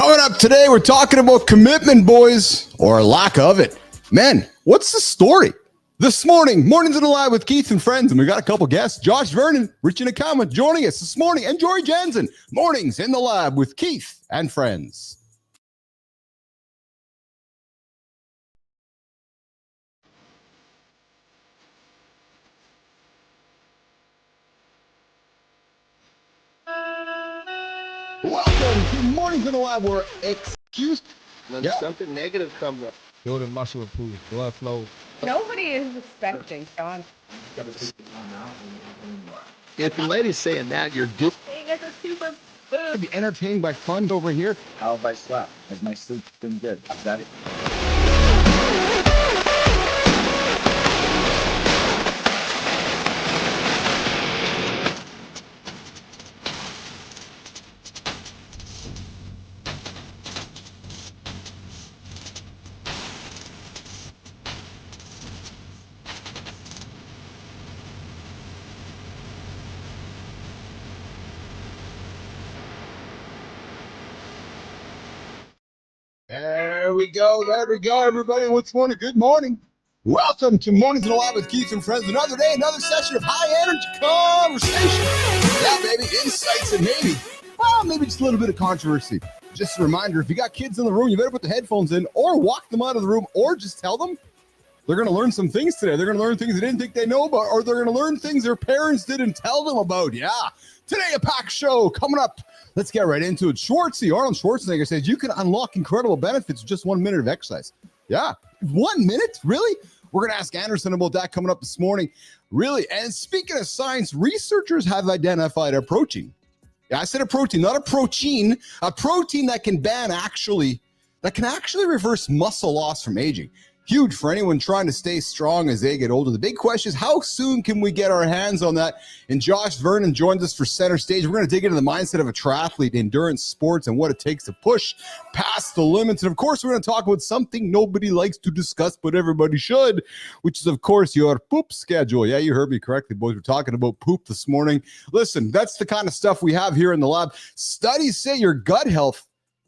Coming up today, we're talking about commitment, boys, or lack of it. Men, what's the story? This morning, Mornings in the Lab with Keith and friends, and we got a couple guests. Josh Vernon, Richie Nakama joining us this morning, and Jory Jansen. Mornings in the Lab with Keith and friends. Welcome to Mornings in the Lab, where excuse When something negative comes up. Build a muscle improve, blood flow. Nobody is expecting, Sean. If the lady's saying that, you're just It's a super be entertained by fun over here. How have I slept? Has my sleep been good? Is that it? There we go, everybody. What's morning? Good morning. Welcome to Mornings in the Lab with Keith and friends. Another day, another session of high energy conversation. Yeah, baby, insights and maybe just a little bit of controversy. Just a reminder, if you got kids in the room, you better put the headphones in or walk them out of the room or just tell them they're going to learn some things today. They're going to learn things they didn't think they know about, or they're going to learn things their parents didn't tell them about. Yeah. Today, a packed show coming up. Let's get right into it. Arnold Schwarzenegger says you can unlock incredible benefits with just 1 minute of exercise. Yeah. 1 minute? Really? We're going to ask Anderson about that coming up this morning. Really? And speaking of science, researchers have identified a protein. Yeah, I said a protein, not a protein. A protein that can actually reverse muscle loss from aging. Huge for anyone trying to stay strong as they get older. The big question is, how soon can we get our hands on that? And Josh Vernon joins us for Center Stage. We're going to dig into the mindset of a triathlete, endurance sports, and what it takes to push past the limits. And of course, we're going to talk about something nobody likes to discuss, but everybody should, which is, of course, your poop schedule. Yeah, you heard me correctly, boys. We're talking about poop this morning. Listen, that's the kind of stuff we have here in the lab. Studies say your gut health,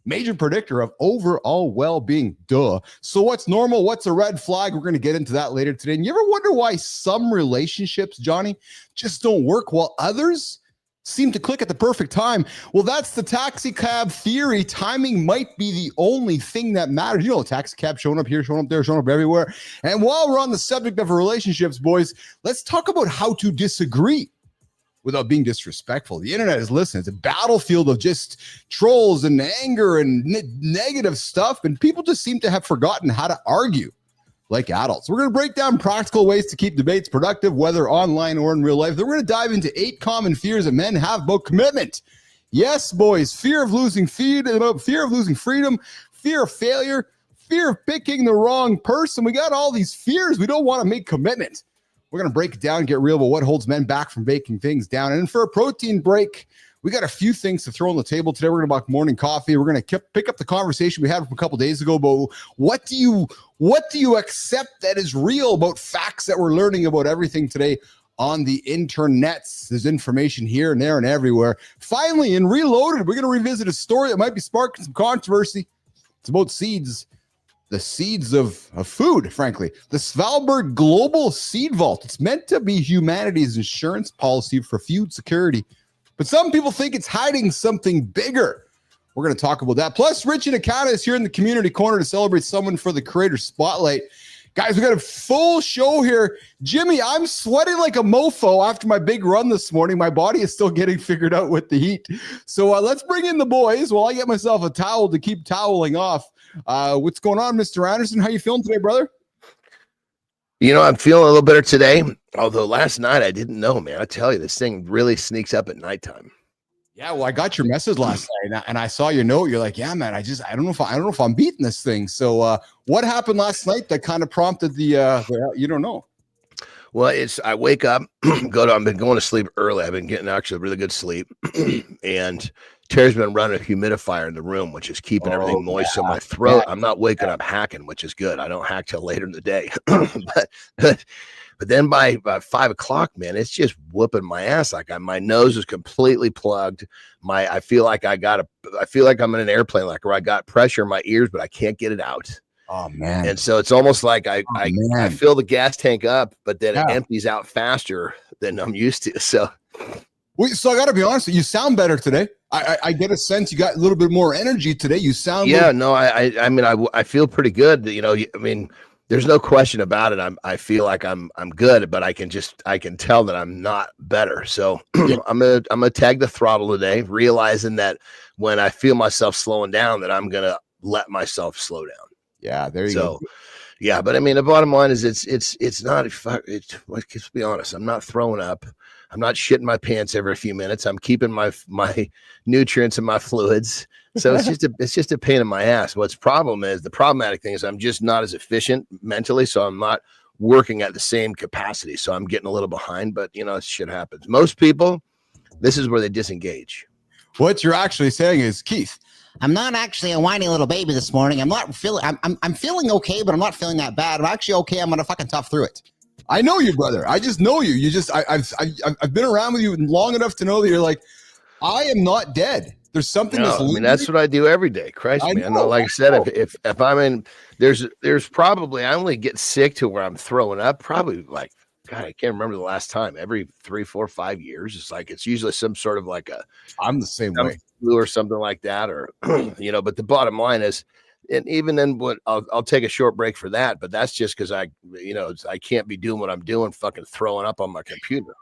major predictor of overall well-being. Duh. So what's normal? What's a red flag? We're going to get into that later today. And you ever wonder why some relationships, Johnny, just don't work while others seem to click at the perfect time? Well, that's the taxi cab theory. Timing might be the only thing that matters. You know, a taxi cab showing up here, showing up there, showing up everywhere. And while we're on the subject of relationships, boys, let's talk about how to disagree without being disrespectful. The internet is listening. It's a battlefield of just trolls and anger and negative stuff, and people just seem to have forgotten how to argue like adults. We're going to break down practical ways to keep debates productive, whether online or in real life. Then we're going to dive into 8 common fears that men have about commitment. Yes, boys, fear of losing freedom, fear of failure, fear of picking the wrong person. We got all these fears. We don't want to make commitment. We're going to break it down and get real about what holds men back from breaking things down. And for a protein break, we got a few things to throw on the table today. We're going to talk morning coffee. We're going to pick up the conversation we had from a couple days ago about what do you accept that is real about facts that we're learning about everything today on the internets. There's information here and there and everywhere. Finally, in Reloaded, we're going to revisit a story that might be sparking some controversy. It's about seeds. The seeds of food, frankly. The Svalbard Global Seed Vault. It's meant to be humanity's insurance policy for food security. But some people think it's hiding something bigger. We're going to talk about that. Plus, Richie Nakama is here in the community corner to celebrate someone for the Creator Spotlight. Guys, we got a full show here. Jimmy, I'm sweating like a mofo after my big run this morning. My body is still getting figured out with the heat. So let's bring in the boys while I get myself a towel to keep toweling off. What's going on, Mr. Anderson? How you feeling today, brother? You know, I'm feeling a little better today. Although last night I didn't know, man. I tell you, this thing really sneaks up at nighttime. Yeah, well, I got your message last night, and I saw your note. You're like, "Yeah, man, I don't know if I'm beating this thing." So, what happened last night that kind of prompted the you don't know? Well, I wake up, I've been going to sleep early. I've been getting actually really good sleep, and Terry's been running a humidifier in the room, which is keeping everything moist. So my throat, I'm not waking up hacking, which is good. I don't hack till later in the day, but But then by about 5 o'clock, man, it's just whooping my ass. Like my nose is completely plugged. I feel like I'm in an airplane, like where I got pressure in my ears, but I can't get it out. Oh man. And so it's almost like I fill the gas tank up, but then it empties out faster than I'm used to. So I got to be honest, you sound better today. I get a sense you got a little bit more energy today. You sound I feel pretty good. You know, I mean, there's no question about it. I feel like I'm good, but I can tell that I'm not better. So I'm gonna tag the throttle today, realizing that when I feel myself slowing down, that I'm gonna let myself slow down. Yeah, there you go. Yeah, but I mean, the bottom line is it's not. Let's be honest. I'm not throwing up. I'm not shitting my pants every few minutes. I'm keeping my nutrients and my fluids. So it's just a pain in my ass. The problematic thing is I'm just not as efficient mentally. So I'm not working at the same capacity. So I'm getting a little behind, but you know, shit happens. Most people, this is where they disengage. What you're actually saying is, Keith, I'm not actually a whiny little baby this morning. I'm feeling okay, but I'm not feeling that bad. I'm actually okay. I'm going to fucking tough through it. I know you, brother. I just know you. I've been around with you long enough to know that you're like, I am not dead. There's something that's what I do every day. Christ, man. Like I said, if I'm in, there's probably, I only get sick to where I'm throwing up probably like, God, I can't remember the last time. Every 3, 4, 5 years. It's like, it's usually some sort of like I'm the same way. Flu or something like that, or, you know, but the bottom line is, and even then I'll take a short break for that, but that's just because I can't be doing what I'm doing, fucking throwing up on my computer.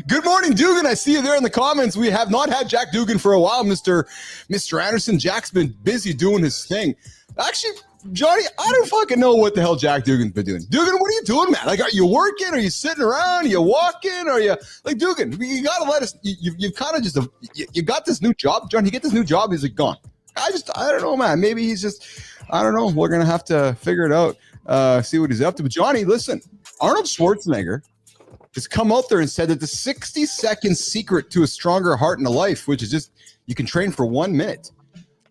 Good morning, Dugan. I see you there in the comments. We have not had Jack Dugan for a while, Mr. Anderson. Jack's been busy doing his thing. Actually, Johnny, I don't fucking know what the hell Jack Dugan's been doing. Dugan, what are you doing, man? Like, are you working? Are you sitting around? Are you walking? Are you like Dugan? You gotta let us. You've kind of just you got this new job, John. You get this new job, he's like gone. I don't know, man. Maybe he's just, I don't know. We're gonna have to figure it out, see what he's up to. But Johnny, listen, Arnold Schwarzenegger has come out there and said that the 60-second secret to a stronger heart and a life, which is just you can train for 1 minute.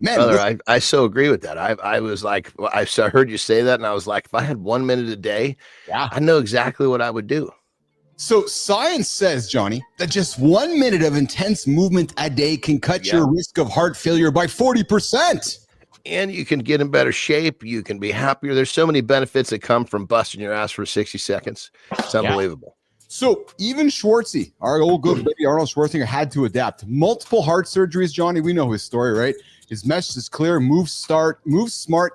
Man, brother, I so agree with that. I was like, I heard you say that, and I was like, if I had 1 minute a day, I know exactly what I would do. So science says, Johnny, that just 1 minute of intense movement a day can cut your risk of heart failure by 40%. And you can get in better shape. You can be happier. There's so many benefits that come from busting your ass for 60 seconds. It's unbelievable. So even Schwartzy, our old good buddy Arnold Schwarzenegger, had to adapt. Multiple heart surgeries, Johnny. We know his story, right? His message is clear. Move smart,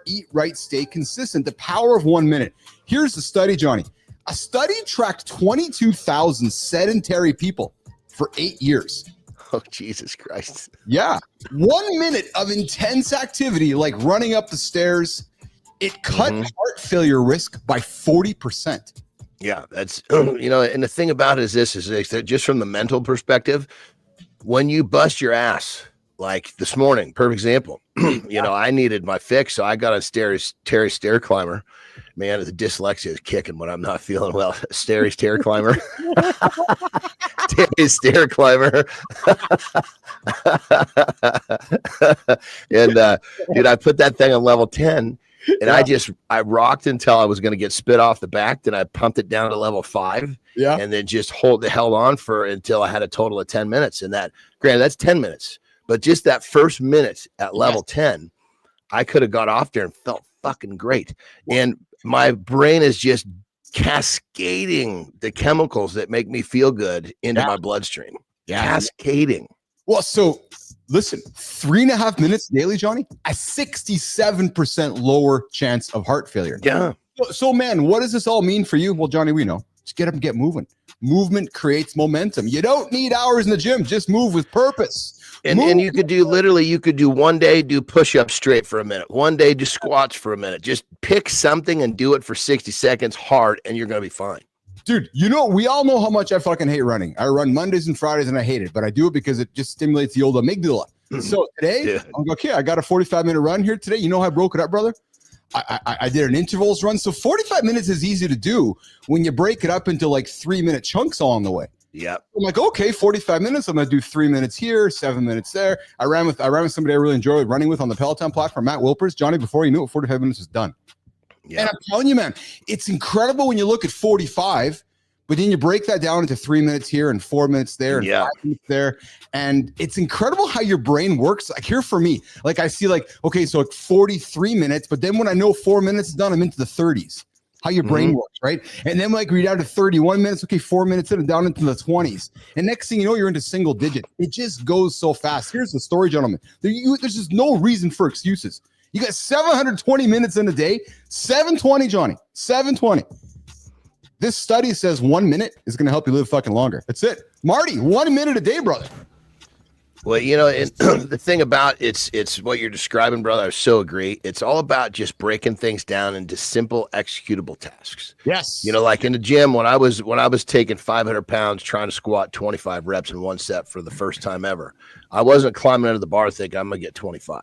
eat right, stay consistent. The power of 1 minute. Here's the study, Johnny. A study tracked 22,000 sedentary people for 8 years. Oh, Jesus Christ. Yeah. 1 minute of intense activity, like running up the stairs, it cut heart failure risk by 40%. Yeah, that's, you know, and the thing about it is this, is that just from the mental perspective, when you bust your ass, like this morning, perfect example, you know, I needed my fix, so I got a Terry stair climber. Man, the dyslexia is kicking when I'm not feeling well. Terry stair climber. Terry stair climber. And dude, I put that thing on level 10. And I rocked until I was going to get spit off the back. Then I pumped it down to level 5. Yeah. And then just held on until I had a total of 10 minutes. And that, granted, that's 10 minutes. But just that first minute at level 10, I could have got off there and felt fucking great. And my brain is just cascading the chemicals that make me feel good into my bloodstream. Cascading. Well, so listen, 3.5 minutes daily, Johnny, a 67% lower chance of heart failure. Yeah. So man, what does this all mean for you? Well, Johnny, we know. Just get up and get moving. Movement creates momentum. You don't need hours in the gym. Just move with purpose. And you could do 1 day, do push-ups straight for a minute. 1 day, do squats for a minute. Just pick something and do it for 60 seconds hard, and you're going to be fine. Dude, you know, we all know how much I fucking hate running. I run Mondays and Fridays, and I hate it, but I do it because it just stimulates the old amygdala. So today, I'm like, okay, I got a 45-minute run here today. You know how I broke it up, brother? I did an intervals run. So 45 minutes is easy to do when you break it up into like 3-minute chunks along the way. Yeah. I'm like, okay, 45 minutes. I'm going to do 3 minutes here, 7 minutes there. I ran with somebody I really enjoy running with on the Peloton platform, Matt Wilpers. Johnny, before you knew it, 45 minutes was done. Yeah. And I'm telling you, man, it's incredible when you look at 45, but then you break that down into 3 minutes here and 4 minutes there and 5 minutes there. And it's incredible how your brain works. Like here for me, like I see like, okay, so like 43 minutes, but then when I know 4 minutes is done, I'm into the 30s. How your brain works, right? And then like read out to 31 minutes, okay, 4 minutes in and down into the 20s. And next thing you know, you're into single digit. It just goes so fast. Here's the story, gentlemen. There's just no reason for excuses. You got 720 minutes in a day, 720, Johnny, 720. This study says 1 minute is going to help you live fucking longer. That's it. Marty, 1 minute a day, brother. Well, you know, and the thing about it's what you're describing, brother. I so agree. It's all about just breaking things down into simple, executable tasks. Yes. You know, like in the gym when I was taking 500 pounds, trying to squat 25 reps in one set for the first time ever. I wasn't climbing under the bar thinking I'm gonna get 25.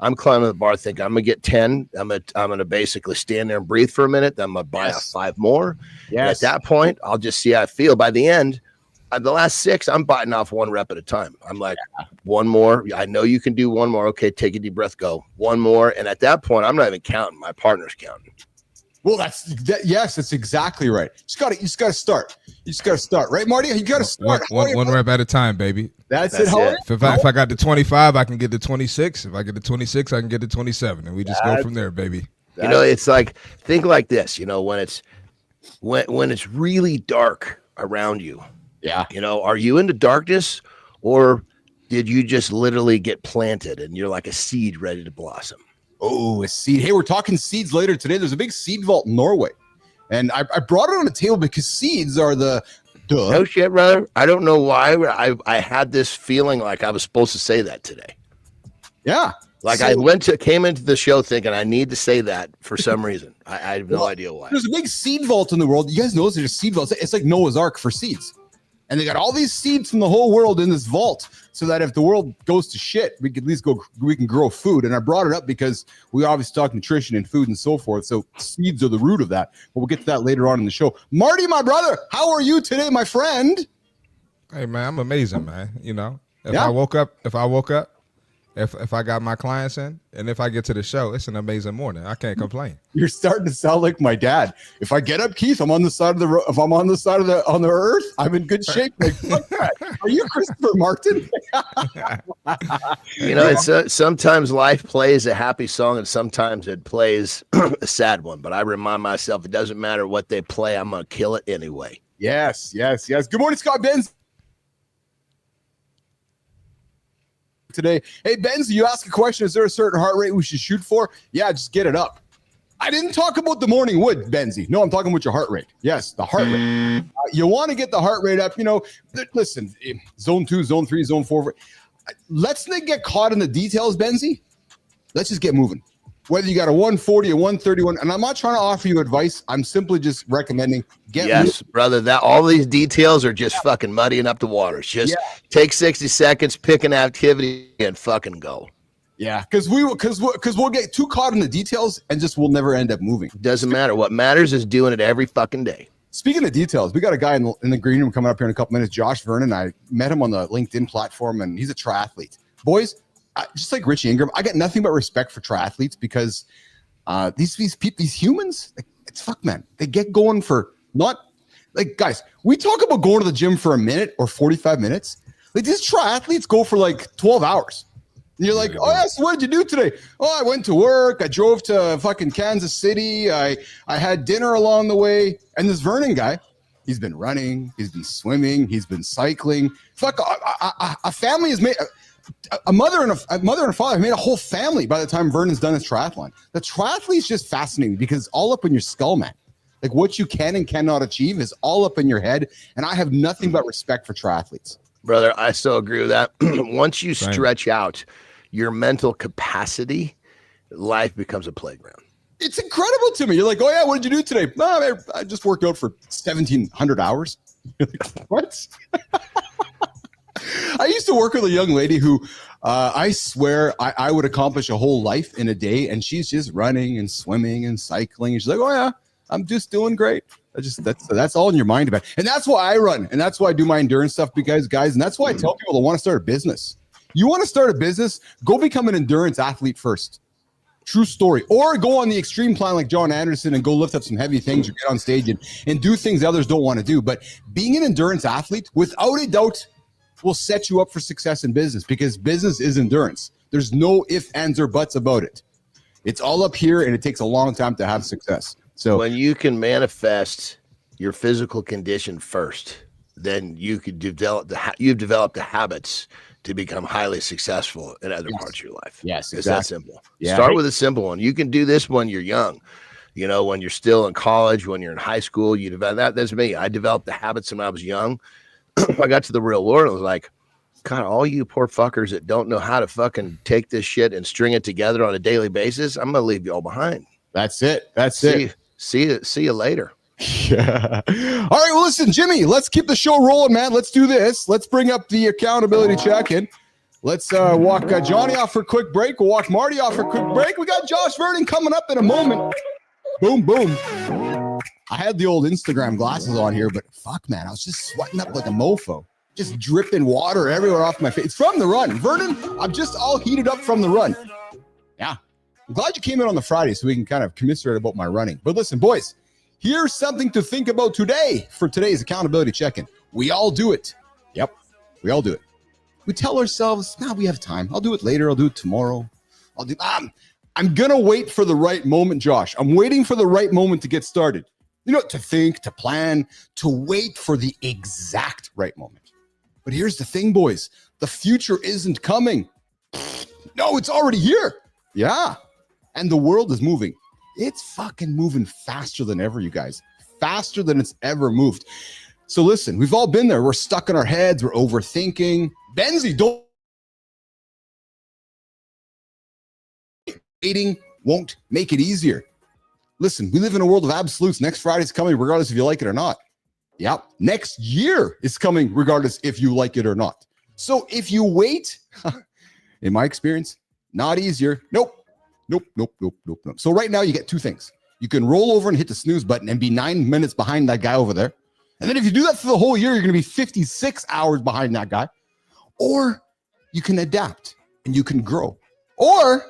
I'm climbing the bar thinking I'm gonna get 10. I'm gonna basically stand there and breathe for a minute. Then I'm gonna buy 5 more. Yes. And at that point, I'll just see how I feel. By the end, the last 6, I'm biting off 1 rep at a time. I'm like, 1 more. I know you can do 1 more. Okay, take a deep breath, go. 1 more. And at that point, I'm not even counting. My partner's counting. Well, yes, that's exactly right. You just gotta start. You just gotta start, right, Marty? You gotta start. One rep at a time, baby. That's it. If I got to 25, I can get to 26. If I get to 26, I can get to 27, and we just go from there, baby. You know, it's like, think like this. You know, when it's really dark around you. Yeah. You know, are you into darkness, or did you just literally get planted and you're like a seed ready to blossom? Oh, a seed. Hey, we're talking seeds later today. There's a big seed vault in Norway. And I brought it on the table because seeds are the duh. No shit, brother. I don't know why. I had this feeling like I was supposed to say that today. Yeah. Like I came into the show thinking I need to say that for some reason. I have no idea why. There's a big seed vault in the world. You guys know there's a seed vault. It's like Noah's Ark for seeds. And they got all these seeds from the whole world in this vault so that if the world goes to shit, we can at least we can grow food. And I brought it up because we obviously talk nutrition and food and so forth. So seeds are the root of that. But we'll get to that later on in the show. Marty, my brother, how are you today, my friend? Hey, man, I'm amazing, man. You know, if I woke up, if I got my clients in, and if I get to the show, it's an amazing morning. I can't complain. You're starting to sound like my dad. If I get up, Keith, I'm on the side of the road. If I'm on the side of the earth, I'm in good shape. Like, fuck that. Are you Christopher Martin? You know, it's sometimes life plays a happy song and sometimes it plays a sad one. But I remind myself, it doesn't matter what they play. I'm going to kill it anyway. Yes. Good morning, Scott Benz. Today. Hey, Benz, you ask a question. Is there a certain heart rate we should shoot for? Yeah, just get it up. I didn't talk about the morning wood, Benzie. No, I'm talking about your heart rate. Yes, the heart rate. You want to get the heart rate up. You know, listen, zone 2, zone 3, zone 4. Let's not get caught in the details, Benzie. Let's just get moving. Whether you got a 140, a 131, and I'm not trying to offer you advice. I'm simply just recommending yes, brother. That all these details are just fucking muddying up the waters. Just take 60 seconds, pick an activity, and fucking go. Yeah, because we'll get too caught in the details and we'll never end up moving. Doesn't matter. What matters is doing it every fucking day. Speaking of details, we got a guy in the green room coming up here in a couple minutes. Josh Vernon. I met him on the LinkedIn platform, and he's a triathlete. Boys. Just like Richie Ingram, I got nothing but respect for triathletes because these people, these humans, like, it's fuck, man. They get going for not like guys. We talk about going to the gym for a minute or 45 minutes. Like these triathletes go for like 12 hours. And you're like, oh yeah, so what did you do today? Oh, I went to work. I drove to fucking Kansas City. I had dinner along the way. And this Vernon guy, he's been running, he's been swimming, he's been cycling. Fuck, a family is made. A mother and a father made a whole family by the time Vernon's done his triathlon. The triathlete is just fascinating because it's all up in your skull, man. Like what you can and cannot achieve is all up in your head. And I have nothing but respect for triathletes. Brother, I still agree with that. Once you stretch out your mental capacity, life becomes a playground. It's incredible to me. You're like, oh yeah, what did you do today? No, I just worked out for 1,700 hours. You're like, what? I used to work with a young lady who I swear I would accomplish a whole life in a day, and she's just running and swimming and cycling. And she's like, oh yeah, I'm just doing great. That's all in your mind about it. And that's why I run, and that's why I do my endurance stuff, because guys, and that's why I tell people to want to start a business. You want to start a business, go become an endurance athlete first. True story. Or go on the extreme plan like John Anderson and go lift up some heavy things or get on stage and do things others don't want to do. But being an endurance athlete, without a doubt, will set you up for success in business, because business is endurance. There's no ifs, ands, or buts about it. It's all up here, and it takes a long time to have success. So when you can manifest your physical condition first, then you could develop you've developed the habits to become highly successful in other parts of your life. Yes, exactly. It's that simple. Yeah. Start with a simple one. You can do this when you're young. You know, when you're still in college, when you're in high school, you develop that. That's me. I developed the habits when I was young. I got to the real world and was like, God, all you poor fuckers that don't know how to fucking take this shit and string it together on a daily basis, I'm going to leave you all behind. That's it. That's it. See you later. Yeah. All right. Well, listen, Jimmy, let's keep the show rolling, man. Let's do this. Let's bring up the accountability check-in. Let's walk Johnny off for a quick break. We'll walk Marty off for a quick break. We got Josh Vernon coming up in a moment. Boom, boom. I had the old Instagram glasses on here, but fuck, man, I was just sweating up like a mofo. Just dripping water everywhere off my face. It's from the run. Vernon, I'm just all heated up from the run. Yeah. I'm glad you came in on the Friday so we can kind of commiserate about my running. But listen, boys, here's something to think about today for today's accountability check-in. We all do it. Yep, we all do it. We tell ourselves, we have time. I'll do it later. I'll do it tomorrow. I'm going to wait for the right moment, Josh. I'm waiting for the right moment to get started. You know, to think, to plan, to wait for the exact right moment. But here's the thing, boys. The future isn't coming. No, it's already here. Yeah. And the world is moving. It's fucking moving faster than ever, you guys. Faster than it's ever moved. So listen, we've all been there. We're stuck in our heads. We're overthinking. Benzie, don't. Waiting won't make it easier. Listen, we live in a world of absolutes. Next Friday's coming, regardless if you like it or not. Yep. Next year is coming, regardless if you like it or not. So if you wait, in my experience, not easier. Nope. So right now you get two things. You can roll over and hit the snooze button and be 9 minutes behind that guy over there. And then if you do that for the whole year, you're going to be 56 hours behind that guy. Or you can adapt and you can grow. Or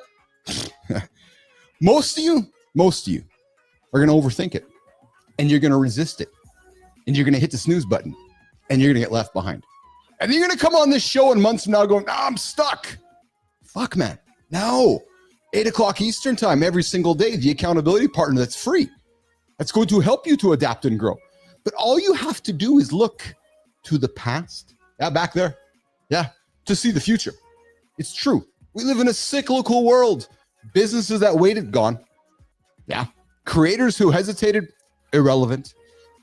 most of you are going to overthink it and you're going to resist it. And you're going to hit the snooze button and you're going to get left behind. And then you're going to come on this show in months from now going, I'm stuck. Fuck, man. No. 8 o'clock Eastern time every single day, the accountability partner that's free. That's going to help you to adapt and grow. But all you have to do is look to the past. Yeah, back there. Yeah, to see the future. It's true. We live in a cyclical world. Businesses that waited, gone. Yeah. Creators who hesitated, irrelevant.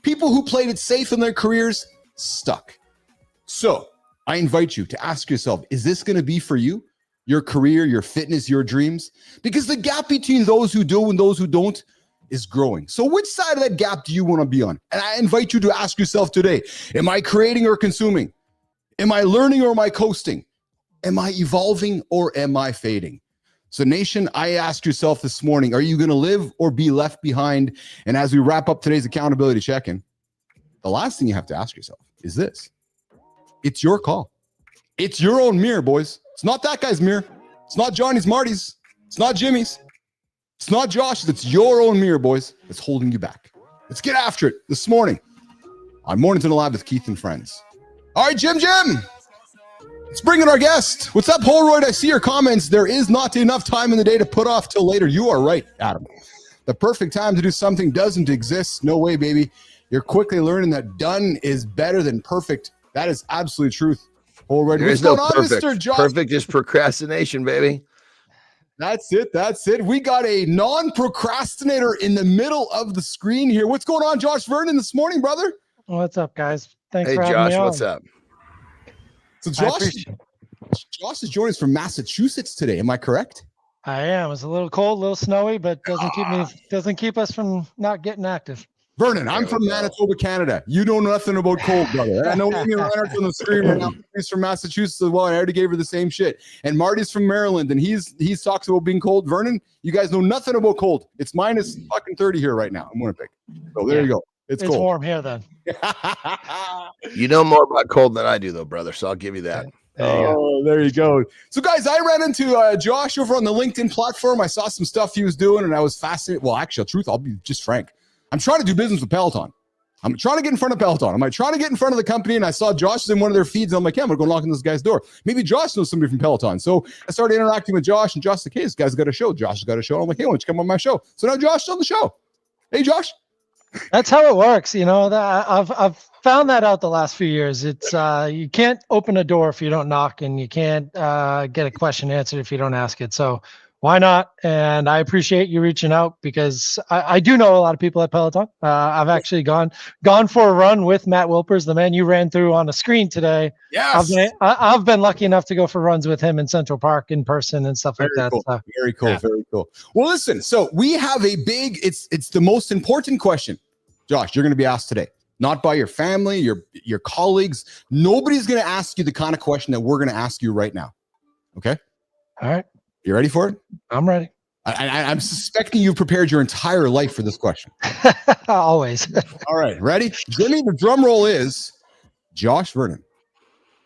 People who played it safe in their careers, stuck. So I invite you to ask yourself, is this going to be for you? Your career, your fitness, your dreams? Because the gap between those who do and those who don't is growing. So which side of that gap do you want to be on? And I invite you to ask yourself today, am I creating or consuming? Am I learning or am I coasting? Am I evolving or am I fading? So nation, I ask yourself this morning, are you going to live or be left behind? And as we wrap up today's accountability check-in, the last thing you have to ask yourself is this. It's your call. It's your own mirror, boys. It's not that guy's mirror. It's not Johnny's, Marty's. It's not Jimmy's. It's not Josh's. It's your own mirror, boys. That's holding you back. Let's get after it this morning on Mornington Alive with Keith and Friends. All right, Jim. Let's bring in our guest. What's up, Holroyd? I see your comments. There is not enough time in the day to put off till later. You are right, Adam. The perfect time to do something doesn't exist. No way, baby. You're quickly learning that done is better than perfect. That is absolute truth. Holroyd, There's no perfect. Perfect is procrastination, baby. That's it. We got a non-procrastinator in the middle of the screen here. What's going on, Josh Vernon, this morning, brother? What's up, guys? Thanks Hey, for having Josh, me on. what's up? So Josh is joining us from Massachusetts today. Am I correct? I am. It's a little cold, a little snowy, but doesn't keep us from not getting active. Vernon, I'm from Manitoba, Canada. You know nothing about cold, brother. I know Amy Reinhardt on the screen right now. He's from Massachusetts as well. I already gave her the same shit. And Marty's from Maryland, and he's talks about being cold. Vernon, you guys know nothing about cold. It's minus fucking 30 here right now in Winnipeg. So there you go. It's cold. Warm here then. You know more about cold than I do, though, brother. So I'll give you that. There you go. So, guys, I ran into Josh over on the LinkedIn platform. I saw some stuff he was doing, and I was fascinated. Well, actually, truth, I'll be just frank. I'm trying to do business with Peloton. I'm trying to get in front of Peloton. I'm trying to get in front of the company, and I saw Josh in one of their feeds, and I'm like, yeah, I'm going to go knock on this guy's door. Maybe Josh knows somebody from Peloton. So I started interacting with Josh, and Josh's like, hey, this guy's got a show. Josh has got a show. I'm like, hey, why don't you come on my show? So now Josh is on the show. Hey, Josh. That's how it works. You know, I've found that out the last few years. It's you can't open a door if you don't knock, and you can't get a question answered if you don't ask it. So why not? And I appreciate you reaching out because I do know a lot of people at Peloton. I've actually gone for a run with Matt Wilpers, the man you ran through on the screen today. Yes. I've been lucky enough to go for runs with him in Central Park in person and stuff like that. Cool. So, very cool. Yeah. Very cool. Well, listen, so we have a big, it's the most important question, Josh, you're going to be asked today. Not by your family, your colleagues. Nobody's going to ask you the kind of question that we're going to ask you right now. Okay? All right. You ready for it? I'm ready. I'm suspecting you've prepared your entire life for this question. Always. All right. Ready? Jimmy, the drum roll is Josh Vernon.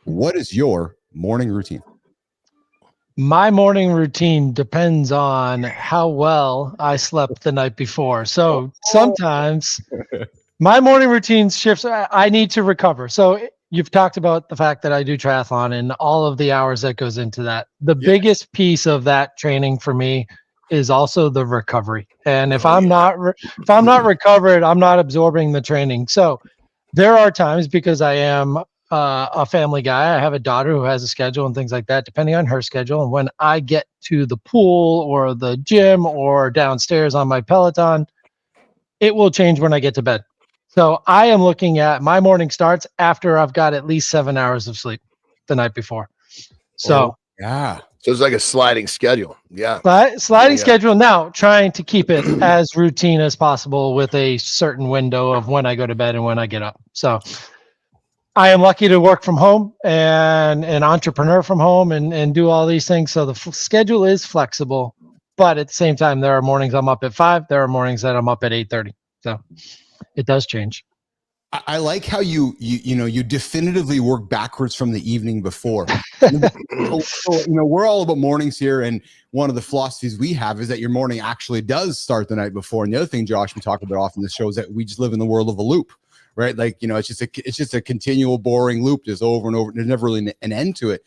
What is your morning routine? My morning routine depends on how well I slept the night before. So sometimes my morning routine shifts. I need to recover. So you've talked about the fact that I do triathlon and all of the hours that goes into that. The biggest piece of that training for me is also the recovery. And if I'm not recovered, I'm not absorbing the training. So there are times, because I am a family guy, I have a daughter who has a schedule and things like that, depending on her schedule. And when I get to the pool or the gym or downstairs on my Peloton, it will change when I get to bed. So I am looking at my morning starts after I've got at least 7 hours of sleep the night before. So yeah. So it's like a sliding schedule. Yeah. Sliding schedule. Now trying to keep it as routine as possible with a certain window of when I go to bed and when I get up. So I am lucky to work from home and an entrepreneur from home and do all these things. So the schedule is flexible, but at the same time, there are mornings I'm up at 5. There are mornings that I'm up at 8:30. So it does change. I like how you definitively work backwards from the evening before. We're all about mornings here, and one of the philosophies we have is that your morning actually does start the night before. And the other thing, Josh, we talk about often in this show is that we just live in the world of a loop, right? Like, it's just a continual boring loop, just over and over. There's never really an end to it.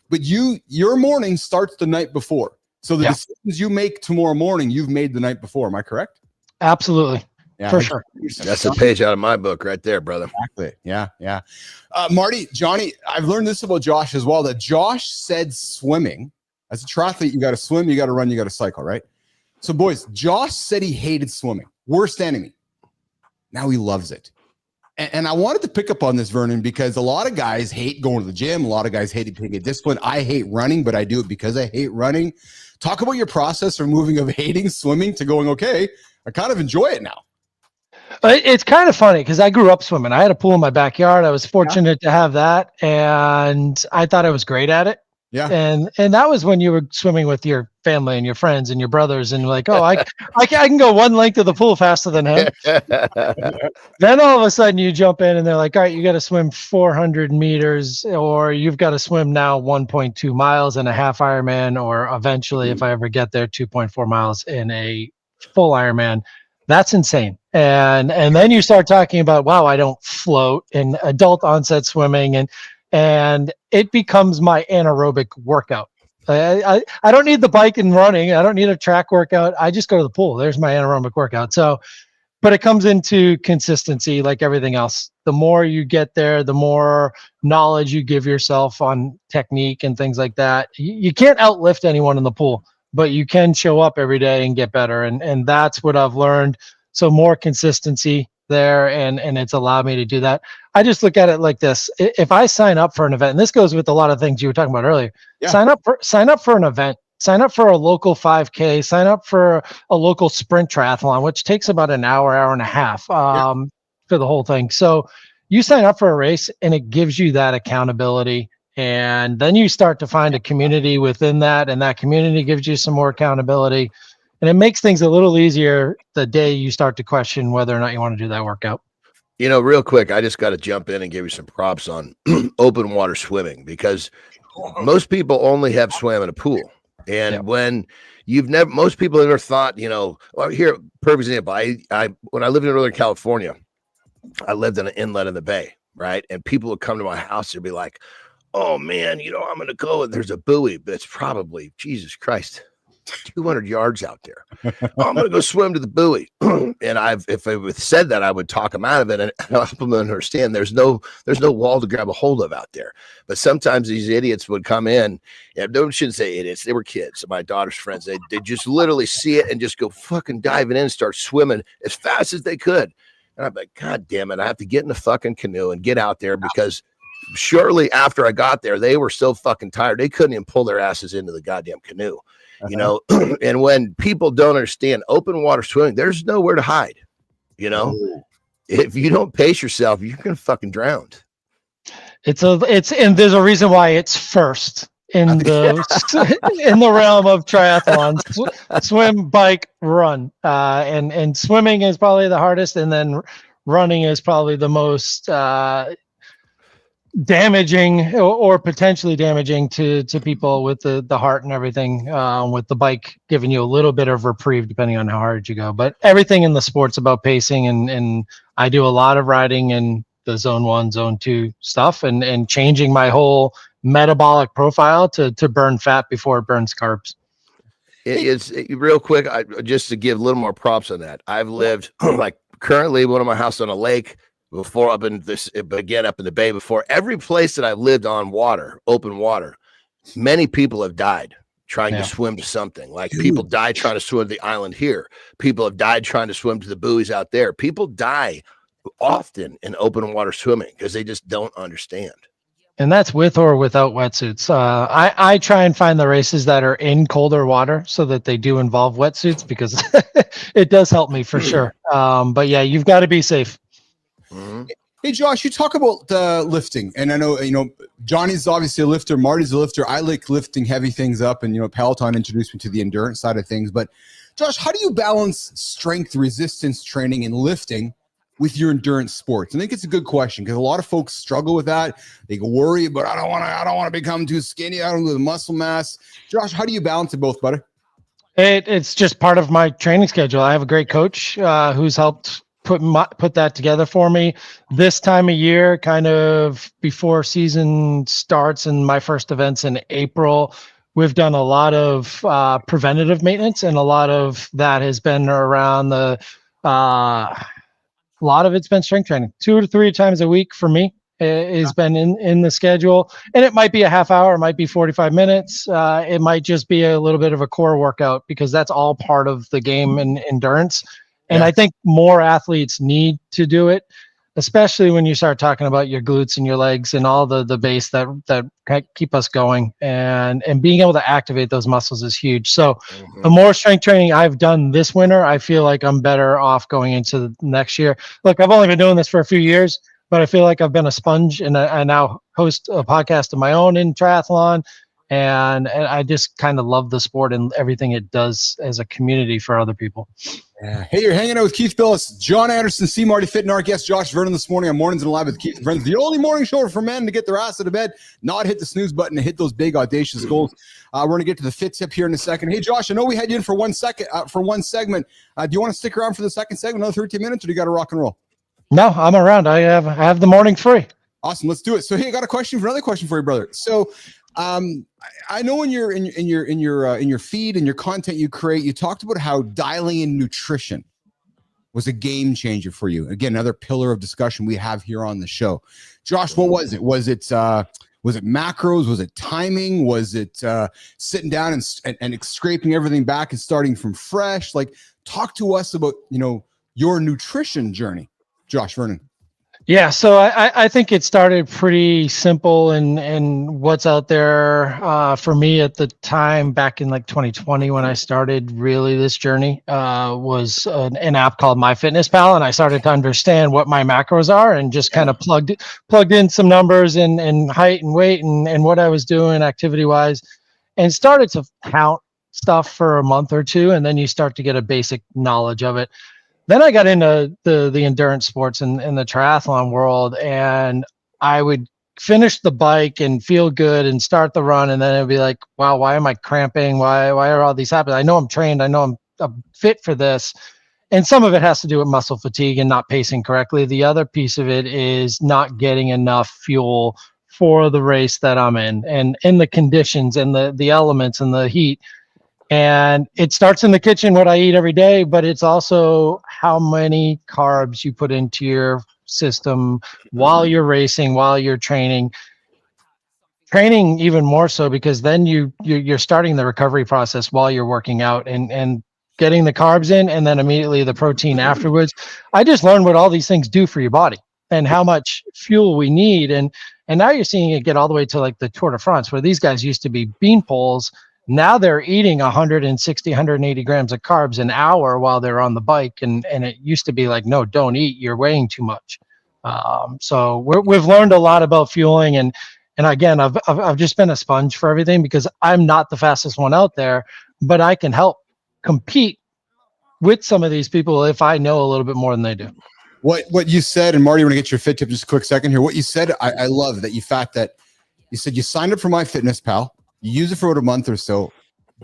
But your morning starts the night before. So the decisions you make tomorrow morning, you've made the night before. Am I correct? Absolutely. Yeah, for sure. That's a page out of my book right there, brother. Exactly. Yeah. Marty, Johnny, I've learned this about Josh as well, that Josh said swimming. As a triathlete, you got to swim, you got to run, you got to cycle, right? So, boys, Josh said he hated swimming. Worst enemy. Now he loves it. And I wanted to pick up on this, Vernon, because a lot of guys hate going to the gym. A lot of guys hate taking a discipline. I hate running, but I do it because I hate running. Talk about your process from moving of hating swimming to going, okay, I kind of enjoy it now. It's kind of funny because I grew up swimming. I had a pool in my backyard. I was fortunate to have that, and I thought I was great at it. Yeah. And that was when you were swimming with your family and your friends and your brothers, and like, oh, I can go one length of the pool faster than him. Then all of a sudden you jump in and they're like, all right, you got to swim 400 meters, or you've got to swim now 1.2 miles in a half Ironman, or eventually, if I ever get there, 2.4 miles in a full Ironman. That's insane. And then you start talking about, wow, I don't float in adult onset swimming, and it becomes my anaerobic workout. I don't need the bike and running. I don't need a track workout. I just go to the pool. There's my anaerobic workout. So, but it comes into consistency like everything else. The more you get there, the more knowledge you give yourself on technique and things like that. You can't outlift anyone in the pool, but you can show up every day and get better. And that's what I've learned. So more consistency there, and it's allowed me to do that. I just look at it like this. If I sign up for an event, and this goes with a lot of things you were talking about earlier, sign up for an event, sign up for a local 5K, sign up for a local sprint triathlon, which takes about an hour and a half for the whole thing. So you sign up for a race and it gives you that accountability. And then you start to find a community within that, and that community gives you some more accountability. And it makes things a little easier the day you start to question whether or not you want to do that workout. Real quick, I just got to jump in and give you some props on open water swimming, because most people only have swam in a pool. And when most people have never thought, well, here, perfect example. When I lived in Northern California, I lived in an inlet in the bay, right? And people would come to my house and be like, oh man, I'm going to go, and there's a buoy, but it's probably, Jesus Christ, 200 yards out there. Oh, I'm going to go swim to the buoy. And if I would said that, I would talk them out of it and help them understand there's no wall to grab a hold of out there. But sometimes these idiots would come in, and I shouldn't say idiots, they were kids. My daughter's friends, they just literally see it and just go fucking diving in and start swimming as fast as they could. And I'm like, God damn it, I have to get in the fucking canoe and get out there, because shortly after I got there, they were so fucking tired. They couldn't even pull their asses into the goddamn canoe. And when people don't understand open water swimming, there's nowhere to hide. If you don't pace yourself, you're gonna fucking drown. And there's a reason why it's first in the realm of triathlons: swim, bike, run. And swimming is probably the hardest, and then running is probably the most damaging or potentially damaging to people with the heart and everything, with the bike giving you a little bit of reprieve depending on how hard you go. But everything in the sport's about pacing, and I do a lot of riding in the zone 1, zone 2 stuff, and changing my whole metabolic profile to burn fat before it burns carbs. It's real quick, just to give a little more props on that. I've lived like currently one of my house on a lake, before up in the bay. Before, every place that I've lived on water, open water, many people have died trying to swim to something. Like people die trying to swim to the island here. People have died trying to swim to the buoys out there. People die often in open water swimming because they just don't understand. And that's with or without wetsuits. I try and find the races that are in colder water so that they do involve wetsuits, because it does help me for sure. But yeah, you've got to be safe. Mm-hmm. Hey, Josh, you talk about lifting, and I know, Johnny's obviously a lifter. Marty's a lifter. I like lifting heavy things up, and, Peloton introduced me to the endurance side of things. But Josh, how do you balance strength resistance training and lifting with your endurance sports? I think it's a good question, because a lot of folks struggle with that. They worry, but I don't want to become too skinny. I don't have the muscle mass. Josh, how do you balance it both, buddy? It's just part of my training schedule. I have a great coach who's helped put that together for me. This time of year, kind of before season starts, and my first event's in April, we've done a lot of preventative maintenance, and a lot of that has been around a lot of it's been strength training. 2 to 3 times a week for me has been in the schedule, and it might be a half hour, it might be 45 minutes, it might just be a little bit of a core workout, because that's all part of the game in endurance. And I think more athletes need to do it, especially when you start talking about your glutes and your legs and all the base that keep us going, and being able to activate those muscles is huge. So the more strength training I've done this winter, I feel like I'm better off going into the next year. Look, I've only been doing this for a few years, but I feel like I've been a sponge, and I now host a podcast of my own in triathlon. And I just kind of love the sport and everything it does as a community for other people. Yeah. Hey, you're hanging out with Keith Billis, John Anderson, C. Marty Fit, and our guest Josh Vernon this morning on Mornings and Live with Keith and Friends. The only morning show for men to get their ass out of bed, not hit the snooze button, and hit those big audacious goals. We're going to get to the fit tip here in a second. Hey, Josh, I know we had you in for one segment. Do you want to stick around for the second segment, another 13 minutes, or do you got to rock and roll? No, I'm around. I have the morning free. Awesome. Let's do it. So, hey, I got another question for you, brother. So, I know in your feed and your content you create, you talked about how dialing in nutrition was a game changer for you. Again, another pillar of discussion we have here on the show. Josh, what was it? Was it macros? Was it timing? Was it sitting down and scraping everything back and starting from fresh? Like, talk to us about your nutrition journey, Josh Vernon. Yeah, so I think it started pretty simple, and what's out there for me at the time back in like 2020 when I started really this journey was an app called MyFitnessPal, and I started to understand what my macros are, and just kind of plugged in some numbers and height and weight and what I was doing activity wise, and started to count stuff for a month or two, and then you start to get a basic knowledge of it. Then I got into the endurance sports and the triathlon world, and I would finish the bike and feel good and start the run, and then it'd be like, wow, why am I cramping? Why are all these happening? I know I'm trained. I know I'm fit for this. And some of it has to do with muscle fatigue and not pacing correctly. The other piece of it is not getting enough fuel for the race that I'm in, and in the conditions and the elements and the heat. And it starts in the kitchen, what I eat every day, but it's also how many carbs you put into your system while you're racing, while you're training even more so, because then you're starting the recovery process while you're working out and getting the carbs in, and then immediately the protein afterwards. I just learned what all these things do for your body and how much fuel we need. And now you're seeing it get all the way to like the Tour de France, where these guys used to be bean poles. Now they're eating 160, 180 grams of carbs an hour while they're on the bike. And it used to be like, no, don't eat, you're weighing too much. So we've learned a lot about fueling. And again, I've just been a sponge for everything, because I'm not the fastest one out there, but I can help compete with some of these people if I know a little bit more than they do. What you said, and Marty, I want to get your fit tip just a quick second here. What you said, I love that you said you signed up for MyFitnessPal, you use it for about a month or so,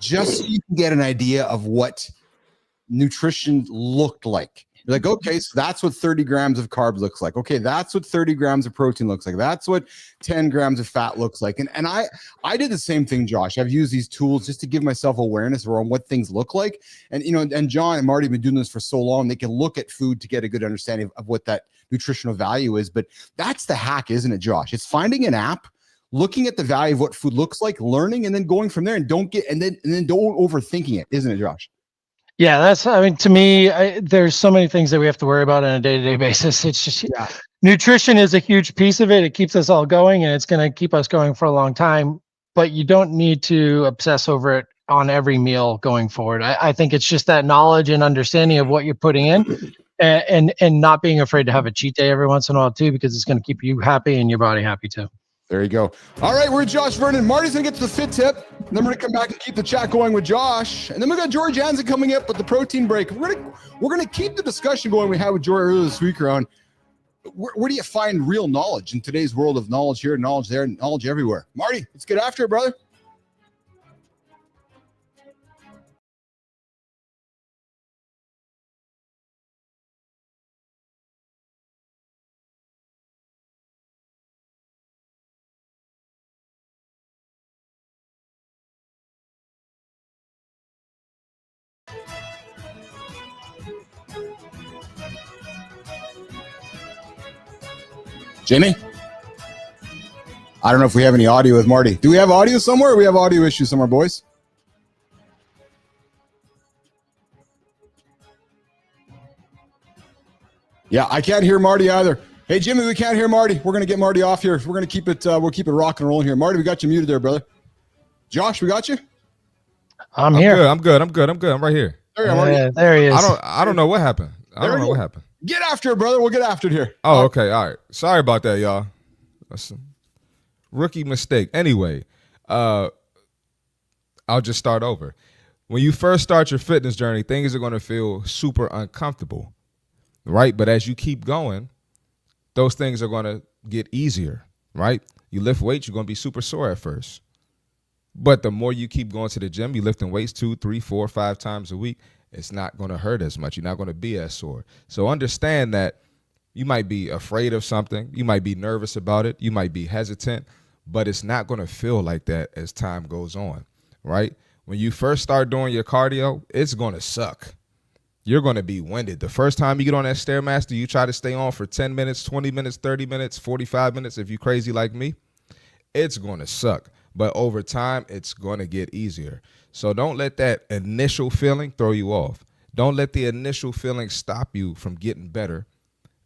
just so you can get an idea of what nutrition looked like. You're like, okay, so that's what 30 grams of carbs looks like. Okay, that's what 30 grams of protein looks like. That's what 10 grams of fat looks like. And I did the same thing, Josh. I've used these tools just to give myself awareness around what things look like. And, you know, and John and Marty have been doing this for so long, they can look at food to get a good understanding of what that nutritional value is. But that's the hack, isn't it, Josh? It's finding an app, looking at the value of what food looks like, learning, and then going from there, and don't overthinking it, isn't it, Josh? Yeah, to me, there's so many things that we have to worry about on a day-to-day basis. It's just, nutrition is a huge piece of it. It keeps us all going, and it's going to keep us going for a long time, but you don't need to obsess over it on every meal going forward. I think it's just that knowledge and understanding of what you're putting in, and not being afraid to have a cheat day every once in a while too, because it's going to keep you happy and your body happy too. There you go. All right, we're Josh Vernon. Marty's going to get to the fit tip. And then we're going to come back and keep the chat going with Josh. And then we got George Jansen coming up with the protein break. We're going to keep the discussion going we had with George earlier this week around where do you find real knowledge in today's world of knowledge here, knowledge there, knowledge everywhere. Marty, let's get after it, brother. Jamie? I don't know if we have any audio with Marty. Do we have audio somewhere, or we have audio issues somewhere, boys? Yeah, I can't hear Marty either. Hey, Jimmy, we can't hear Marty. We're going to get Marty off here. We're going to keep it, we'll keep it rock and rolling here. Marty, we got you muted there, brother. Josh, we got you? I'm here. I'm good. I'm right here. There you are, Marty. There he is. I don't know what happened. I don't know what happened. Get after it, brother. We'll get after it here. Oh, okay. All right. Sorry about that, y'all. That's a rookie mistake. Anyway, I'll just start over. When you first start your fitness journey, things are going to feel super uncomfortable, right? But as you keep going, those things are going to get easier, right? You lift weights, you're going to be super sore at first. But the more you keep going to the gym, you're lifting weights 2, 3, 4, 5 times a week, it's not going to hurt as much. You're not going to be as sore. So understand that you might be afraid of something. You might be nervous about it. You might be hesitant, but it's not going to feel like that as time goes on, right? When you first start doing your cardio, it's going to suck. You're going to be winded. The first time you get on that Stairmaster, you try to stay on for 10 minutes, 20 minutes, 30 minutes, 45 minutes. If you're crazy like me, it's going to suck. But over time, it's going to get easier. So don't let that initial feeling throw you off. Don't let the initial feeling stop you from getting better,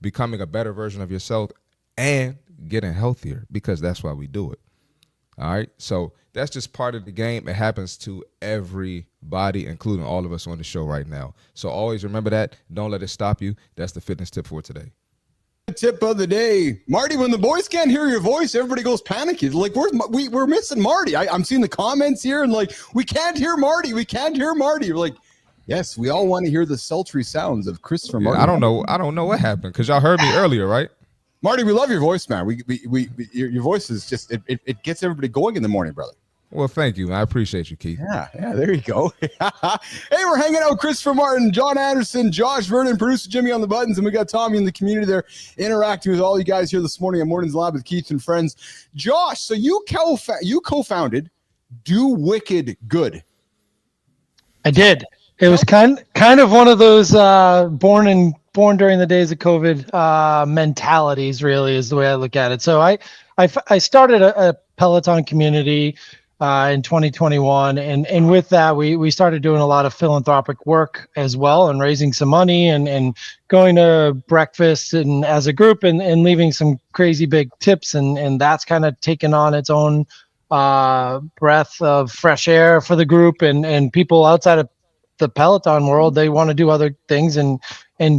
becoming a better version of yourself, and getting healthier, because that's why we do it. All right? So that's just part of the game. It happens to everybody, including all of us on the show right now. So always remember that. Don't let it stop you. That's the fitness tip for today. Tip of the day, Marty. When the boys can't hear your voice, everybody goes panicky. Like we're missing Marty. I'm seeing the comments here, and like we can't hear Marty. We can't hear Marty. We're like, Yes, we all want to hear the sultry sounds of Christopher Martin. I don't know what happened because y'all heard me earlier, right? Marty, we love your voice, man. Your voice is just it gets everybody going in the morning, brother. Well, thank you. I appreciate you, Keith. Yeah, there you go. Hey, we're hanging out with Christopher Martin, John Anderson, Josh Vernon, producer Jimmy on the buttons, and we got Tommy in the community there interacting with all you guys here this morning on Mornings Live with Keith and Friends. Josh, so you co-founded Do Wicked Good. I did. It was kind of one of those born during the days of COVID mentalities. Really, is the way I look at it. So I started a Peloton community in 2021, and with that we started doing a lot of philanthropic work as well, and raising some money and going to breakfast and as a group and leaving some crazy big tips, and that's kind of taken on its own breath of fresh air for the group, and people outside of the Peloton world, they want to do other things and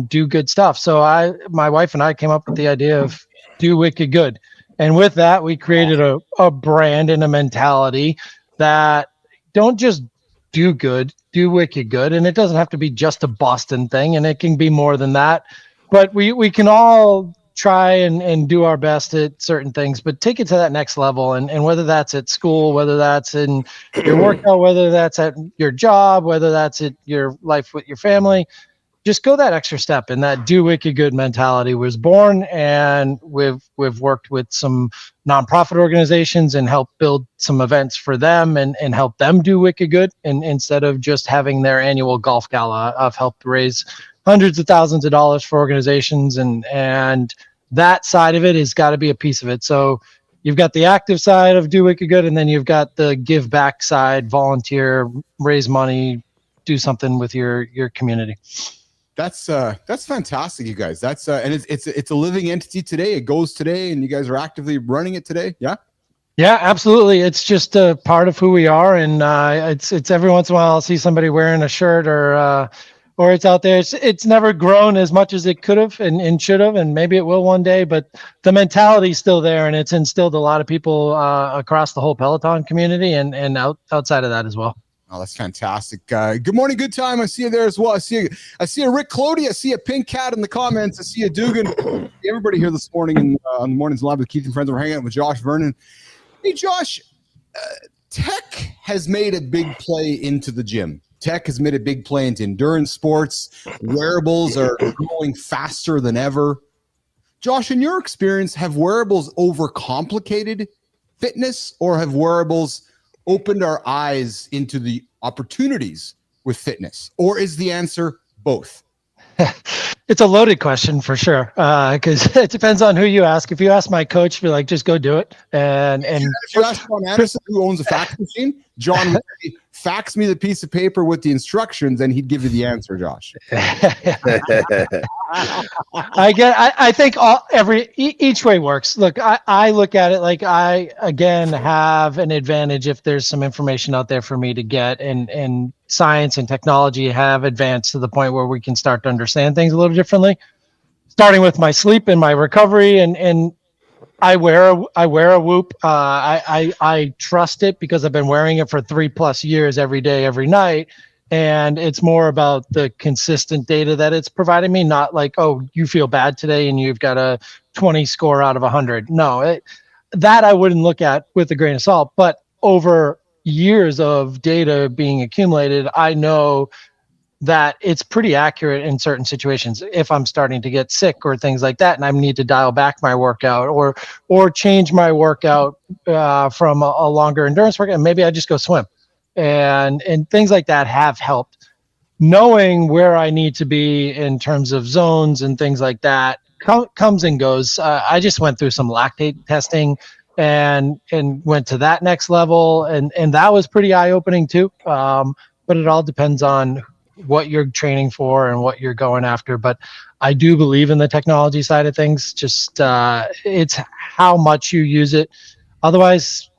do good stuff. So my wife and I came up with the idea of Do Wicked Good. And with that, we created a brand and a mentality that don't just do good, do wicked good. And it doesn't have to be just a Boston thing, and it can be more than that. But we can all try and do our best at certain things, but take it to that next level. And whether that's at school, whether that's in your workout, whether that's at your job, whether that's at your life with your family, just go that extra step. And that Do Wicked Good mentality was born. And we've worked with some nonprofit organizations and helped build some events for them and help them do wicked good. And instead of just having their annual golf gala, I've helped raise hundreds of thousands of dollars for organizations, and that side of it has got to be a piece of it. So you've got the active side of Do Wicked Good, and then you've got the give back side, volunteer, raise money, do something with your community. That's fantastic, you guys. That's and it's a living entity today. It goes today, and you guys are actively running it today. Yeah. Yeah, absolutely. It's just a part of who we are, and it's every once in a while I'll see somebody wearing a shirt or it's out there. It's never grown as much as it could have and should have, and maybe it will one day, but the mentality's still there, and it's instilled a lot of people across the whole Peloton community and outside of that as well. Oh, that's fantastic. Good morning, good time. I see you there as well. I see a Rick Clody. I see a Pink Cat in the comments. I see a Dugan. Everybody here this morning on the Mornings Live with Keith and Friends. We're hanging out with Josh Vernon. Hey, Josh, tech has made a big play into the gym. Tech has made a big play into endurance sports. Wearables are growing faster than ever. Josh, in your experience, have wearables overcomplicated fitness, or have wearables opened our eyes into the opportunities with fitness? Or is the answer both? It's a loaded question for sure, because it depends on who you ask. If you ask my coach, be like, just go do it. And if you ask John Anderson, who owns a fax machine, John would say, fax me the piece of paper with the instructions, and he'd give you the answer, Josh. I think each way works. Look, I look at it like I again have an advantage if there's some information out there for me to get, and science and technology have advanced to the point where we can start to understand things a little differently. Starting with my sleep and my recovery, and I wear a Whoop. I trust it because I've been wearing it for 3+ years, every day, every night. And it's more about the consistent data that it's providing me, not like, oh, you feel bad today and you've got a 20 score out of 100. No, that I wouldn't look at with a grain of salt. But over years of data being accumulated, I know that it's pretty accurate in certain situations. If I'm starting to get sick or things like that, and I need to dial back my workout or change my workout from a longer endurance workout, maybe I just go swim. And things like that have helped. Knowing where I need to be in terms of zones and things like that comes and goes. I just went through some lactate testing and went to that next level, and that was pretty eye-opening too. But it all depends on what you're training for and what you're going after. But I do believe in the technology side of things. Just it's how much you use it. Otherwise,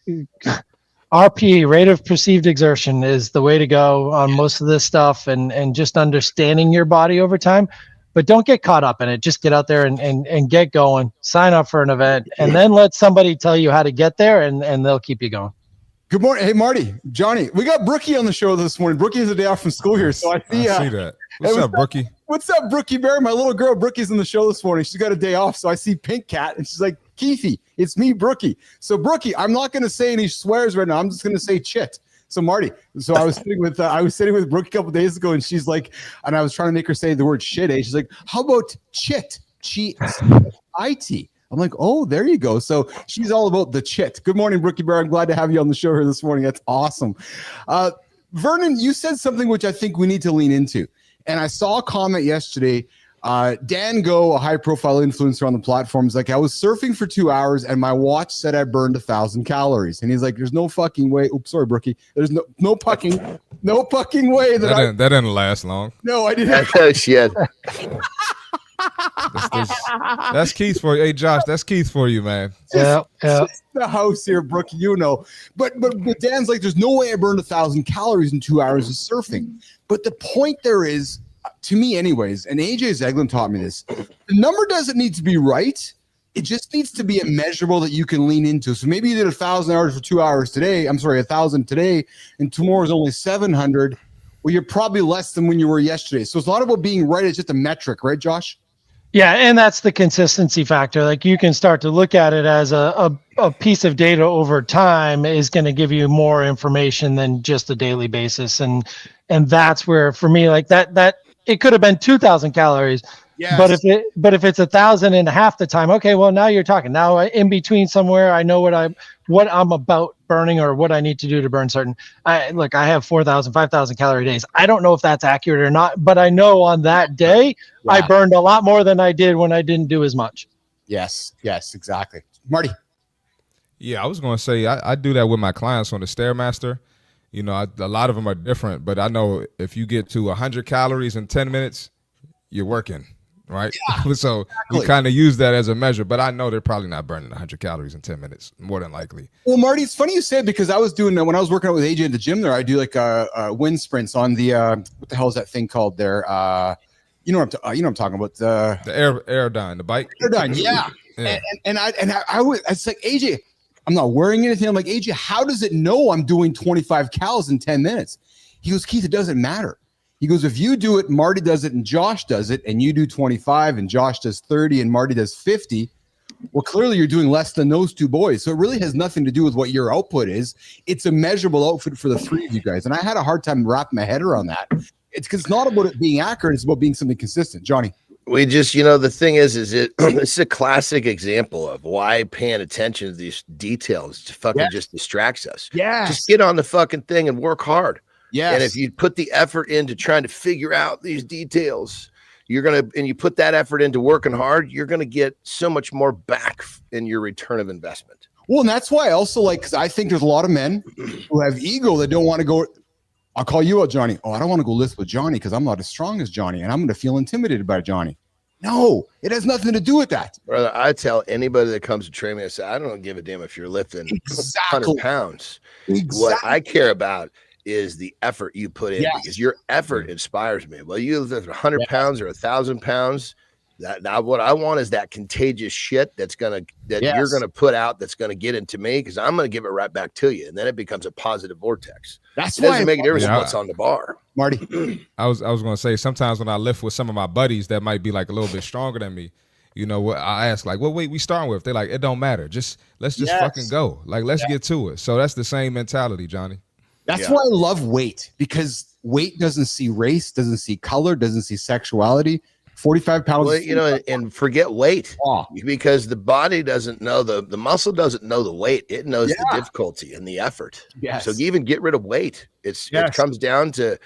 RPE, rate of perceived exertion, is the way to go on most of this stuff, and just understanding your body over time. But don't get caught up in it. Just get out there and get going, sign up for an event, and then let somebody tell you how to get there, and they'll keep you going. Good morning. Hey, Marty, Johnny, we got Brookie on the show this morning. Brookie has a day off from school here. So I see that. What's up, Brookie? What's up, Brookie Bear? My little girl, Brookie's in the show this morning. She's got a day off. So I see Pink Cat and she's like, Keithy, it's me, Brookie. So Brookie, I'm not going to say any swears right now. I'm just going to say chit. So Marty, so I was sitting with Brookie a couple of days ago and she's like, and I was trying to make her say the word shit. She's like, how about chit? Chit. I'm like, oh, there you go. So she's all about the chit. Good morning, Brookie Bear. I'm glad to have you on the show here this morning. That's awesome. Vernon, you said something which I think we need to lean into. And I saw a comment yesterday. Dan Go, a high-profile influencer on the platform, is like, I was surfing for 2 hours and my watch said I burned 1,000 calories. And he's like, there's no fucking way. Oops, sorry, Brookie. There's no fucking way that didn't last long. No, I didn't. Oh, shit. That's Keith for you. Hey, Josh, that's Keith for you, man. Yeah. The house here, Brookie, you know. But Dan's like, there's no way I burned 1,000 calories in 2 hours of surfing. But the point there is, to me anyways, and AJ Zeglin taught me this, the number doesn't need to be right. It just needs to be a measurable that you can lean into. So maybe you did 1,000 hours for 2 hours today. 1,000 today, and tomorrow's only 700. Well, you're probably less than when you were yesterday. So it's not about being right. It's just a metric, right, Josh? Yeah, and that's the consistency factor. Like you can start to look at it as a piece of data over time is going to give you more information than just a daily basis. And that's where, for me, like that it could have been 2,000 calories. Yes. But if it's 1,000 and half the time, okay, well now you're talking. Now in between somewhere, I know what I'm about burning or what I need to do to burn certain. I have 4,000, 5,000 calorie days. I don't know if that's accurate or not, but I know on that day I burned a lot more than I did when I didn't do as much. Yes, exactly. Marty. Yeah, I was going to say I do that with my clients on the Stairmaster. You know, a lot of them are different, but I know if you get to 100 calories in 10 minutes, you're working. Right. Yeah, so exactly. You kind of use that as a measure, but I know they're probably not burning 100 calories in 10 minutes, more than likely. Well, Marty, it's funny you said, because I was doing, when I was working out with AJ at the gym there, I do like wind sprints on the, what the hell is that thing called there? You know what I'm talking about? The Airdyne, the bike. Airdyne, yeah. And I was like, AJ, I'm not wearing anything. I'm like, AJ, how does it know I'm doing 25 calories in 10 minutes? He goes, Keith, it doesn't matter. He goes, if you do it, Marty does it, and Josh does it, and you do 25, and Josh does 30, and Marty does 50, well, clearly you're doing less than those two boys. So it really has nothing to do with what your output is. It's a measurable output for the three of you guys. And I had a hard time wrapping my head around that. It's because it's not about it being accurate. It's about being something consistent. Johnny. We just, the thing is it's a classic example of why paying attention to these details just distracts us. Yeah. Just get on the fucking thing and work hard. Yes. And if you put the effort into trying to figure out these details, and you put that effort into working hard, you're going to get so much more back in your return of investment. Well, and that's why I also because I think there's a lot of men who have ego that don't want to go. I'll call you out, Johnny. Oh, I don't want to go lift with Johnny because I'm not as strong as Johnny and I'm going to feel intimidated by Johnny. No, it has nothing to do with that. Brother, I tell anybody that comes to train me, I say, I don't give a damn if you're lifting 100 pounds. Exactly. What I care about is the effort you put in, because your effort inspires me. Well, you lift 100 pounds or 1,000 pounds. That what I want is that contagious shit you're gonna put out, that's gonna get into me, because I'm gonna give it right back to you, and then it becomes a positive vortex. It doesn't make a difference what's on the bar. Marty, I was gonna say, sometimes when I lift with some of my buddies that might be like a little bit stronger than me, what I ask, like, what weight we starting with? They're like, it don't matter. Let's just fucking go. Like, let's get to it. So that's the same mentality, Johnny. That's why I love weight, because weight doesn't see race, doesn't see color, doesn't see sexuality. 45 pounds. Well, and forget weight, because the body doesn't know the muscle doesn't know the weight. It knows the difficulty and the effort. Yes. So even get rid of weight. It comes down to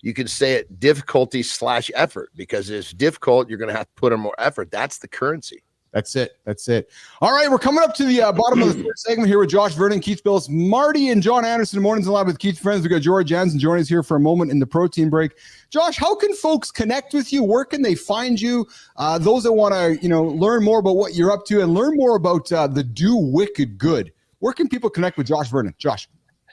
you could say it difficulty / effort, because it's difficult. You're going to have to put in more effort. That's the currency. That's it. All right, we're coming up to the bottom of the third segment here with Josh Vernon, Keith Billis, Marty, and John Anderson. Mornings Alive with Keith Friends. We got George Jansen joining us here for a moment in the protein break. Josh, how can folks connect with you? Where can they find you? Those that want to, learn more about what you're up to and learn more about the Do Wicked Good. Where can people connect with Josh Vernon? Josh.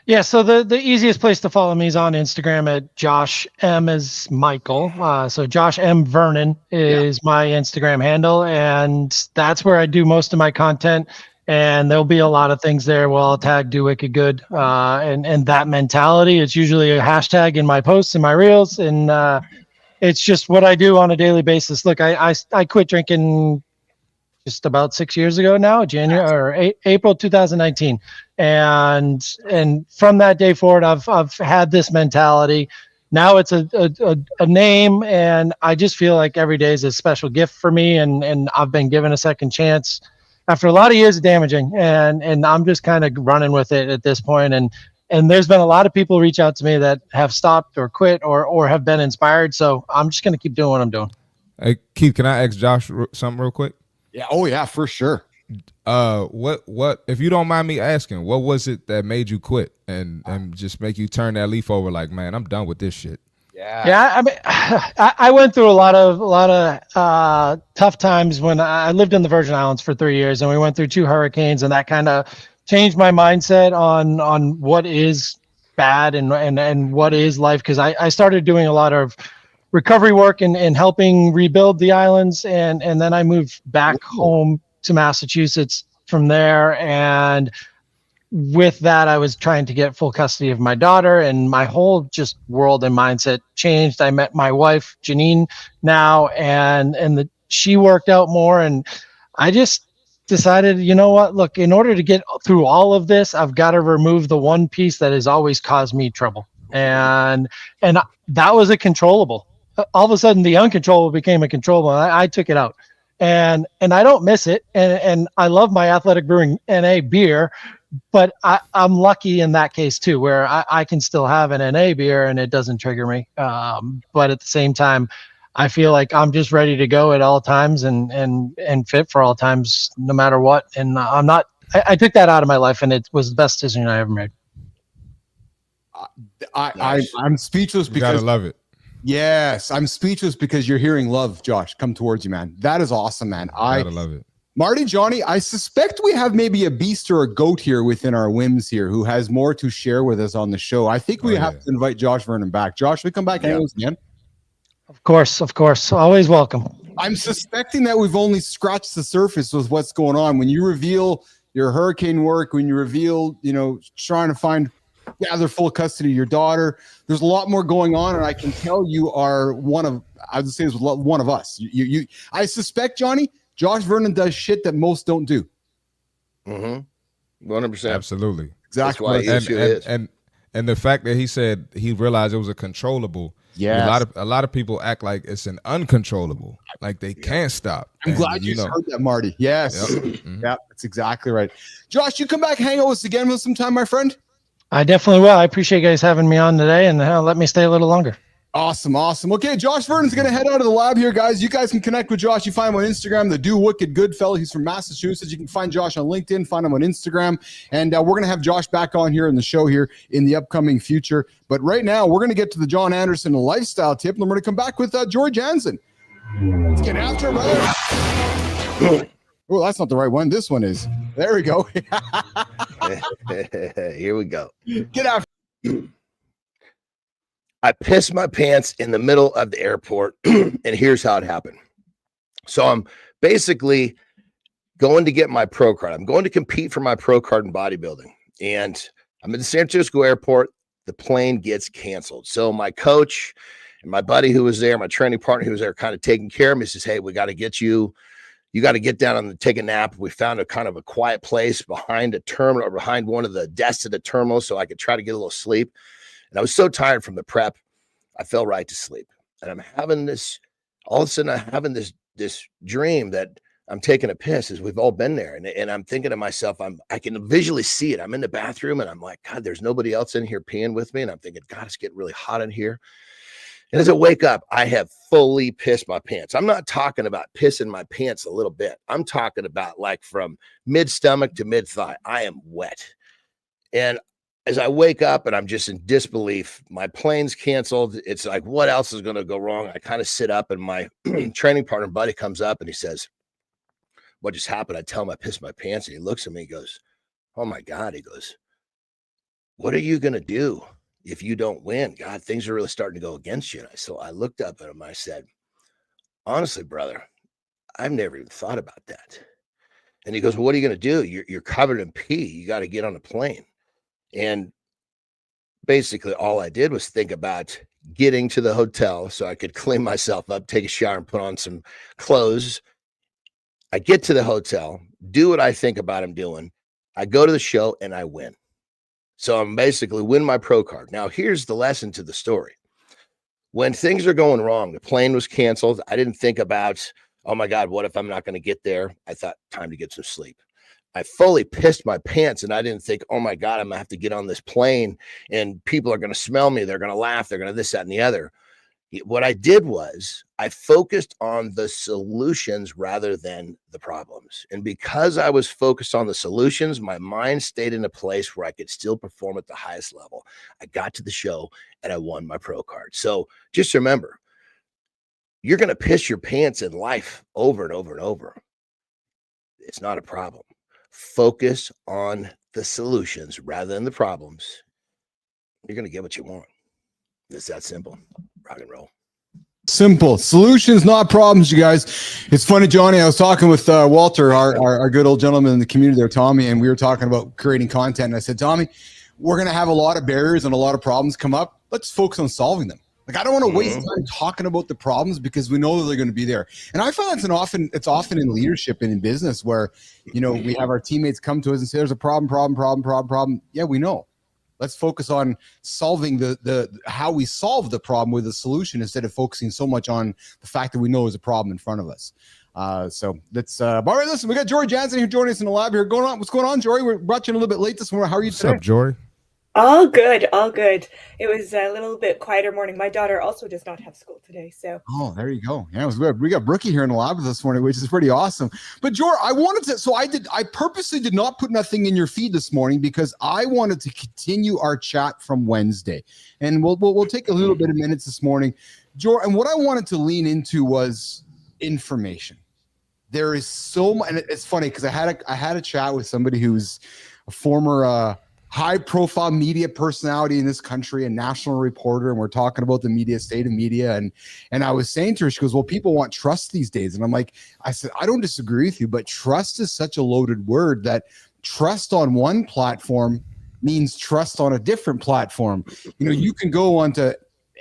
Yeah, so the easiest place to follow me is on Instagram at Josh M as Michael. So Josh M Vernon is my Instagram handle, and that's where I do most of my content. and there'll be a lot of things there where I'll tag Do Wicked Good, and that mentality. It's usually a hashtag in my posts and my reels, and it's just what I do on a daily basis. Look, I quit drinking just about 6 years ago now, April 2019, and from that day forward, I've had this mentality. Now it's a name, and I just feel like every day is a special gift for me, and I've been given a second chance after a lot of years of damaging, and I'm just kind of running with it at this point. And there's been a lot of people reach out to me that have stopped or quit or have been inspired. So I'm just going to keep doing what I'm doing. Hey, Keith, can I ask Josh something real quick? Yeah. Oh yeah, for sure. What if you don't mind me asking, what was it that made you quit and just make you turn that leaf over like, man, I'm done with this shit? Yeah. I mean, I went through a lot of tough times when I lived in the Virgin Islands for 3 years, and we went through 2 hurricanes, and that kind of changed my mindset on what is bad and what is life. Cause I started doing a lot of recovery work and helping rebuild the islands. And then I moved back home to Massachusetts from there. And with that, I was trying to get full custody of my daughter, and my whole just world and mindset changed. I met my wife, Janine, now, and she worked out more. And I just decided, you know what, look, in order to get through all of this, I've got to remove the one piece that has always caused me trouble. And that was a controllable. All of a sudden the uncontrollable became a controllable. I took it out, and I don't miss it. And I love my Athletic Brewing NA beer, but I'm lucky in that case too, where I can still have an NA beer and it doesn't trigger me. But at the same time, I feel like I'm just ready to go at all times and fit for all times, no matter what. And I took that out of my life, and it was the best decision I ever made. I'm speechless You because gotta love it. yes, I'm speechless because you're hearing love, Josh, come towards you, man. That is awesome, man. I Gotta love it. Marty, Johnny, I suspect we have maybe a beast or a goat here within our whims here who has more to share with us on the show. I think we have to invite Josh Vernon back. Josh, we come back and hang with us again. Of course. Always welcome. I'm suspecting that we've only scratched the surface with what's going on. When you reveal your hurricane work, when you reveal, trying to gather full custody of your daughter, there's a lot more going on. And I can tell you are one of us. I suspect, Josh Vernon does shit that most don't do. 100%. Absolutely. Exactly. That's why he is. And the fact that he said he realized it was a controllable. Yeah. A lot of people act like it's an uncontrollable, like they can't stop. I'm glad you heard that, Marty. Yes. Yep. Yeah, that's exactly right. Josh, you come back, hang out with us again with some time, my friend. I definitely will. I appreciate you guys having me on today, and let me stay a little longer. Awesome. Okay, Josh Vernon's going to head out of the lab here, guys. You guys can connect with Josh. You find him on Instagram, the Do Wicked Good fellow. He's from Massachusetts. You can find Josh on LinkedIn, find him on Instagram. And we're going to have Josh back on here in the show here in the upcoming future. But right now, we're going to get to the John Anderson lifestyle tip, and we're going to come back with George Jansen. Let's get after it, brother. Oh, that's not the right one. This one is. There we go. Here we go. Get after I pissed my pants in the middle of the airport, and here's how it happened. So I'm basically going to get my pro card. I'm going to compete for my pro card in bodybuilding, and I'm at the San Francisco airport. The plane gets canceled. So my coach and my buddy who was there, my training partner who was there, kind of taking care of me, says, "Hey, we got to get you. You got to get down and take a nap." We found a kind of a quiet place behind a terminal, or behind one of the desks at the terminal, so I could try to get a little sleep. And I was so tired from the prep, I fell right to sleep. And I'm having this, all of a sudden, I'm having this dream that I'm taking a piss, as we've all been there. And I'm thinking to myself, I can visually see it. I'm in the bathroom, and I'm like, God, there's nobody else in here peeing with me. And I'm thinking, God, it's getting really hot in here. And as I wake up, I have fully pissed my pants. I'm not talking about pissing my pants a little bit. I'm talking about like from mid stomach to mid thigh. I am wet. And as I wake up and I'm just in disbelief, my plane's canceled. It's like, what else is going to go wrong? I kind of sit up, and my training partner buddy comes up and he says, "What just happened?" I tell him I pissed my pants, and he looks at me and goes, "Oh my God." He goes, "What are you going to do if you don't win? God, things are really starting to go against you." And so I looked up at him. I said, "Honestly, brother, I've never even thought about that." And he goes, well, what are you going to do? You're covered in pee. You got to get on a plane. And basically all I did was think about getting to the hotel so I could clean myself up, take a shower, and put on some clothes. I get to the hotel, do what I think about him doing. I go to the show and I win. So I'm basically win my pro card. Now, here's the lesson to the story. When things are going wrong, the plane was canceled. I didn't think about, oh my God, what if I'm not going to get there? I thought, time to get some sleep. I fully pissed my pants and I didn't think, oh my God, I'm gonna have to get on this plane and people are going to smell me. They're going to laugh. They're going to this, that, and the other. What I did was I focused on the solutions rather than the problems. And because I was focused on the solutions, my mind stayed in a place where I could still perform at the highest level. I got to the show and I won my pro card. So just remember, you're going to piss your pants in life over and over and over. It's not a problem. Focus on the solutions rather than the problems. You're going to get what you want. It's that simple. Rock and roll. Simple solutions, not problems, you guys. It's funny, Johnny. I was talking with Walter, our good old gentleman in the community there, Tommy, and we were talking about creating content. And I said, Tommy, we're going to have a lot of barriers and a lot of problems come up. Let's focus on solving them. Like, I don't want to waste time talking about the problems because we know that they're going to be there. And I find it's often in leadership and in business where, you know, we have our teammates come to us and say, there's a problem. Yeah, we know. Let's focus on solving the how we solve the problem with a solution instead of focusing so much on the fact that we know there's a problem in front of us. So let's all right, listen, we got Jory Jansen here joining us in the lab here. What's going on, Jory? We brought you in a little bit late this morning. How are you today? What's up, Jory? All good, all good. It was a little bit quieter morning. My daughter also does not have school today, so. Oh, there you go. Yeah, we got Brookie here in the lab this morning, which is pretty awesome. But Jory, I purposely did not put nothing in your feed this morning because I wanted to continue our chat from Wednesday, and we'll take a little bit of minutes this morning, Jory. And what I wanted to lean into was information. There is so much, and it's funny because I had a chat with somebody who's a former high-profile media personality in this country, a national reporter, and we're talking about the state of media, and I was saying to her, she goes, well, people want trust these days, and I said, I don't disagree with you, but trust is such a loaded word that trust on one platform means trust on a different platform. You know, you can go onto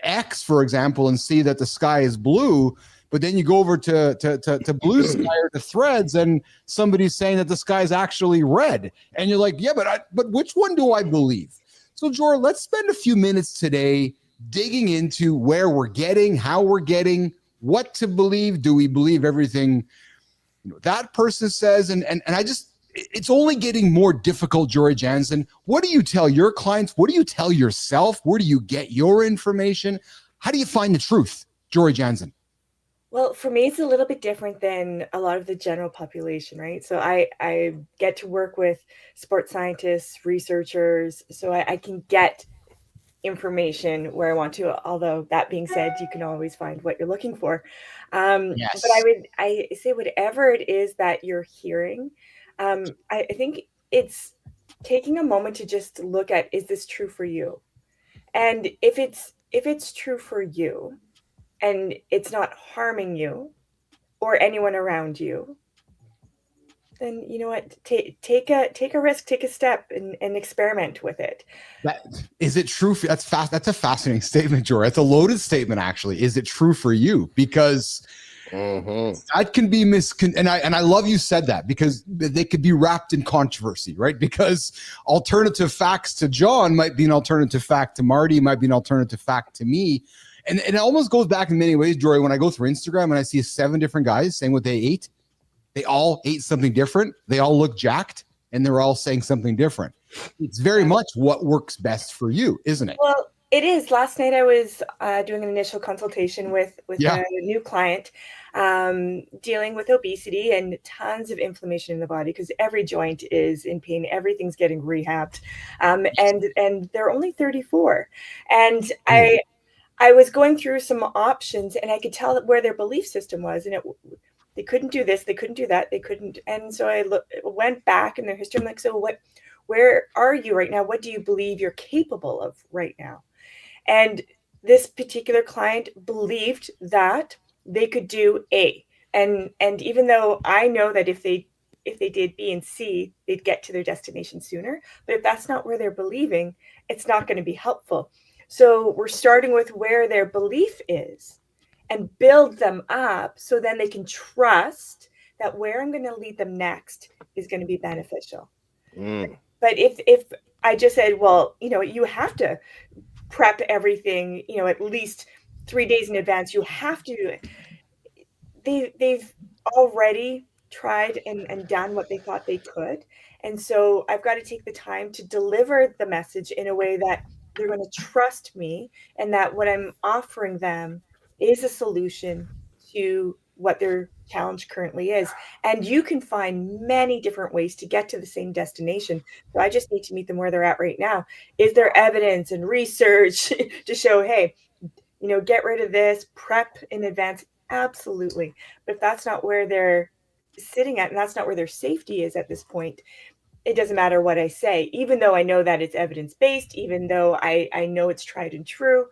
X, for example, and see that the sky is blue, but then you go over to Blue Sky or to Threads, and somebody's saying that the sky is actually red, and you're like, yeah, but which one do I believe? So, Jory, let's spend a few minutes today digging into where we're getting, how we're getting, what to believe. Do we believe everything that person says? And it's only getting more difficult, Jory Jansen. What do you tell your clients? What do you tell yourself? Where do you get your information? How do you find the truth, Jory Jansen? Well, for me, it's a little bit different than a lot of the general population, right? So I get to work with sports scientists, researchers, so I can get information where I want to. Although that being said, you can always find what you're looking for. Yes. But I say whatever it is that you're hearing, I think it's taking a moment to just look at, is this true for you? And if it's true for you, and it's not harming you or anyone around you, then you know what? Take a risk, take a step, and experiment with it. Is it true? That's a fascinating statement, Jory. That's a loaded statement, actually. Is it true for you? Because that can be and I love you said that, because they could be wrapped in controversy, right? Because alternative facts to John might be an alternative fact to Marty, might be an alternative fact to me. And it almost goes back in many ways, Jory, when I go through Instagram and I see 7 different guys saying what they ate. They all ate something different. They all look jacked, and they're all saying something different. It's very much what works best for you, isn't it? Well, it is. Last night I was doing an initial consultation with a new client dealing with obesity and tons of inflammation in the body because every joint is in pain. Everything's getting rehabbed. And they're only 34. And I was going through some options, and I could tell where their belief system was, and they couldn't do this, they couldn't do that, they couldn't. And so I went back in their history. I'm like, so where are you right now? What do you believe you're capable of right now? And this particular client believed that they could do A. And even though I know that if they if they did B and C, they'd get to their destination sooner. But if that's not where they're believing, it's not going to be helpful. So we're starting with where their belief is and build them up so then they can trust that where I'm going to lead them next is going to be beneficial. But if I just said, well, you have to prep everything, at least 3 days in advance, you have to do it. They've already tried and done what they thought they could. And so I've got to take the time to deliver the message in a way that they're going to trust me and that what I'm offering them is a solution to what their challenge currently is. And you can find many different ways to get to the same destination. So I just need to meet them where they're at right now. Is there evidence and research to show, hey, get rid of this, prep in advance? Absolutely. But if that's not where they're sitting at, and that's not where their safety is at this point, it doesn't matter what I say, even though I know that it's evidence-based, even though I know it's tried and true.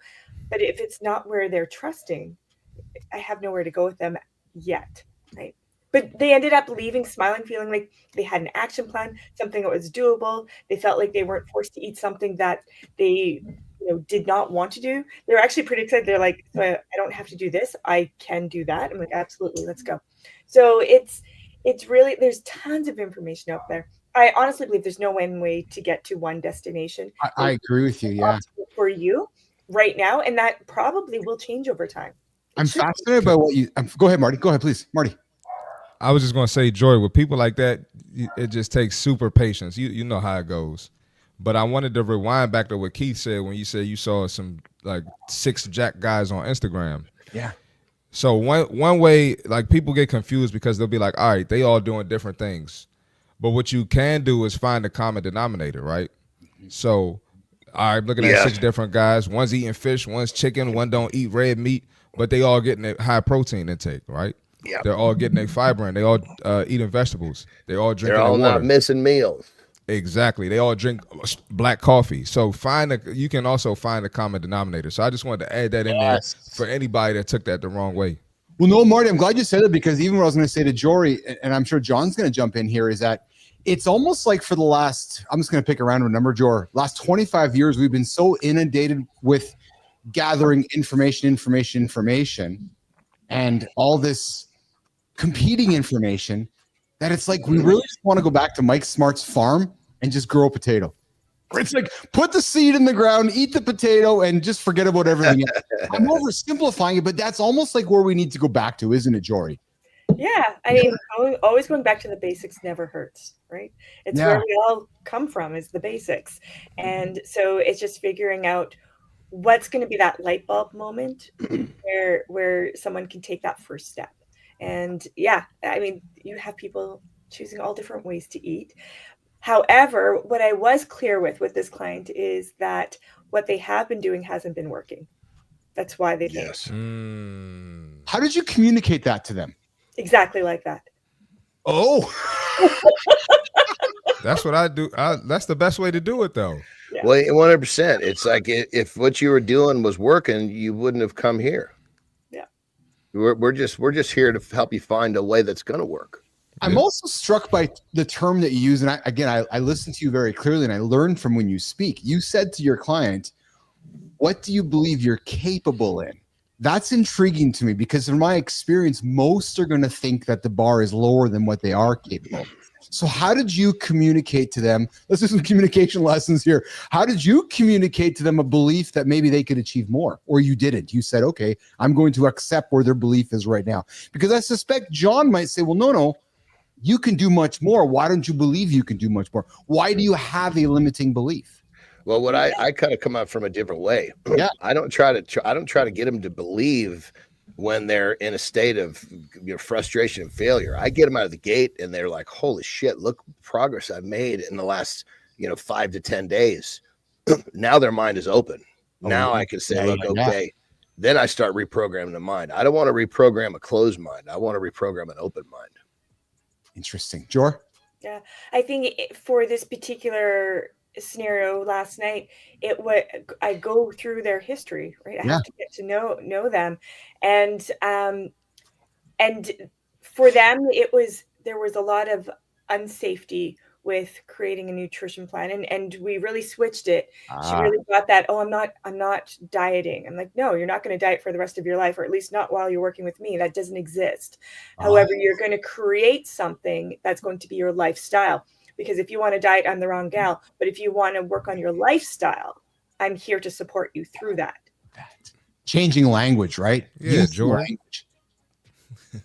But if it's not where they're trusting, I have nowhere to go with them yet, right? But they ended up leaving smiling, feeling like they had an action plan, something that was doable. They felt like they weren't forced to eat something that they did not want to do. They're actually pretty excited. They're like, so I don't have to do this. I can do that. I'm like, absolutely, let's go. So it's really, there's tons of information out there. I honestly believe there's no one way to get to one destination. I agree with you. Yeah. For you right now. And that probably will change over time. I'm fascinated by what you, go ahead, Marty. Go ahead, please. Marty. I was just going to say, Joy, with people like that, it just takes super patience. You know how it goes. But I wanted to rewind back to what Keith said when you said you saw some like 6 jack guys on Instagram. Yeah. So one way, like, people get confused because they'll be like, all right, they all doing different things. But what you can do is find a common denominator, right? So I'm looking at 6 different guys. One's eating fish, one's chicken, one don't eat red meat, but they all getting a high protein intake, right? Yeah. They're all getting a fiber in. They all eating vegetables. They all drinking They're all water. not missing meals. Exactly. They all drink black coffee. So you can also find a common denominator. So I just wanted to add that in there for anybody that took that the wrong way. Well, no, Marty, I'm glad you said it, because even what I was going to say to Jory, and I'm sure John's going to jump in here, is that it's almost like for the last, I'm just going to pick a random number, Jory, last 25 years, we've been so inundated with gathering information, and all this competing information that it's like we really just want to go back to Mike Smart's farm and just grow a potato. It's like, put the seed in the ground, eat the potato, and just forget about everything else. I'm oversimplifying it, but that's almost like where we need to go back to, isn't it, Jory? Yeah. I mean, always going back to the basics never hurts, right? It's where we all come from, is the basics. And so it's just figuring out what's going to be that light bulb moment where someone can take that first step. And I mean, you have people choosing all different ways to eat. However, what I was clear with this client is that what they have been doing hasn't been working. That's why they came. Yes. How did you communicate that to them? Exactly like that. Oh, that's what I do. That's the best way to do it, though. Yeah. Well, 100%. It's like if what you were doing was working, you wouldn't have come here. Yeah. We're just here to help you find a way that's going to work. I'm also struck by the term that you use. And I listened to you very clearly, and I learned from when you speak. You said to your client, what do you believe you're capable in? That's intriguing to me, because in my experience, most are going to think that the bar is lower than what they are capable of. So how did you communicate to them? Let's do some communication lessons here. How did you communicate to them a belief that maybe they could achieve more, or you didn't? You said, okay, I'm going to accept where their belief is right now. Because I suspect John might say, well, no, you can do much more. Why don't you believe you can do much more? Why do you have a limiting belief? Well, what I kind of come out from a different way. Yeah. I don't try to get them to believe when they're in a state of frustration and failure. I get them out of the gate and they're like, holy shit, look progress I've made in the last 5 to 10 days. Now their mind is open. Now I can say, okay. Then I start reprogramming the mind. I don't want to reprogram a closed mind. I want to reprogram an open mind. Interesting. Jor? Yeah, I think for this particular scenario last night, I go through their history, right? I have to get to know them, and for them there was a lot of unsafety with creating a nutrition plan, and we really switched it. She really got that, oh, I'm not dieting. I'm like, no, you're not going to diet for the rest of your life, or at least not while you're working with me. That doesn't exist. However, you're going to create something that's going to be your lifestyle, because if you want to diet, I'm the wrong gal. But if you want to work on your lifestyle, I'm here to support you through that. Changing language, right? Yeah, George. Language.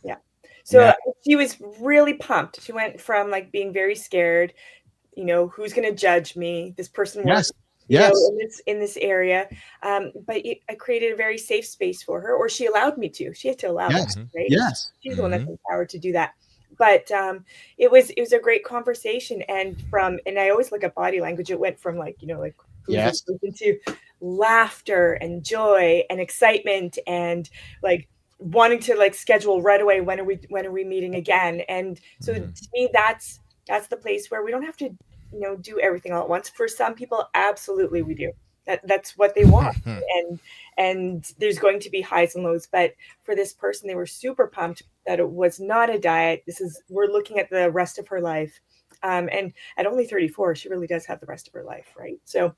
Yeah. So she was really pumped. She went from like being very scared, who's going to judge me? This person works in this area. But I created a very safe space for her, or she allowed me to. She had to allow me, right? Yes. She's the one that's empowered to do that. But it was a great conversation. And I always look at body language. It went from into laughter and joy and excitement and like wanting to like schedule right away. When are we meeting again? And so to me, that's the place where we don't have to, do everything all at once. For some people, absolutely we do. That's what they want. and there's going to be highs and lows. But for this person, they were super pumped that it was not a diet. We're looking at the rest of her life. And at only 34, she really does have the rest of her life, right? So,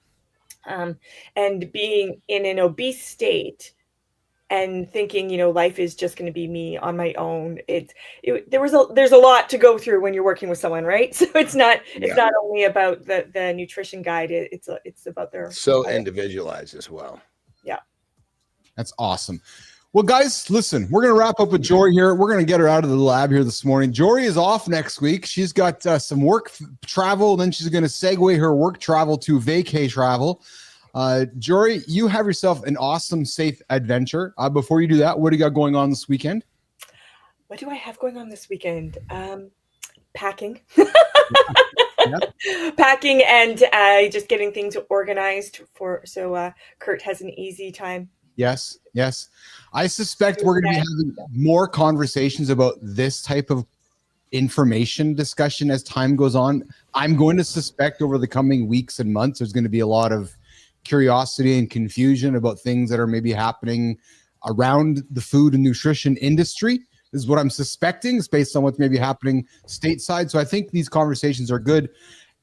and being in an obese state and thinking, life is just going to be me on my own. There's a lot to go through when you're working with someone, right? So it's not only about the nutrition guide. It's about their individualized as well. Yeah, that's awesome. Well, guys, listen, we're going to wrap up with Jory here. We're going to get her out of the lab here this morning. Jory is off next week. She's got some work travel. Then she's going to segue her work travel to vacay travel. Jory, you have yourself an awesome, safe adventure. Before you do that, what do you got going on this weekend? What do I have going on this weekend? Packing. Packing and just getting things organized so Kurt has an easy time. Yes. I suspect we're going to be having more conversations about this type of information discussion as time goes on. I'm going to suspect over the coming weeks and months, there's going to be a lot of curiosity and confusion about things that are maybe happening around the food and nutrition industry. This is what I'm suspecting. It's based on what's maybe happening stateside. So I think these conversations are good.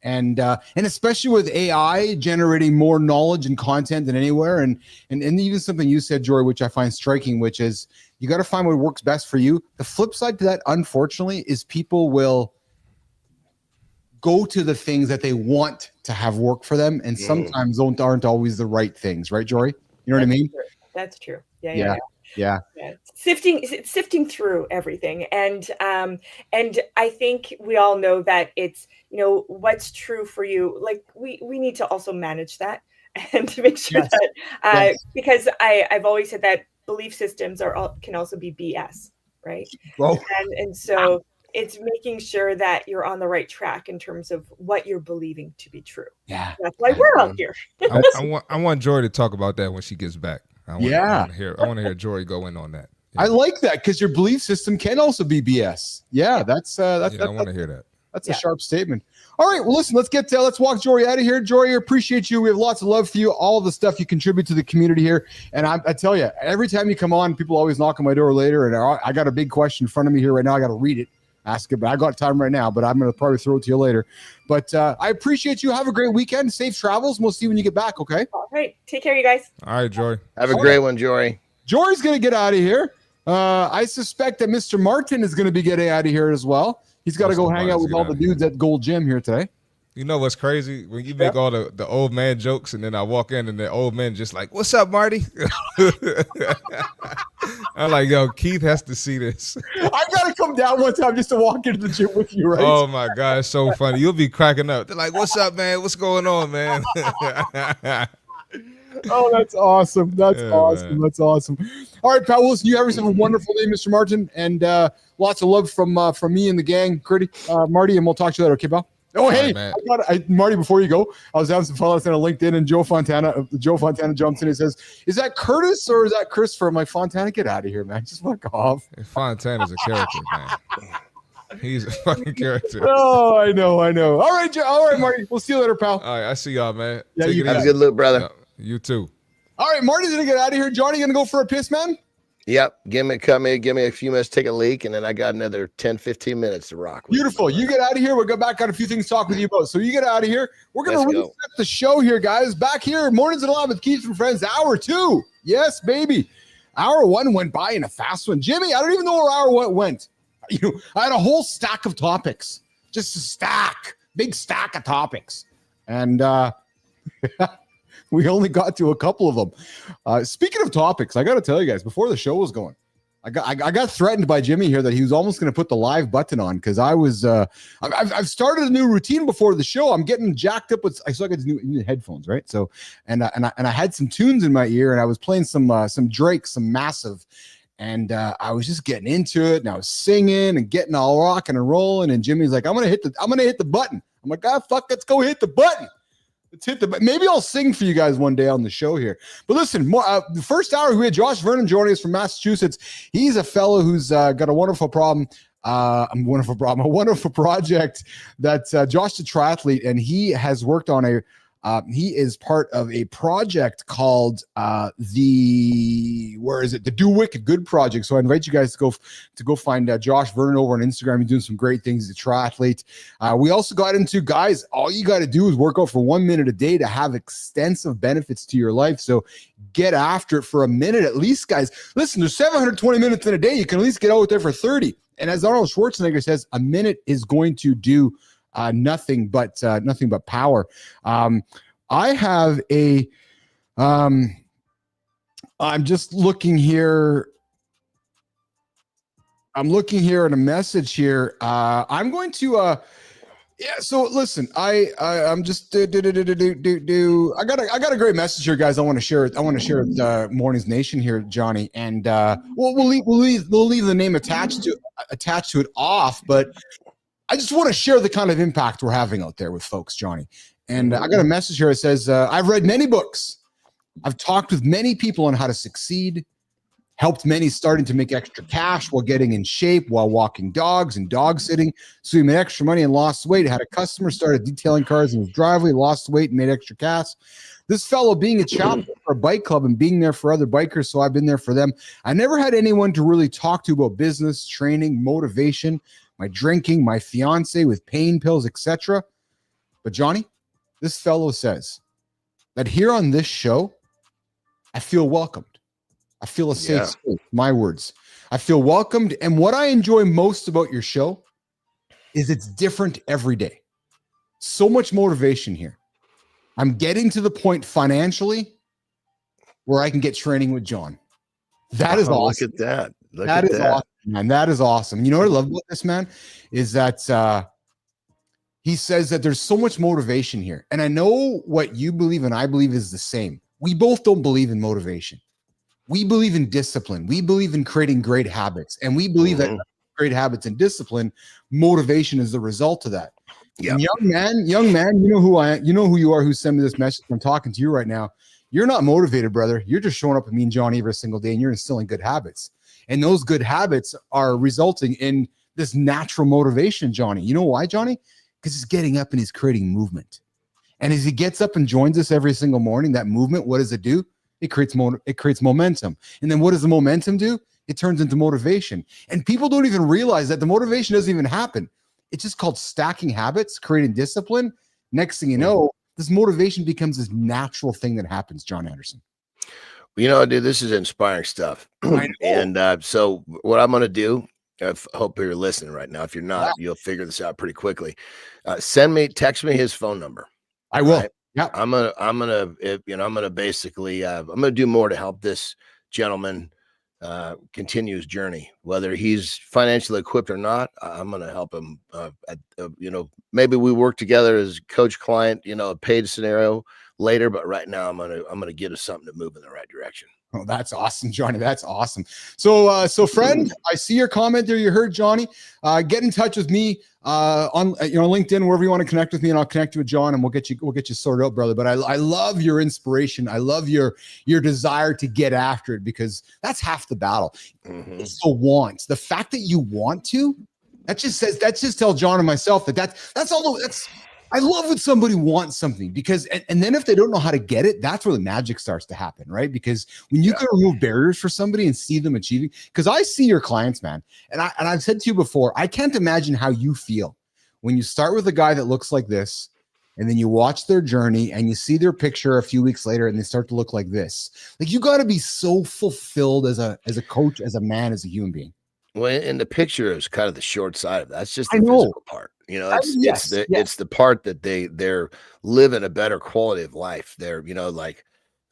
And especially with AI generating more knowledge and content than anywhere. And even something you said, Jory, which I find striking, which is you got to find what works best for you. The flip side to that, unfortunately, is people will go to the things that they want to have work for them, and sometimes aren't always the right things, right, Jory? You know what I mean? True. That's true. Yeah. Sifting through everything, and I think we all know that it's what's true for you. Like we need to also manage that and to make sure that because I've always said that belief systems can also be BS, right? Well, and so. It's making sure that you're on the right track in terms of what you're believing to be true. Yeah. That's why we're out here. I want Jory to talk about that when she gets back. I want to hear Jory go in on that. Yeah. I like that because your belief system can also be BS. Yeah, that's I want to hear that. That's a sharp statement. All right, well, listen, let's walk Jory out of here. Jory, appreciate you. We have lots of love for you, all the stuff you contribute to the community here. And I tell you, every time you come on, people always knock on my door later, and I got a big question in front of me here right now. I got to read it. Ask it, but I got time right now, but I'm going to probably throw it to you later. But I appreciate you. Have a great weekend. Safe travels. And we'll see you when you get back, okay? All right. Take care, you guys. All right, Jory. Have a great one, Jory. Jory's going to get out of here. I suspect that Mr. Martin is going to be getting out of here as well. He's got to go hang out with all the dudes at Gold Gym here today. You know what's crazy? When you make all the old man jokes and then I walk in and the old man just like, what's up, Marty? I'm like, yo, Keith has to see this. I got to come down one time just to walk into the gym with you, right? Oh, my God. It's so funny. You'll be cracking up. They're like, what's up, man? What's going on, man? Oh, that's awesome. That's awesome. Man. That's awesome. All right, pal. Listen, you have yourself a wonderful day, Mr. Martin. And lots of love from me and the gang, Marty, and we'll talk to you later. Okay, pal? Oh, hey, Marty, before you go, I was having some fun on LinkedIn, and Joe Fontana jumps in and says, is that Curtis or is that Christopher? I'm like, Fontana, get out of here, man. Just fuck off. Fontana's a character, man. He's a fucking character. Oh, I know. All right, Marty. We'll see you later, pal. All right, I see y'all, man. Yeah, have a good look, brother. You too. All right, Marty's going to get out of here. Johnny, going to go for a piss, man? Yep. Give me a few minutes, take a leak, and then I got another 10, 15 minutes to rock with. Beautiful. You get out of here. We'll go back on a few things to talk with you about. So you get out of here. We're going to reset the show here, guys. Back here, Mornings at 11 with Keith and Friends, hour 2. Yes, baby. Hour 1 went by in a fast one. Jimmy, I don't even know where hour 1 went. I had a whole stack of topics. Just a stack. Big stack of topics. And we only got to a couple of them. Speaking of topics, I got to tell you guys, before the show was going, I got threatened by Jimmy here that he was almost going to put the live button on because I was I've started a new routine before the show. I'm getting jacked up with I got these new headphones, right? So and I had some tunes in my ear and I was playing some Drake, some Massive, and I was just getting into it and I was singing and getting all rocking and rolling. And Jimmy's like, I'm gonna hit the button. I'm like, fuck, let's go hit the button. Let's hit the. Maybe I'll sing for you guys one day on the show here. But listen, the first hour we had Josh Vernon joining us from Massachusetts. He's a fellow who's got a wonderful problem. A wonderful project that Josh the Triathlete, and he has worked on he is part of a project called the Do Wicked Good project. So I invite you guys to go find Josh Vernon over on Instagram. He's doing some great things. He's a triathlete. We also got into, guys, all you got to do is work out for 1 minute a day to have extensive benefits to your life. So get after it for a minute at least, guys. Listen, there's 720 minutes in a day. You can at least get out there for 30. And as Arnold Schwarzenegger says, a minute is going to do nothing but power. I have I'm just looking here. I'm looking here at a message here. I'm going to so listen, I'm just I got a great message here, guys. I want to share it. I want to share it with Mornings Nation here, Johnny. And we'll leave the name attached to it off, but I just want to share the kind of impact we're having out there with folks, Johnny. And I got a message here that says, I've read many books. I've talked with many people on how to succeed, helped many starting to make extra cash while getting in shape, while walking dogs and dog sitting. So he made extra money and lost weight. Had a customer started detailing cars in his driveway, lost weight and made extra cash. This fellow being a chaplain for a bike club and being there for other bikers, so I've been there for them. I never had anyone to really talk to about business, training, motivation, my drinking, my fiance with pain pills, etc. But Johnny, this fellow says that here on this show, I feel welcomed. I feel a safe space. My words. I feel welcomed. And what I enjoy most about your show is it's different every day. So much motivation here. I'm getting to the point financially where I can get training with John. That is awesome. Look at that. That is awesome, man. That is awesome. You know what I love about this, man, is that he says that there's so much motivation here. And I know what you believe and I believe is the same. We both don't believe in motivation. We believe in discipline. We believe in creating great habits. And we believe that great habits and discipline, motivation is the result of that. Yeah. Young man, you know who you are, who sent me this message. I'm talking to you right now. You're not motivated, brother. You're just showing up with me and John every single day, and you're instilling good habits. And those good habits are resulting in this natural motivation, Johnny. You know why, Johnny? Because he's getting up and he's creating movement. And as he gets up and joins us every single morning, that movement, what does it do? It creates momentum. And then what does the momentum do? It turns into motivation. And people don't even realize that the motivation doesn't even happen. It's just called stacking habits, creating discipline. Next thing you know, this motivation becomes this natural thing that happens, John Anderson. You know, dude, this is inspiring stuff. And so what I'm going to do, I hope you're listening right now. If you're not, you'll figure this out pretty quickly. Text me his phone number. I will. Right? Yeah. I'm gonna basically, I'm going to do more to help this gentleman continue his journey, whether he's financially equipped or not. I'm going to help him. Maybe we work together as coach client, a paid scenario later, but right now I'm going to get us something to move in the right direction. Oh, that's awesome, Johnny. That's awesome. So friend, I see your comment there. You heard Johnny. Get in touch with me on LinkedIn, wherever you want to connect with me, and I'll connect you with John, and we'll get you sorted out, brother. But I love your inspiration. I love your desire to get after it, because that's half the battle. It's the wants. The fact that you want to, that just tells John and myself that's I love when somebody wants something because, and then if they don't know how to get it, that's where the magic starts to happen, right? Because when you can remove barriers for somebody and see them achieving, because I see your clients, man, and I've said to you before, I can't imagine how you feel when you start with a guy that looks like this, and then you watch their journey and you see their picture a few weeks later and they start to look like this. Like, you got to be so fulfilled as a coach, as a man, as a human being. Well, in the picture is kind of the short side of that. That's just the I know. physical part. You know, Yes. it's the part that they're living a better quality of life. They're, you know, like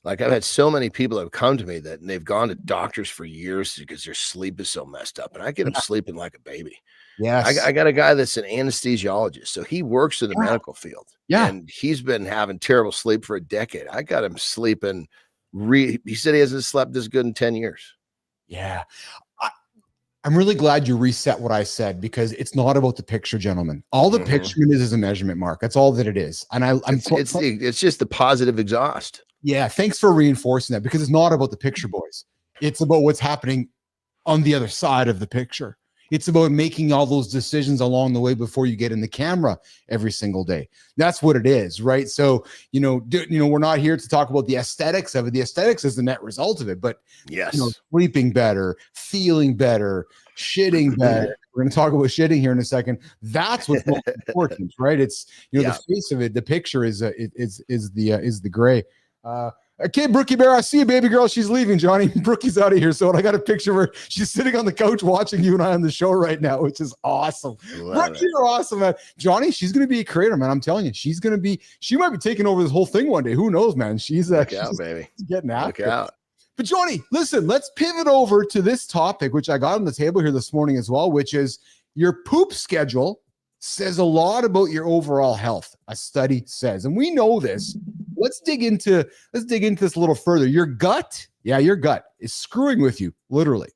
I've had so many people that have come to me that and they've gone to doctors for years because their sleep is so messed up, and I get them sleeping like a baby. Yes. I got a guy that's an anesthesiologist, so he works in the medical field. Yeah. And he's been having terrible sleep for a decade. I got him sleeping. He said he hasn't slept this good in 10 years. Yeah. I'm really glad you reset what I said, because it's not about the picture, gentlemen. All the picture is a measurement mark. That's all that it is. And it's just the positive exhaust. Yeah. Thanks for reinforcing that, because it's not about the picture, boys. It's about what's happening on the other side of the picture. It's about making all those decisions along the way before you get in the camera every single day. That's what it is, right? So, we're not here to talk about the aesthetics of it. The aesthetics is the net result of it, but yes, sleeping better, feeling better, shitting better. We're going to talk about shitting here in a second. That's what's most important, right? It's, the face of it, the picture is the gray. Okay, Brookie Bear, I see you, baby girl. She's leaving, Johnny. Brookie's out of here. So I got a picture of her. She's sitting on the couch watching you and I on the show right now, which is awesome. Brookie, you're awesome, man. Johnny, she's going to be a creator, man. I'm telling you, she might be taking over this whole thing one day. Who knows, man? She's baby. Getting after it. Out. But Johnny, listen, let's pivot over to this topic, which I got on the table here this morning as well, which is your poop schedule says a lot about your overall health, a study says. And we know this. Let's dig into this a little further. Your gut is screwing with you, literally.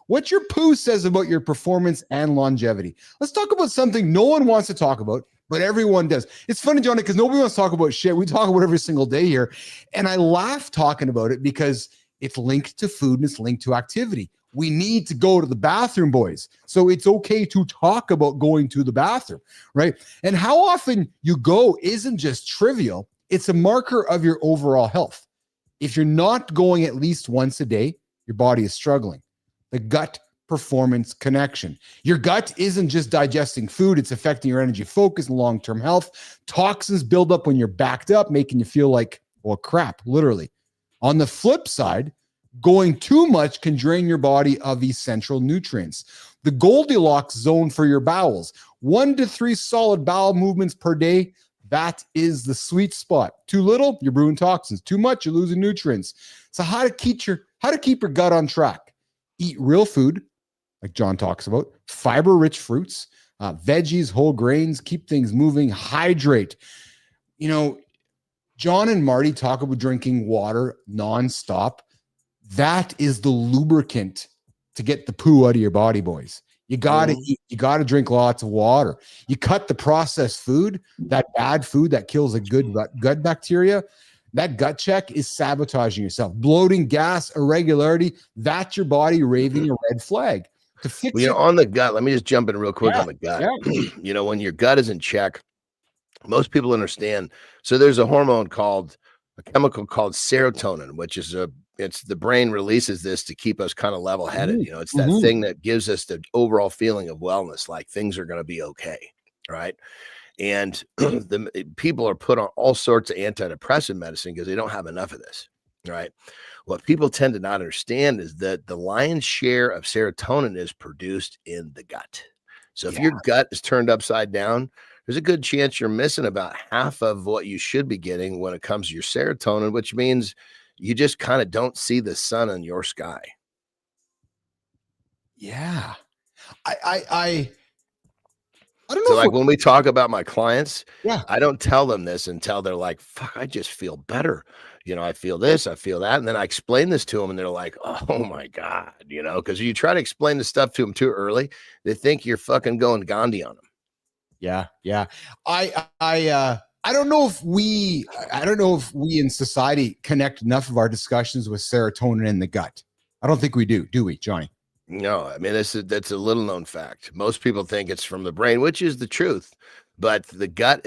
What your poo says about your performance and longevity. Let's talk about something no one wants to talk about, but everyone does. It's funny, Johnny, because nobody wants to talk about shit. We talk about it every single day here. And I laugh talking about it because it's linked to food and it's linked to activity. We need to go to the bathroom, boys. So it's okay to talk about going to the bathroom, right? And how often you go isn't just trivial. It's a marker of your overall health. If you're not going at least once a day, your body is struggling. The gut performance connection. Your gut isn't just digesting food. It's affecting your energy focus and long-term health. Toxins build up when you're backed up, making you feel like, well, crap, literally. On the flip side, going too much can drain your body of essential nutrients. The Goldilocks zone for your bowels, 1 to 3 solid bowel movements per day. That is the sweet spot. Too little, you're brewing toxins. Too much, you're losing nutrients. So how to keep your gut on track? Eat real food, like John talks about, fiber-rich fruits, veggies, whole grains, keep things moving, hydrate. John and Marty talk about drinking water nonstop. That is the lubricant to get the poo out of your body, boys. You got to eat. You got to drink lots of water. You cut the processed food, that bad food that kills a good gut bacteria. That gut check is sabotaging yourself. Bloating, gas, irregularity, that's your body raving a red flag. To fix it. On the gut, let me just jump in real quick on the gut. Yeah. When your gut is in check, most people understand. So there's a chemical called serotonin, which is it's the brain releases this to keep us kind of level headed. It's that thing that gives us the overall feeling of wellness, like things are going to be okay. Right. And the people are put on all sorts of antidepressant medicine because they don't have enough of this. Right. What people tend to not understand is that the lion's share of serotonin is produced in the gut. So if your gut is turned upside down, there's a good chance you're missing about half of what you should be getting when it comes to your serotonin, which means you just kind of don't see the sun in your sky. Yeah. I don't know. So like when we talk about my clients, Yeah. I don't tell them this until they're like, fuck, I just feel better. You know, I feel this, I feel that. And then I explain this to them and they're like, oh my God, you know, because you try to explain the stuff to them too early, they think you're fucking going Gandhi on them. Yeah. Yeah. I don't know if we in society connect enough of our discussions with serotonin in the gut. I don't think we do we, Johnny? No, I mean, that's a little known fact. Most people think it's from the brain, which is the truth. but the gut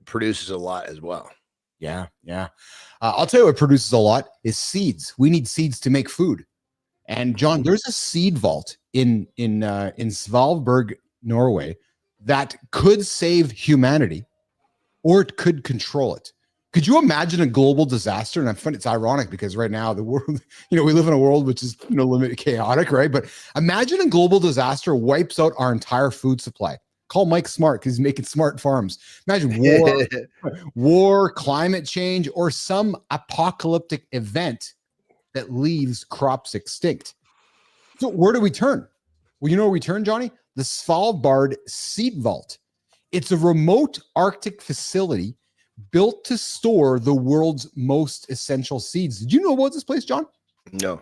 produces a lot as well. Yeah. I'll tell you what produces a lot is seeds. We need seeds to make food. And John, there's a seed vault in Svalbard, Norway, that could save humanity, or it could control it. Could you imagine a global disaster? And I find it's ironic because right now the world, we live in a world which is limited chaotic, right? But imagine a global disaster wipes out our entire food supply. Call Mike Smart because he's making smart farms. Imagine war, climate change, or some apocalyptic event that leaves crops extinct. So where do we turn? Well, you know where we turn, Johnny? The Svalbard Seed Vault. It's a remote Arctic facility built to store the world's most essential seeds. Did you know about this place, John? No,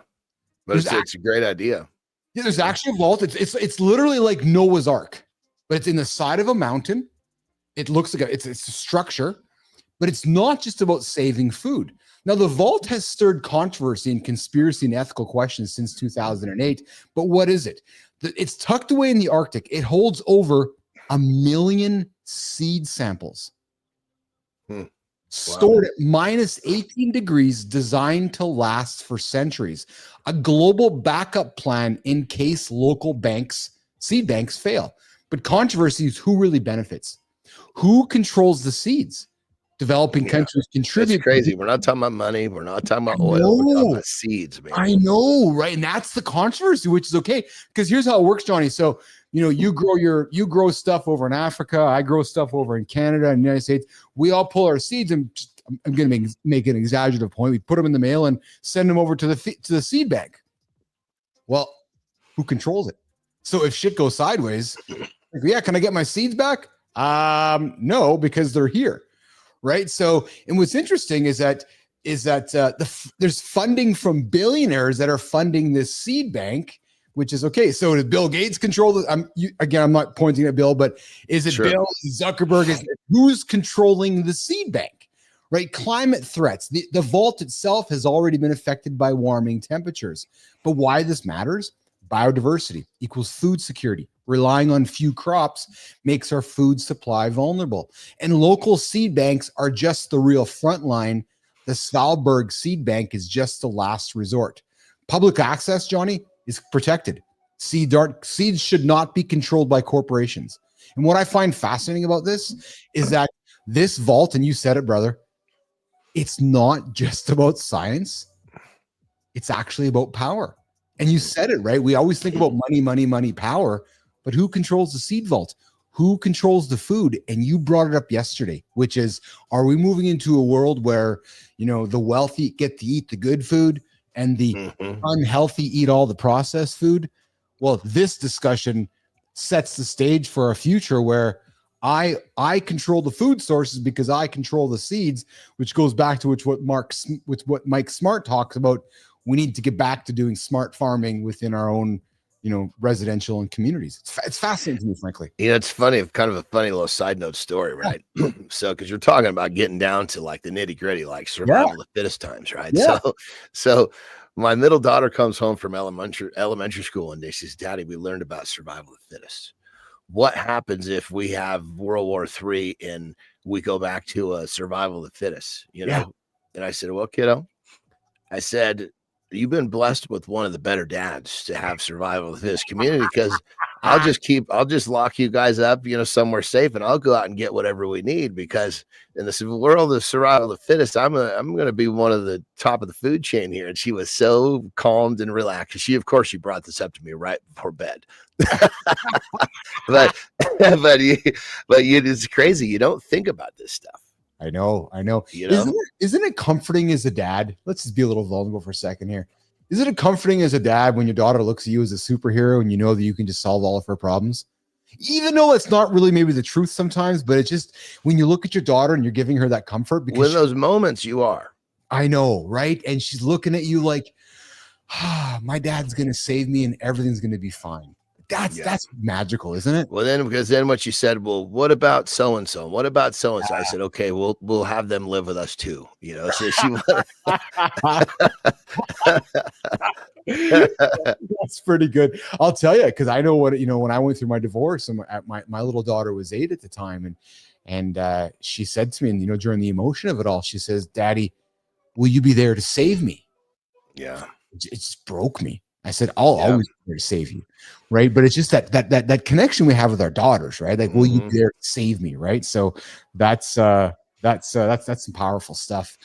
but it's a great idea. Yeah, there's actually a vault. It's literally like Noah's Ark, but it's in the side of a mountain. It looks like it's a structure, but it's not just about saving food. Now, the vault has stirred controversy and conspiracy and ethical questions since 2008. But what is it? It's tucked away in the Arctic. It holds over 1 million seed samples. Stored at minus 18 degrees, designed to last for centuries. A global backup plan in case local seed banks fail. But controversy is who really benefits. Who controls the seeds? Developing countries contribute. That's crazy. We're not talking about money. We're not talking about oil. We're talking about seeds, man. I know, right? And that's the controversy, which is okay. Because here's how it works, Johnny. So, you grow stuff over in Africa. I grow stuff over in Canada and the United States. We all pull our seeds, and I'm going to make an exaggerative point. We put them in the mail and send them over to the seed bank. Well, who controls it? So if shit goes sideways, can I get my seeds back? No, because they're here. Right. So, and what's interesting is that there's funding from billionaires that are funding this seed bank, which is okay. So does Bill Gates control this? I'm not pointing at Bill, but is it Bill Zuckerberg? Who's controlling the seed bank? Right. Climate threats. The vault itself has already been affected by warming temperatures. But why this matters? Biodiversity equals food security. Relying on few crops makes our food supply vulnerable. And local seed banks are just the real front line. The Svalbard Seed Bank is just the last resort. Public access, Johnny, is protected. Seeds should not be controlled by corporations. And what I find fascinating about this is that this vault, and you said it, brother, it's not just about science. It's actually about power. And you said it, right? We always think about money, power. But who controls the seed vault? Who controls the food? And you brought it up yesterday, which is, are we moving into a world where, the wealthy get to eat the good food and the unhealthy eat all the processed food? Well, this discussion sets the stage for a future where I control the food sources because I control the seeds, which goes back to what Mike Smart talks about. We need to get back to doing smart farming within our own residential and communities. It's fascinating to me, frankly. It's funny, kind of a funny little side note story, right? So, because you're talking about getting down to like the nitty gritty, like survival of the fittest times, right? Yeah. So my middle daughter comes home from elementary school one day. She says, "Daddy, we learned about survival of the fittest. What happens if we have World War III and we go back to a survival of the fittest?" And I said, "Well, kiddo," I said, "you've been blessed with one of the better dads to have survival of this community, because I'll just lock you guys up, somewhere safe, and I'll go out and get whatever we need, because in this world of survival of the fittest, I'm going to be one of the top of the food chain here." And she was so calmed and relaxed. She brought this up to me right before bed. but it's crazy. You don't think about this stuff. I know. Isn't it comforting as a dad? Let's just be a little vulnerable for a second here. Isn't it comforting as a dad when your daughter looks at you as a superhero and you know that you can just solve all of her problems? Even though it's not really maybe the truth sometimes, but it's just when you look at your daughter and you're giving her that comfort. Because in those moments you are. I know, right? And she's looking at you like, my dad's going to save me and everything's going to be fine. That's magical, isn't it? Well, because then what you said, well, what about so-and-so? What about so-and-so? I said, okay, we'll have them live with us too. So that's pretty good. I'll tell you, because I know when I went through my divorce, and my little daughter was 8 at the time, and And she said to me, and you know, during the emotion of it all, she says, "Daddy, will you be there to save me?" Yeah. It just broke me. I said, "I'll always be there to save you," right? But it's just that connection we have with our daughters, right? Like, will you be there to save me, right? So that's some powerful stuff.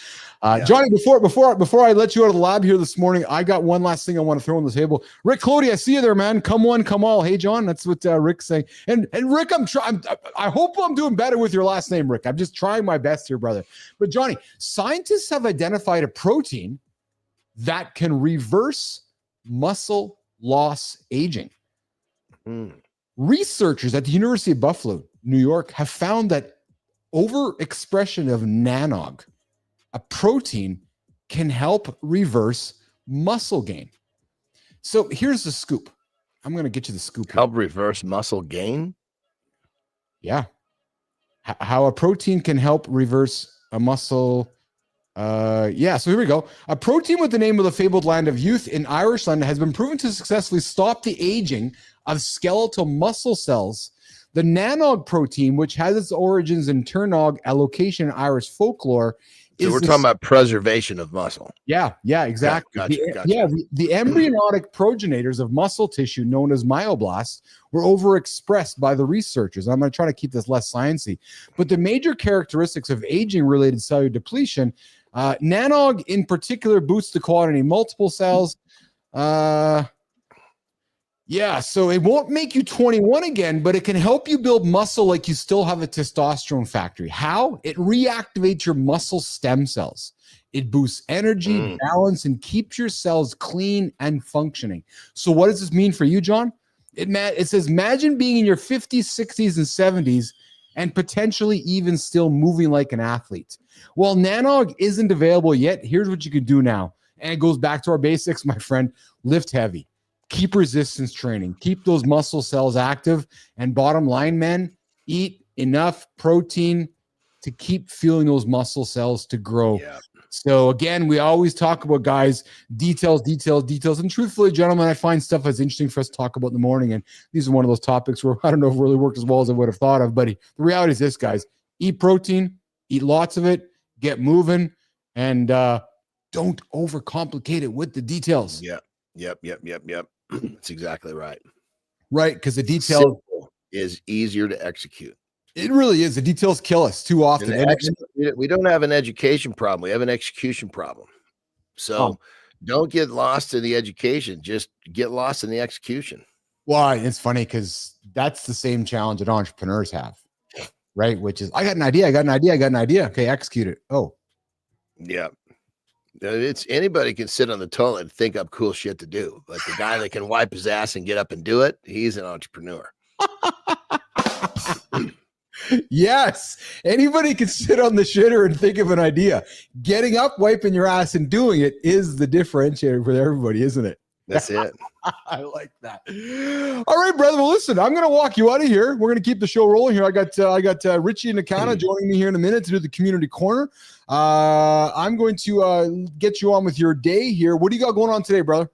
Johnny, before I let you out of the lab here this morning, I got one last thing I want to throw on the table. Rick Clody, I see you there, man. Come one, come all. Hey, John, that's what Rick's saying. And Rick, I hope I'm doing better with your last name, Rick. I'm just trying my best here, brother. But Johnny, scientists have identified a protein that can reverse muscle loss aging. Researchers at the University of Buffalo, New York, have found that overexpression of NANOG, a protein, can help reverse muscle gain. So here's the scoop. I'm going to get you the scoop. Help reverse muscle gain? Yeah. How a protein can help reverse a muscle. So here we go. A protein with the name of the fabled land of youth in Irisland has been proven to successfully stop the aging of skeletal muscle cells. The nanog protein, which has its origins in Turnog, a location in Irish folklore, so we're talking about preservation of muscle. Yeah, exactly. Gotcha. The embryonic progenitors of muscle tissue, known as myoblasts, were overexpressed by the researchers. I'm going to try to keep this less sciencey, but the major characteristics of aging-related cellular depletion, nanog in particular boosts the quantity of multiple cells. So it won't make you 21 again, but it can help you build muscle like you still have a testosterone factory. How? It reactivates your muscle stem cells. It boosts energy, balance, and keeps your cells clean and functioning. So what does this mean for you, John? It says, imagine being in your 50s, 60s, and 70s and potentially even still moving like an athlete. Well, nanog isn't available yet. Here's what you can do now. And it goes back to our basics, my friend. Lift heavy. Keep resistance training. Keep those muscle cells active. And bottom line, man, eat enough protein to keep fueling those muscle cells to grow. Yeah. So again, we always talk about, guys, details. And truthfully, gentlemen, I find stuff that's interesting for us to talk about in the morning. And these are one of those topics where I don't know if it really worked as well as I would have thought of. But the reality is this, guys, eat protein, eat lots of it, get moving, and don't overcomplicate it with the details. Yep. That's exactly right. Right, because the detail is easier to execute. It really is. The details kill us too often. We don't have an education problem. We have an execution problem. So don't get lost in the education. Just get lost in the execution. Well, it's funny because that's the same challenge that entrepreneurs have, right? Which is, I got an idea. Okay, execute it. Oh, yeah. It's anybody can sit on the toilet and think up cool shit to do, but the guy that can wipe his ass and get up and do it, he's an entrepreneur. Yes, anybody can sit on the shitter and think of an idea. Getting up, wiping your ass, and doing it is the differentiator for everybody, isn't it? That's it. I like that. All right, brother. Well, listen, I'm going to walk you out of here. We're going to keep the show rolling here. I got Richie and Nakana joining me here in a minute to do the community corner. I'm going to get you on with your day here. What do you got going on today, brother?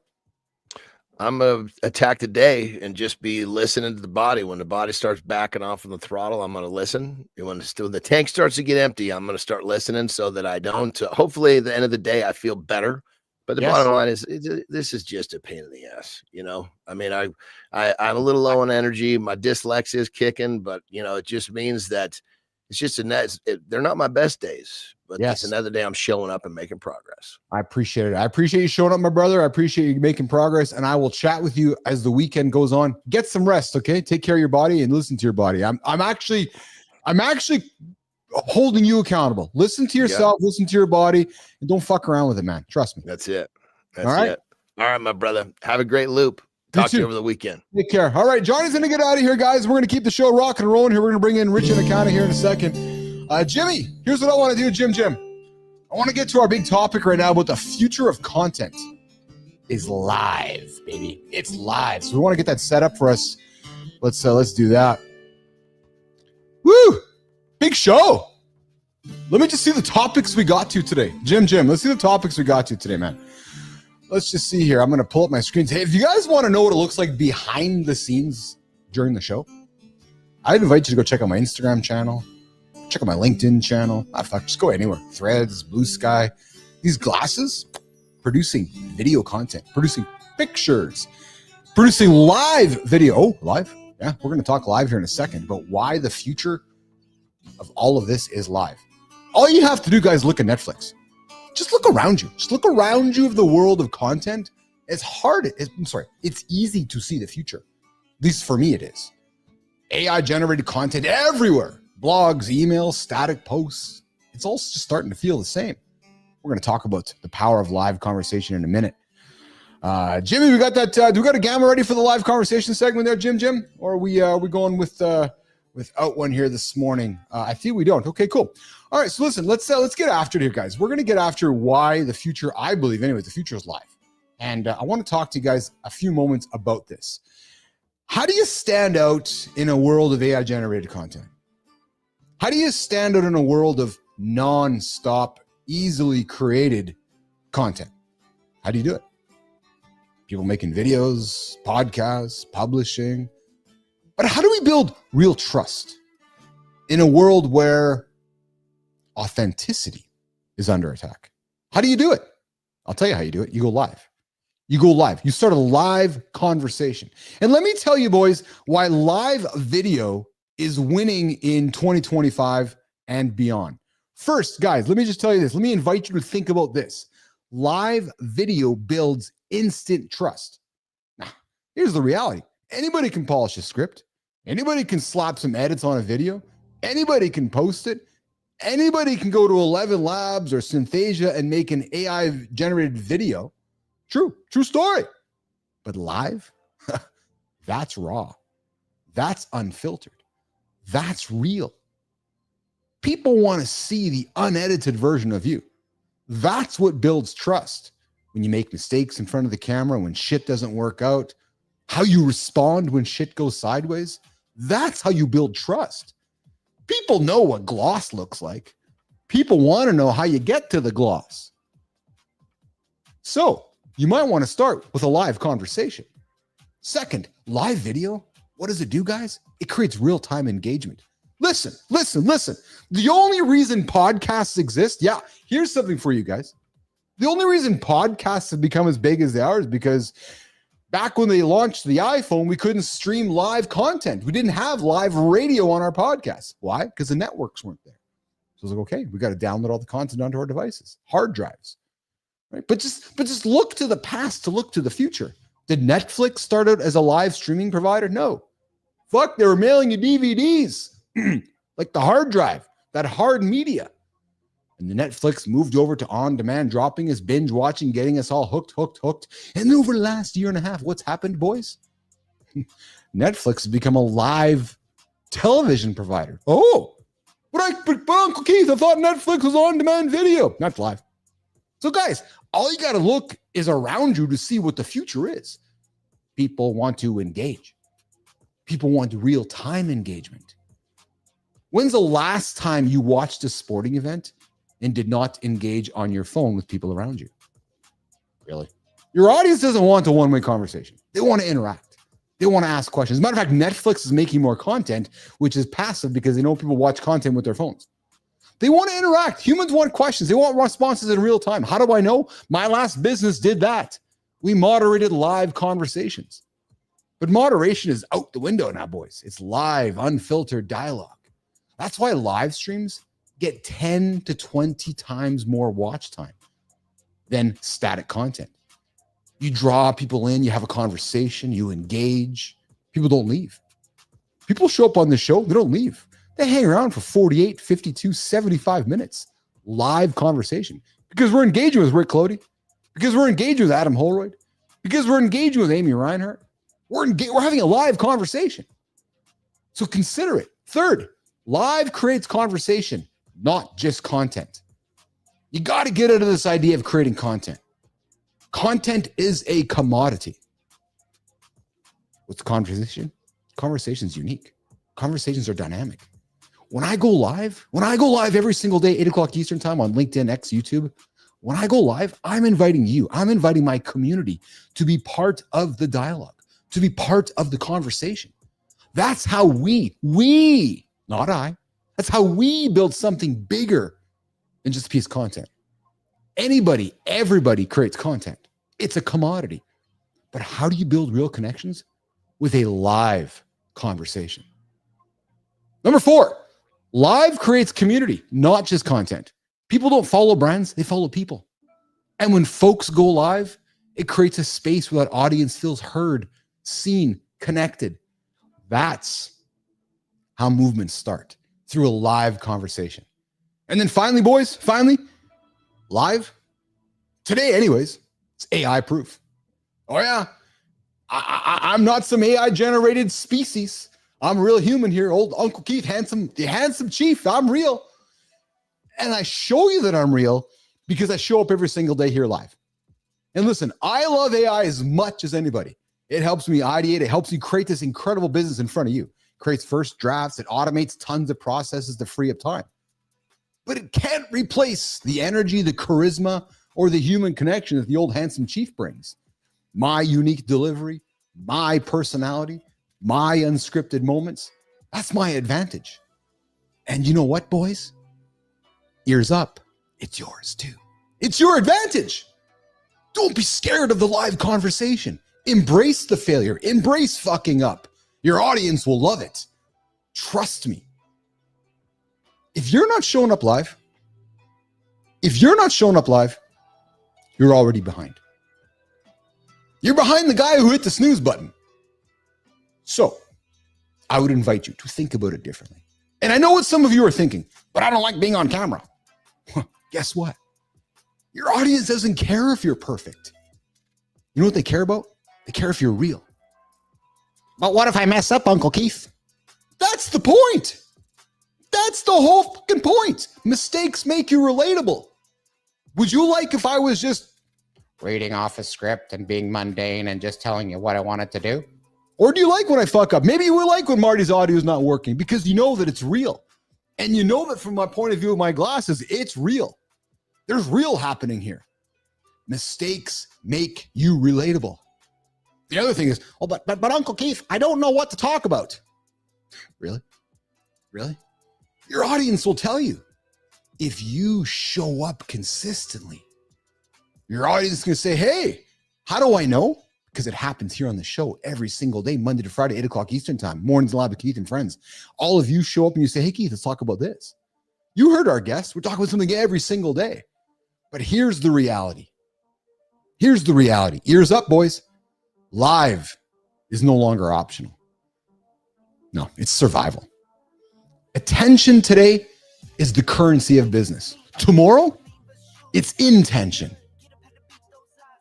I'm going to attack the day and just be listening to the body. When the body starts backing off from the throttle, I'm going to listen. When the tank starts to get empty, I'm going to start listening so that I don't. Hopefully, at the end of the day, I feel better. But the bottom line is, this is just a pain in the ass. You know, I mean, I'm a little low on energy. My dyslexia is kicking, but it just means that it's just they're not my best days. But it's another day I'm showing up and making progress. I appreciate it. I appreciate you showing up, my brother. I appreciate you making progress, and I will chat with you as the weekend goes on. Get some rest, okay? Take care of your body and listen to your body. I'm actually holding you accountable. Listen to yourself, listen to your body, and don't fuck around with it, man. Trust me. That's it. All right, my brother. Have a great loop. Talk to you over the weekend. Take care. All right, Johnny's going to get out of here, guys. We're going to keep the show rocking and rolling here. We're going to bring in Rich and Akana here in a second. Jimmy, here's what I want to do, Jim. I want to get to our big topic right now about the future of content is live, baby. It's live. So we want to get that set up for us. Let's do that. Woo! Big show. Let me just see the topics we got to today. Jim, let's see the topics we got to today, man. Let's just see here. I'm going to pull up my screens. Hey, if you guys want to know what it looks like behind the scenes during the show, I'd invite you to go check out my Instagram channel. Check out my LinkedIn channel. Just go anywhere. Threads, Blue Sky. These glasses, producing video content, producing pictures, producing live video. Oh, live? Yeah, we're going to talk live here in a second, but why the future of all of this is live. All you have to do, guys, look at Netflix. Just look around you. Just look around you of the world of content. It's easy to see the future. At least for me, it is. AI generated content everywhere. Blogs, emails, static posts. It's all just starting to feel the same. We're going to talk about the power of live conversation in a minute. Jimmy, we got that. Do we got a gamma ready for the live conversation segment there, Jim? Or are we going without one here this morning? I think we don't. Okay, cool. All right, so listen, let's get after it here, guys. We're going to get after why the future, I believe anyways, the future is live. And I want to talk to you guys a few moments about this. How do you stand out in a world of AI generated content? How do you stand out in a world of non-stop, easily created content? How do you do it? People making videos, podcasts, publishing. But how do we build real trust in a world where authenticity is under attack? How do you do it? I'll tell you how you do it. You go live. You go live. You start a live conversation. And let me tell you, boys, why live video is winning in 2025 and beyond. First, guys, let me just tell you this. Let me invite you to think about this. Live video builds instant trust. Now, here's the reality. Anybody can polish a script. Anybody can slap some edits on a video. Anybody can post it. Anybody can go to 11 Labs or Synthesia and make an AI-generated video. True story. But live, that's raw. That's unfiltered. That's real. People want to see the unedited version of you. That's what builds trust. When you make mistakes in front of the camera, when shit doesn't work out, how you respond when shit goes sideways, that's how you build trust. People know what gloss looks like. People want to know how you get to the gloss. So you might want to start with a live conversation. Second, live video. What does it do, guys? It creates real-time engagement. Listen. The only reason podcasts exist, here's something for you guys. The only reason podcasts have become as big as they are is because back when they launched the iPhone, we couldn't stream live content. We didn't have live radio on our podcasts. Why? Because the networks weren't there. So I was like, okay, we got to download all the content onto our devices, hard drives. Right? But just look to the past to look to the future. Did Netflix start out as a live streaming provider? No. Fuck, they were mailing you DVDs, like the hard drive, that hard media. And the Netflix moved over to on-demand, dropping us, binge watching, getting us all hooked. And then over the last year and a half, what's happened, boys? Netflix has become a live television provider. Oh, but Uncle Keith, I thought Netflix was on-demand video. Not live. So guys, all you got to look is around you to see what the future is. People want to engage. People want real-time engagement. When's the last time you watched a sporting event and did not engage on your phone with people around you? Really? Your audience doesn't want a one-way conversation. They want to interact. They want to ask questions. As a matter of fact, Netflix is making more content, which is passive because they know people watch content with their phones. They want to interact. Humans want questions. They want responses in real time. How do I know? My last business did that. We moderated live conversations. But moderation is out the window now, boys. It's live, unfiltered dialogue. That's why live streams get 10 to 20 times more watch time than static content. You draw people in, you have a conversation, you engage. People don't leave. People show up on the show, they don't leave. They hang around for 48, 52, 75 minutes. Live conversation. Because we're engaging with Rick Clody. Because we're engaging with Adam Holroyd. Because we're engaging with Amy Reinhart. We're having a live conversation. So consider it. Third, live creates conversation, not just content. You got to get out of this idea of creating content. Content is a commodity. What's conversation? Conversation is unique. Conversations are dynamic. When I go live every single day, 8 o'clock Eastern time on LinkedIn, X, YouTube, when I go live, I'm inviting you. I'm inviting my community to be part of the dialogue, to be part of the conversation. That's how we, not I, That's how we build something bigger than just a piece of content. Everybody creates content. It's a commodity. But how do you build real connections? With a live conversation. Number 4, live creates community, not just content. People don't follow brands, they follow people. And when folks go live, it creates a space where that audience feels heard, seen, connected. That's how movements start, through a live conversation. And then finally, boys, live. Today, anyways, it's AI proof. Oh yeah, I'm not some AI generated species. I'm a real human here. Old Uncle Keith, the handsome chief. I'm real. And I show you that I'm real because I show up every single day here live. And listen, I love AI as much as anybody. It helps me ideate. It helps me create this incredible business in front of you. It creates first drafts. It automates tons of processes to free up time. But it can't replace the energy, the charisma, or the human connection that the old handsome chief brings. My unique delivery, my personality, my unscripted moments. That's my advantage. And you know what, boys? Ears up. It's yours too. It's your advantage. Don't be scared of the live conversation. Embrace the failure. Embrace fucking up. Your audience will love it. Trust me. If you're not showing up live, you're already behind. You're behind the guy who hit the snooze button. So I would invite you to think about it differently. And I know what some of you are thinking, but I don't like being on camera. Guess what? Your audience doesn't care if you're perfect. You know what they care about? They care if you're real. But what if I mess up, Uncle Keith? That's the point. That's the whole fucking point. Mistakes make you relatable. Would you like if I was just Reading off a script and being mundane and just telling you what I wanted to do? Or do you like when I fuck up? Maybe you will like when Marty's audio is not working because you know that it's real. And you know that from my point of view of my glasses, it's real. There's real happening here. Mistakes make you relatable. The other thing is, oh, but Uncle Keith, I don't know what to talk about. Really? Your audience will tell you. If you show up consistently, your audience is going to say, hey, how do I know? Because it happens here on the show every single day, Monday to Friday, 8 o'clock Eastern time, mornings live with Keith and friends. All of you show up and you say, hey, Keith, let's talk about this. You heard our guests. We're talking about something every single day. But here's the reality. Ears up, boys. Live is no longer optional. No, it's survival. Attention today is the currency of business. Tomorrow, it's intention.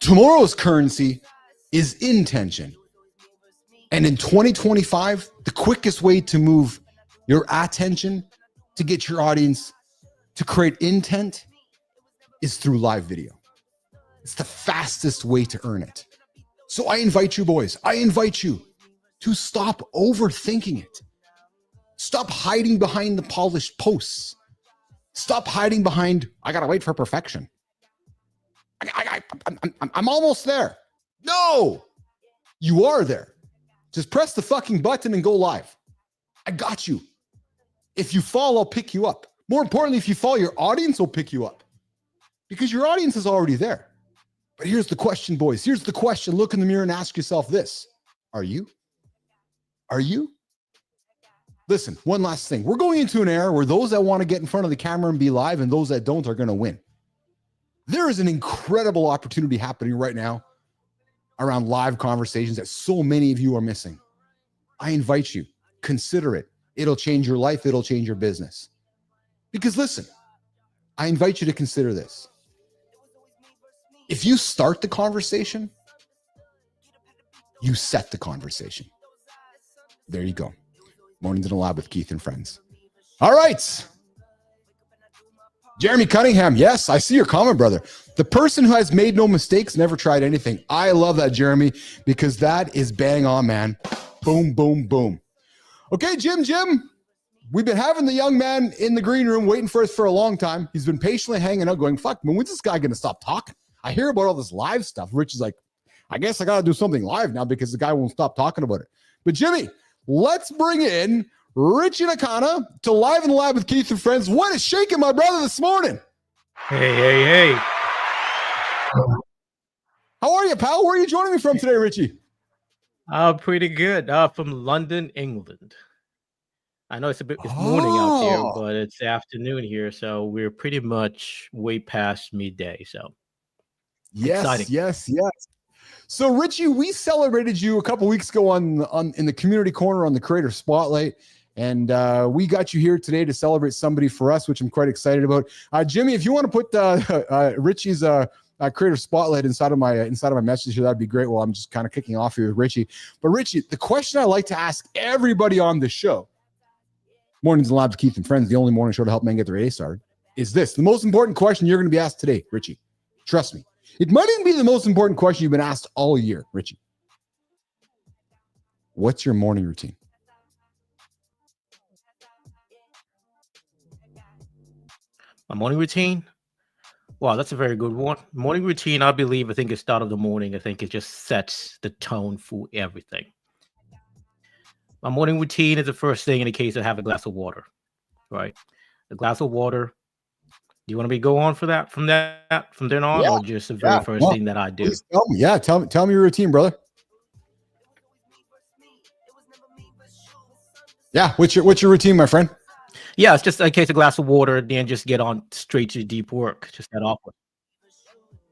Tomorrow's currency is intention. And in 2025, the quickest way to move your attention to get your audience to create intent is through live video. It's the fastest way to earn it. So I invite you, boys, to stop overthinking it. Stop hiding behind the polished posts. Stop hiding behind, I gotta wait for perfection. I'm almost there. No, you are there. Just press the fucking button and go live. I got you. If you fall, I'll pick you up. More importantly, if you fall, your audience will pick you up because your audience is already there. But here's the question, boys. Here's the question. Look in the mirror and ask yourself this. Are you? Listen, one last thing. We're going into an era where those that want to get in front of the camera and be live and those that don't are going to win. There is an incredible opportunity happening right now around live conversations that so many of you are missing. I invite you, consider it. It'll change your life. It'll change your business. Because listen, I invite you to consider this. If you start the conversation, you set the conversation. There you go. Mornings in the Lab with Keith and friends. All right. Jeremy Cunningham. Yes, I see your comment, brother. The person who has made no mistakes never tried anything. I love that, Jeremy, because that is bang on, man. Boom, boom, boom. Okay, Jim. We've been having the young man in the green room waiting for us for a long time. He's been patiently hanging out going, fuck, man, when's this guy going to stop talking? I hear about all this live stuff. Rich is like, I guess I got to do something live now because the guy won't stop talking about it. But Jimmy, let's bring in Richie Nakana, to Live and Live with Keith and Friends. What is shaking my brother this morning? Hey. How are you, pal? Where are you joining me from today, Richie? Pretty good. From London, England. I know it's morning out there, but it's afternoon here, so we're pretty much way past midday. So exciting. Yes. So Richie, we celebrated you a couple weeks ago on in the community corner on the Creator Spotlight, and we got you here today to celebrate somebody for us, which I'm quite excited about. Jimmy, if you want to put Richie's Creator Spotlight inside of my message here, that'd be great. Well, I'm just kind of kicking off here with Richie. But Richie, the question I like to ask everybody on the show, Mornings and Labs, Keith and Friends, the only morning show to help men get their day started, is this. The most important question you're going to be asked today, Richie. Trust me. It might even be the most important question you've been asked all year, Richie. What's your morning routine? My morning routine? Wow, that's a very good one. Morning routine, I think the start of the morning, I think it just sets the tone for everything. My morning routine is the first thing in the case of have a glass of water, right? A glass of water. Do you want me to go on for that from then on, or just the very first thing that I do? Tell me. Tell me your routine, brother. Yeah, what's your routine, my friend? Yeah, it's just in case a glass of water, then just get on straight to deep work. Just start off with.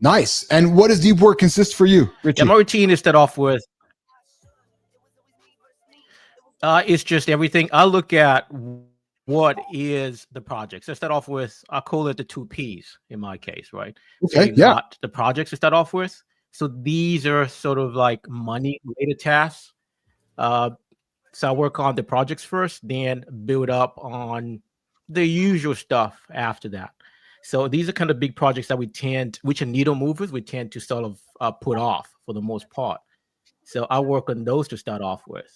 Nice. And what does deep work consist for you, Richie? Yeah, my routine is start off with. It's just everything. I look at what is the project. So start off with, I call it the 2 Ps in my case, right? Okay, so got the projects to start off with. So these are sort of like money-related tasks. So I work on the projects first, then build up on the usual stuff after that. So these are kind of big projects that which are needle movers, we tend to sort of put off for the most part. So I work on those to start off with.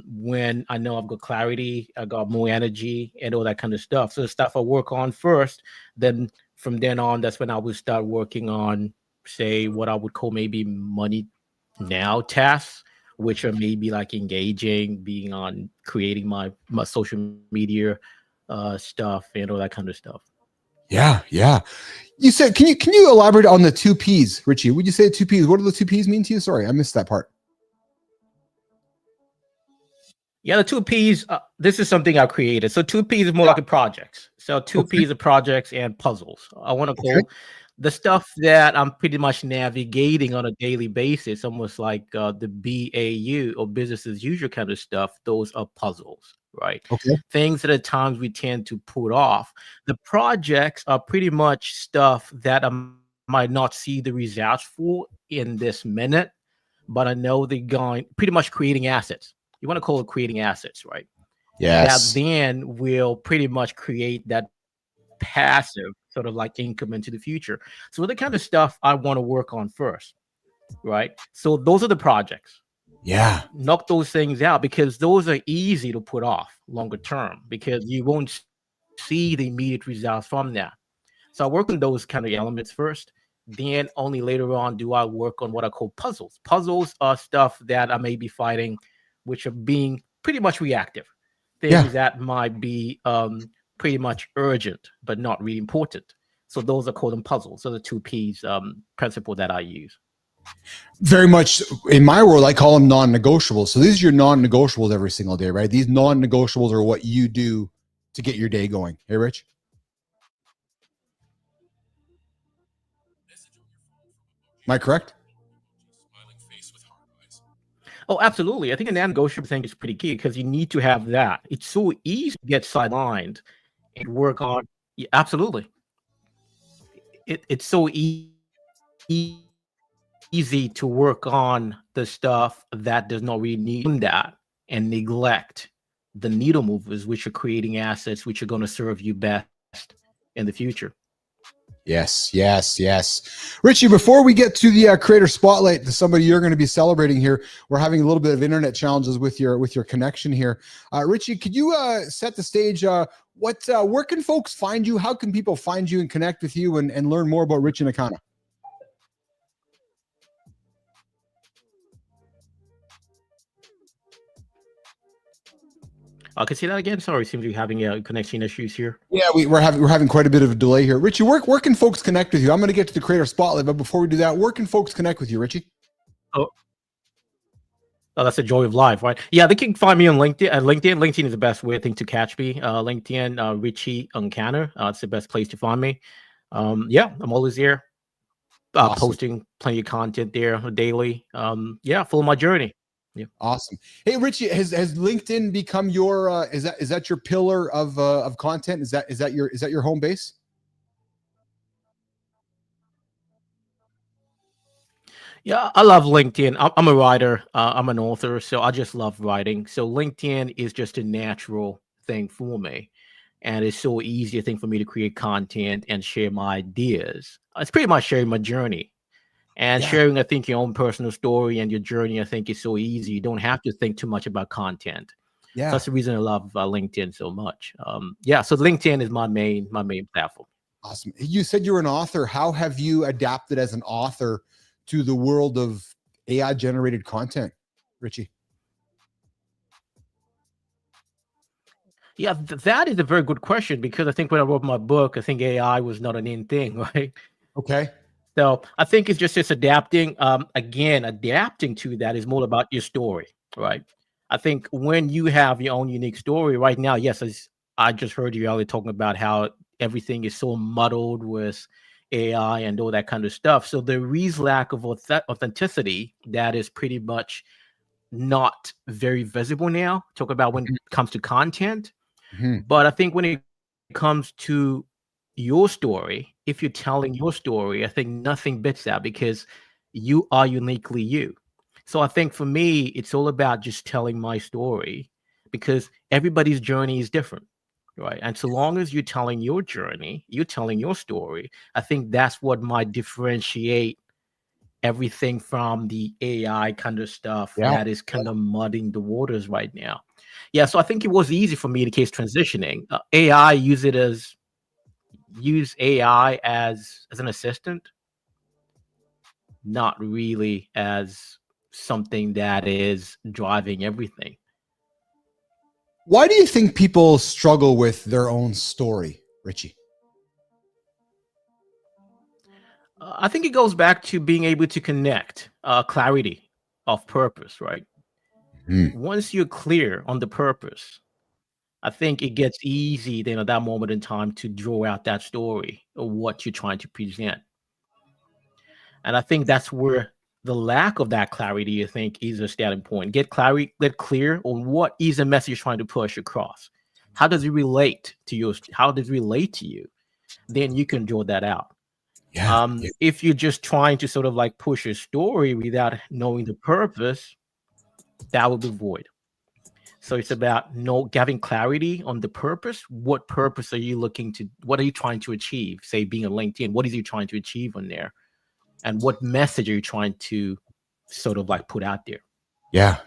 When I know I've got clarity, I got more energy and all that kind of stuff. So the stuff I work on first, then from then on, that's when I would start working on, say, what I would call maybe money now tasks, which are maybe like engaging, being on creating my social media stuff and all that kind of stuff. Yeah. You said, can you elaborate on the 2 Ps, Richie? Would you say 2 Ps? What do the 2 Ps mean to you? Sorry, I missed that part. Yeah, the 2 Ps, this is something I created. So 2 Ps is more like a projects. So 2 Ps are projects and puzzles. I want to call the stuff that I'm pretty much navigating on a daily basis, almost like the BAU or business as usual kind of stuff. Those are puzzles, right? Okay. Things that at times we tend to put off. The projects are pretty much stuff that I might not see the results for in this minute, but I know they're going pretty much creating assets. You want to call it creating assets, right? Yes. That then will pretty much create that passive sort of like income into the future. So the kind of stuff I want to work on first, right? So those are the projects. Yeah. Knock those things out because those are easy to put off longer term because you won't see the immediate results from that. So I work on those kind of elements first. Then only later on do I work on what I call puzzles. Puzzles are stuff that I may be fighting, which are being pretty much reactive. Things that might be pretty much urgent, but not really important. So those are called them puzzles. So the 2 Ps principle that I use. Very much in my world, I call them non-negotiables. So these are your non-negotiables every single day, right? These non-negotiables are what you do to get your day going. Hey, Rich? Am I correct? Oh, absolutely. I think the non-negotiable thing is pretty key because you need to have that. It's so easy to get sidelined and work on. Yeah, absolutely. It's so easy to work on the stuff that does not really need that and neglect the needle movers, which are creating assets, which are going to serve you best in the future. Yes. Richie, before we get to the creator spotlight, to somebody you're going to be celebrating here, we're having a little bit of internet challenges with your connection here. Richie, could you set the stage? Where can folks find you? How can people find you and connect with you and learn more about Richie Nakana? Can you say that again? Sorry, seems to be having connection issues here. Yeah, we're having quite a bit of a delay here. Richie, where can folks connect with you? I'm going to get to the creator spotlight, but before we do that, where can folks connect with you, Richie? Oh, that's the joy of life, right? Yeah, they can find me on LinkedIn. LinkedIn is the best way, I think, to catch me. LinkedIn, Richie Uncanner. It's the best place to find me. Yeah, I'm always there, Awesome. posting plenty of content there daily. Yeah, follow my journey. Yeah. Awesome. Hey, Richie, has LinkedIn become your is that your pillar of content? Is that your home base? Yeah, I love LinkedIn. I'm a writer. I'm an author, so I just love writing. So LinkedIn is just a natural thing for me, and it's so easy, I think, for me to create content and share my ideas. It's pretty much sharing my journey and sharing, I think, your own personal story and your journey. I think is so easy. You don't have to think too much about content. Yeah, so that's the reason I love LinkedIn so much. Yeah, so LinkedIn is my main platform. Awesome. You said you're an author. How have you adapted as an author to the world of AI generated content, Richie? Yeah, that is a very good question, because I think when I wrote my book, I think AI was not an in thing, right? Okay. So I think it's just adapting. Again, adapting to that is more about your story, right? I think when you have your own unique story right now, yes, as I just heard you earlier talking about how everything is so muddled with AI and all that kind of stuff. So there is lack of authenticity that is pretty much not very visible now. Talk about when it comes to content. But I think when it comes to your story, if you're telling your story, I think nothing beats that, because you are uniquely you. So I think for me, it's all about just telling my story, because everybody's journey is different, right? And so long as you're telling your journey, you're telling your story, I think that's what might differentiate everything from the AI kind of stuff that is kind of mudding the waters right now. Yeah, so I think it was easy for me in the case transitioning. Use AI as an assistant, not really as something that is driving everything. Why do you think people struggle with their own story, Richie? I think it goes back to being able to connect, clarity of purpose, right? Once you're clear on the purpose, I think it gets easy then at that moment in time to draw out that story of what you're trying to present. And I think that's where the lack of that clarity, I think, is a starting point. Get clear on what is the message you're trying to push across. How does it relate to you? Then you can draw that out. If you're just trying to sort of like push a story without knowing the purpose, that will be void. So it's about having clarity on the purpose. What purpose are you what are you trying to achieve? Say, being on LinkedIn, what is you trying to achieve on there? And what message are you trying to sort of like put out there? Yeah.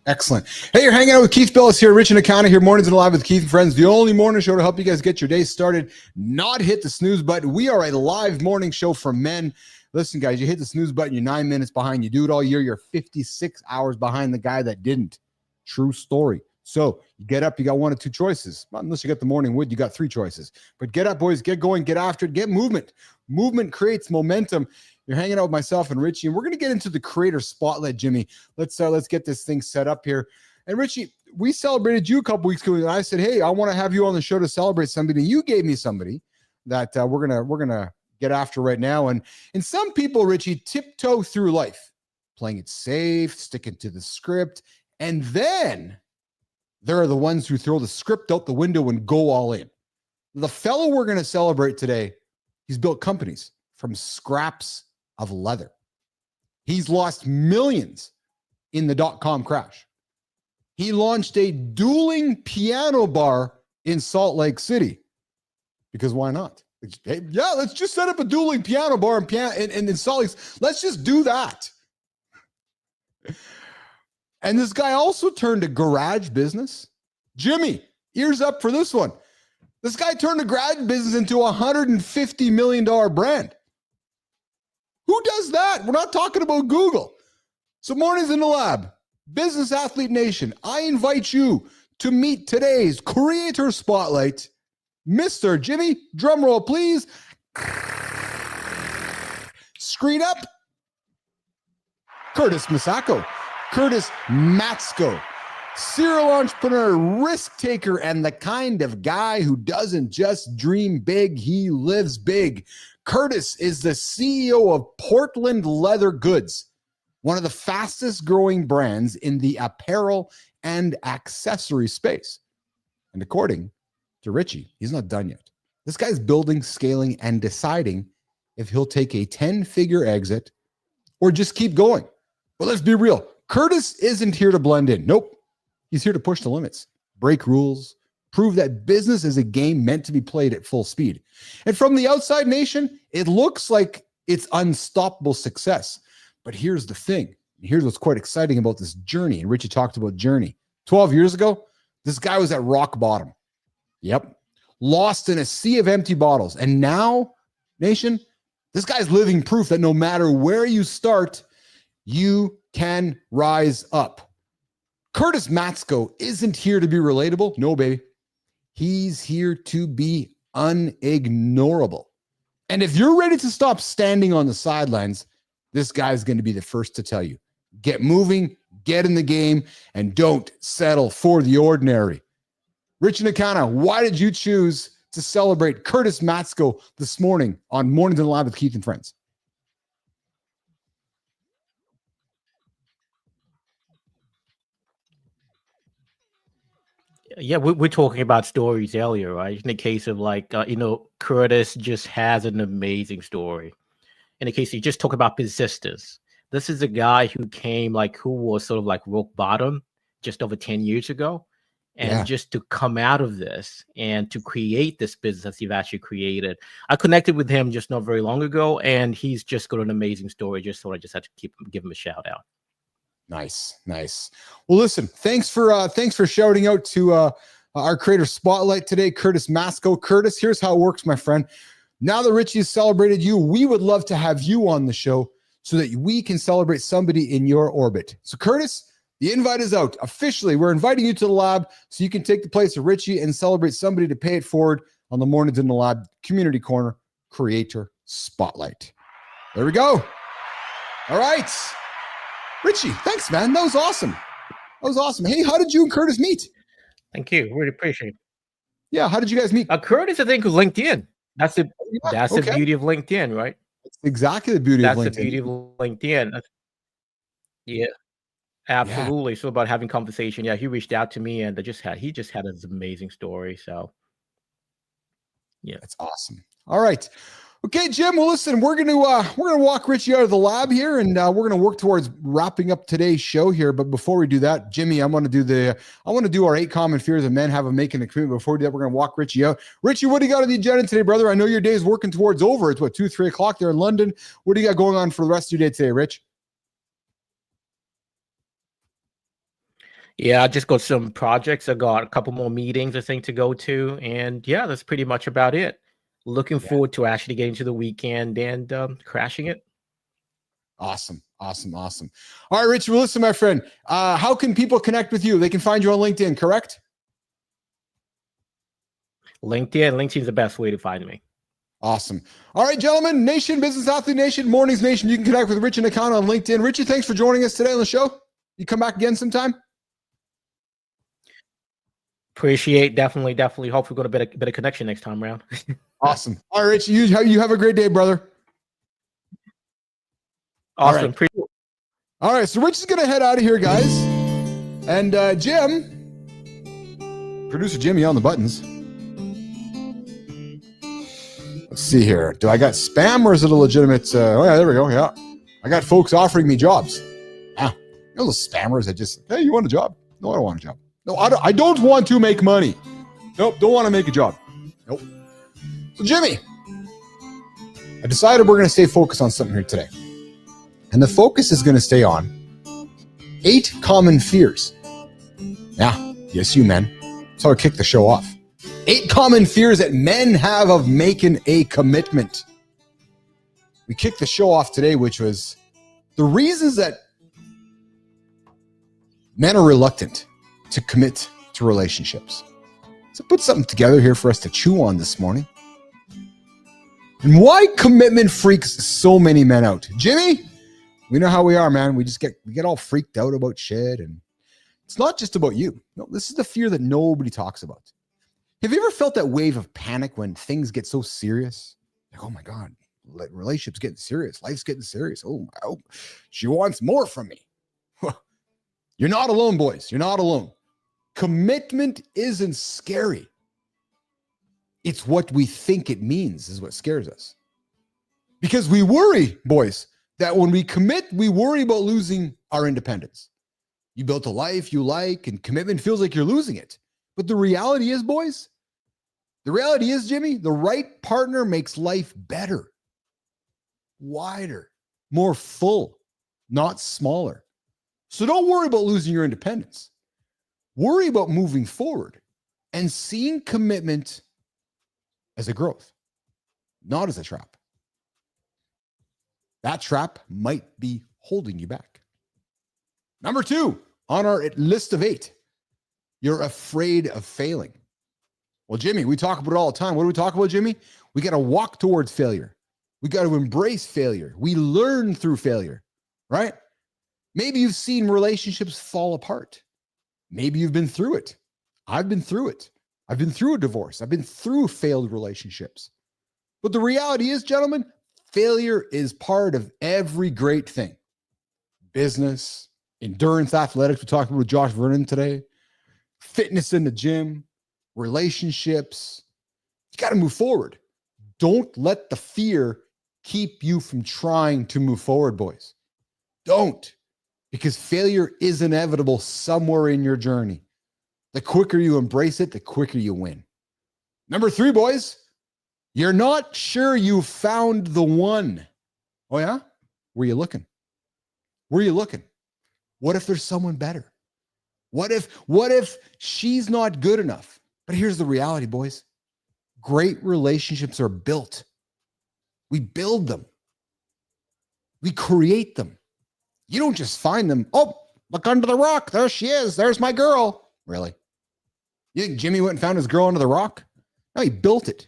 Excellent. Hey, you're hanging out with Keith Billis here, Rich and Akana here, Mornings and Live with Keith and Friends, the only morning show to help you guys get your day started, not hit the snooze button. We are a live morning show for men. Listen, guys, you hit the snooze button, you're 9 minutes behind. You do it all year, you're 56 hours behind the guy that didn't. True story. So you get up, you got one of two choices. Not unless you got the morning wood, you got three choices. But get up, boys, get going, get after it, get movement. Movement creates momentum. You're hanging out with myself and Richie, and we're going to get into the creator spotlight, Jimmy. Let's get this thing set up here. And Richie, we celebrated you a couple weeks ago, and I said, hey, I want to have you on the show to celebrate somebody. You gave me somebody that we're gonna get after right now. And some people, Richie, tiptoe through life, playing it safe, sticking to the script, and then there are the ones who throw the script out the window and go all in. The fellow we're going to celebrate today, he's built companies from scraps of leather. He's lost millions in the .com crash. He launched a dueling piano bar in Salt Lake City, because why not? Hey, yeah, let's just set up a dueling piano bar in Salt Lake. Let's just do that. And this guy also turned a garage business. Jimmy, ears up for this one. This guy turned a garage business into a $150 million brand. Who does that? We're not talking about Google. So Mornings in the Lab, Business Athlete Nation, I invite you to meet today's creator spotlight, Mr. Jimmy, drumroll please. Screen up. Curtis Matsko. Curtis Matsko. Serial entrepreneur, risk taker, and the kind of guy who doesn't just dream big, he lives big. Curtis is the CEO of Portland Leather Goods, one of the fastest growing brands in the apparel and accessory space. And according to Richie, he's not done yet. This guy's building, scaling, and deciding if he'll take a 10-figure exit or just keep going. But let's be real. Curtis isn't here to blend in. Nope. He's here to push the limits, break rules, prove that business is a game meant to be played at full speed. And from the outside nation, it looks like it's unstoppable success. But here's the thing. Here's what's quite exciting about this journey. And Richie talked about journey. 12 years ago, this guy was at rock bottom. Yep. Lost in a sea of empty bottles. And now, nation, this guy's living proof that no matter where you start, you can rise up. Curtis Matsko isn't here to be relatable. No, baby. He's here to be unignorable. And if you're ready to stop standing on the sidelines, this guy's going to be the first to tell you. Get moving, get in the game, and don't settle for the ordinary. Rich Nakana, why did you choose to celebrate Curtis Matsko this morning on Mornings in the Lab with Keith and Friends? Yeah, we're talking about stories earlier, right? In the case of Curtis just has an amazing story. In the case you just talk about persistence, this is a guy who came who was sort of like rock bottom just over 10 years ago. And just to come out of this and to create this business you've actually created. I connected with him just not very long ago, and he's just got an amazing story. Just thought I just had to give him a shout out. Nice. Well, listen, thanks for shouting out to our creator spotlight today, Curtis Matsko. Curtis, here's how it works, my friend. Now that Richie has celebrated you, we would love to have you on the show so that we can celebrate somebody in your orbit. So, Curtis, the invite is out. Officially, we're inviting you to the lab so you can take the place of Richie and celebrate somebody to pay it forward on the Mornings in the Lab Community Corner Creator Spotlight. There we go. All right. Richie, thanks, man. That was awesome. Hey, how did you and Curtis meet? Thank you. Really appreciate it. Yeah, how did you guys meet? Curtis, I think, was LinkedIn. That's the beauty of LinkedIn, right? That's exactly the beauty of LinkedIn. That's the beauty of LinkedIn. Yeah, absolutely. Yeah. So about having conversation. Yeah, he reached out to me and he just had this amazing story. So yeah. That's awesome. All right. Okay, Jim. Well, listen, we're gonna walk Richie out of the lab here, and we're gonna work towards wrapping up today's show here. But before we do that, Jimmy, I want to do our 8 common fears of men have of making a commitment. Before we do that, we're gonna walk Richie out. Richie, what do you got on the agenda today, brother? I know your day's working towards over. It's 2-3 o'clock there in London. What do you got going on for the rest of your day today, Rich? Yeah, I just got some projects. I got a couple more meetings I think to go to, and yeah, that's pretty much about it. Looking forward to actually getting to the weekend and crashing it. Awesome. All right, Rich, well, listen, my friend, how can people connect with you? They can find you on LinkedIn, correct? LinkedIn is the best way to find me. Awesome. All right, gentlemen, Nation, Business Athlete Nation, Mornings Nation, you can connect with Rich and Nakana on LinkedIn. Richie, thanks for joining us today on the show. You come back again sometime? Appreciate, definitely. Hope we got a bit of connection next time around. Awesome. All right, Rich, you have a great day, brother. Awesome. All right, so Rich is going to head out of here, guys. And Jim, producer Jimmy on the buttons. Let's see here. Do I got spam or is it a legitimate? Oh, yeah, there we go. Yeah. I got folks offering me jobs. Ah, those spammers that just, hey, you want a job? No, I don't want a job. No, I don't want to make money. Nope, don't want to make a job. Nope. So, Jimmy, I decided we're going to stay focused on something here today. And the focus is going to stay on 8 common fears. Yeah, yes, you men. That's how I kick the show off. 8 common fears that men have of making a commitment. We kicked the show off today, which was the reasons that men are reluctant to commit to relationships. So put something together here for us to chew on this morning. And why commitment freaks so many men out? Jimmy, we know how we are, man. We get all freaked out about shit. And it's not just about you. No, this is the fear that nobody talks about. Have you ever felt that wave of panic when things get so serious? Like, oh my God, relationships getting serious. Life's getting serious. Oh, she wants more from me. You're not alone, boys. You're not alone. Commitment isn't scary. It's what we think it means is what scares us. Because we worry, boys, that when we commit, we worry about losing our independence. You built a life you like, and commitment feels like you're losing it. But the reality is, boys, the reality is, Jimmy, the right partner makes life better, wider, more full, not smaller. So don't worry about losing your independence. Worry about moving forward and seeing commitment as a growth, not as a trap. That trap might be holding you back. Number 2 on our list of 8, you're afraid of failing. Well, Jimmy, we talk about it all the time. What do we talk about, Jimmy? We got to walk towards failure. We got to embrace failure. We learn through failure, right? Maybe you've seen relationships fall apart. Maybe you've been through it. I've been through it. I've been through a divorce. I've been through failed relationships. But the reality is, gentlemen, failure is part of every great thing. Business, endurance, athletics. We talked about with Josh Vernon today. Fitness in the gym, relationships. You got to move forward. Don't let the fear keep you from trying to move forward, boys. Don't. Because failure is inevitable somewhere in your journey. The quicker you embrace it, the quicker you win. Number 3, boys, you're not sure you found the one. Oh yeah? Where you looking? Where you looking? What if there's someone better? What if she's not good enough? But here's the reality, boys. Great relationships are built. We build them. We create them. You don't just find them. Oh, look under the rock. There she is. There's my girl. Really? You think Jimmy went and found his girl under the rock? No, he built it.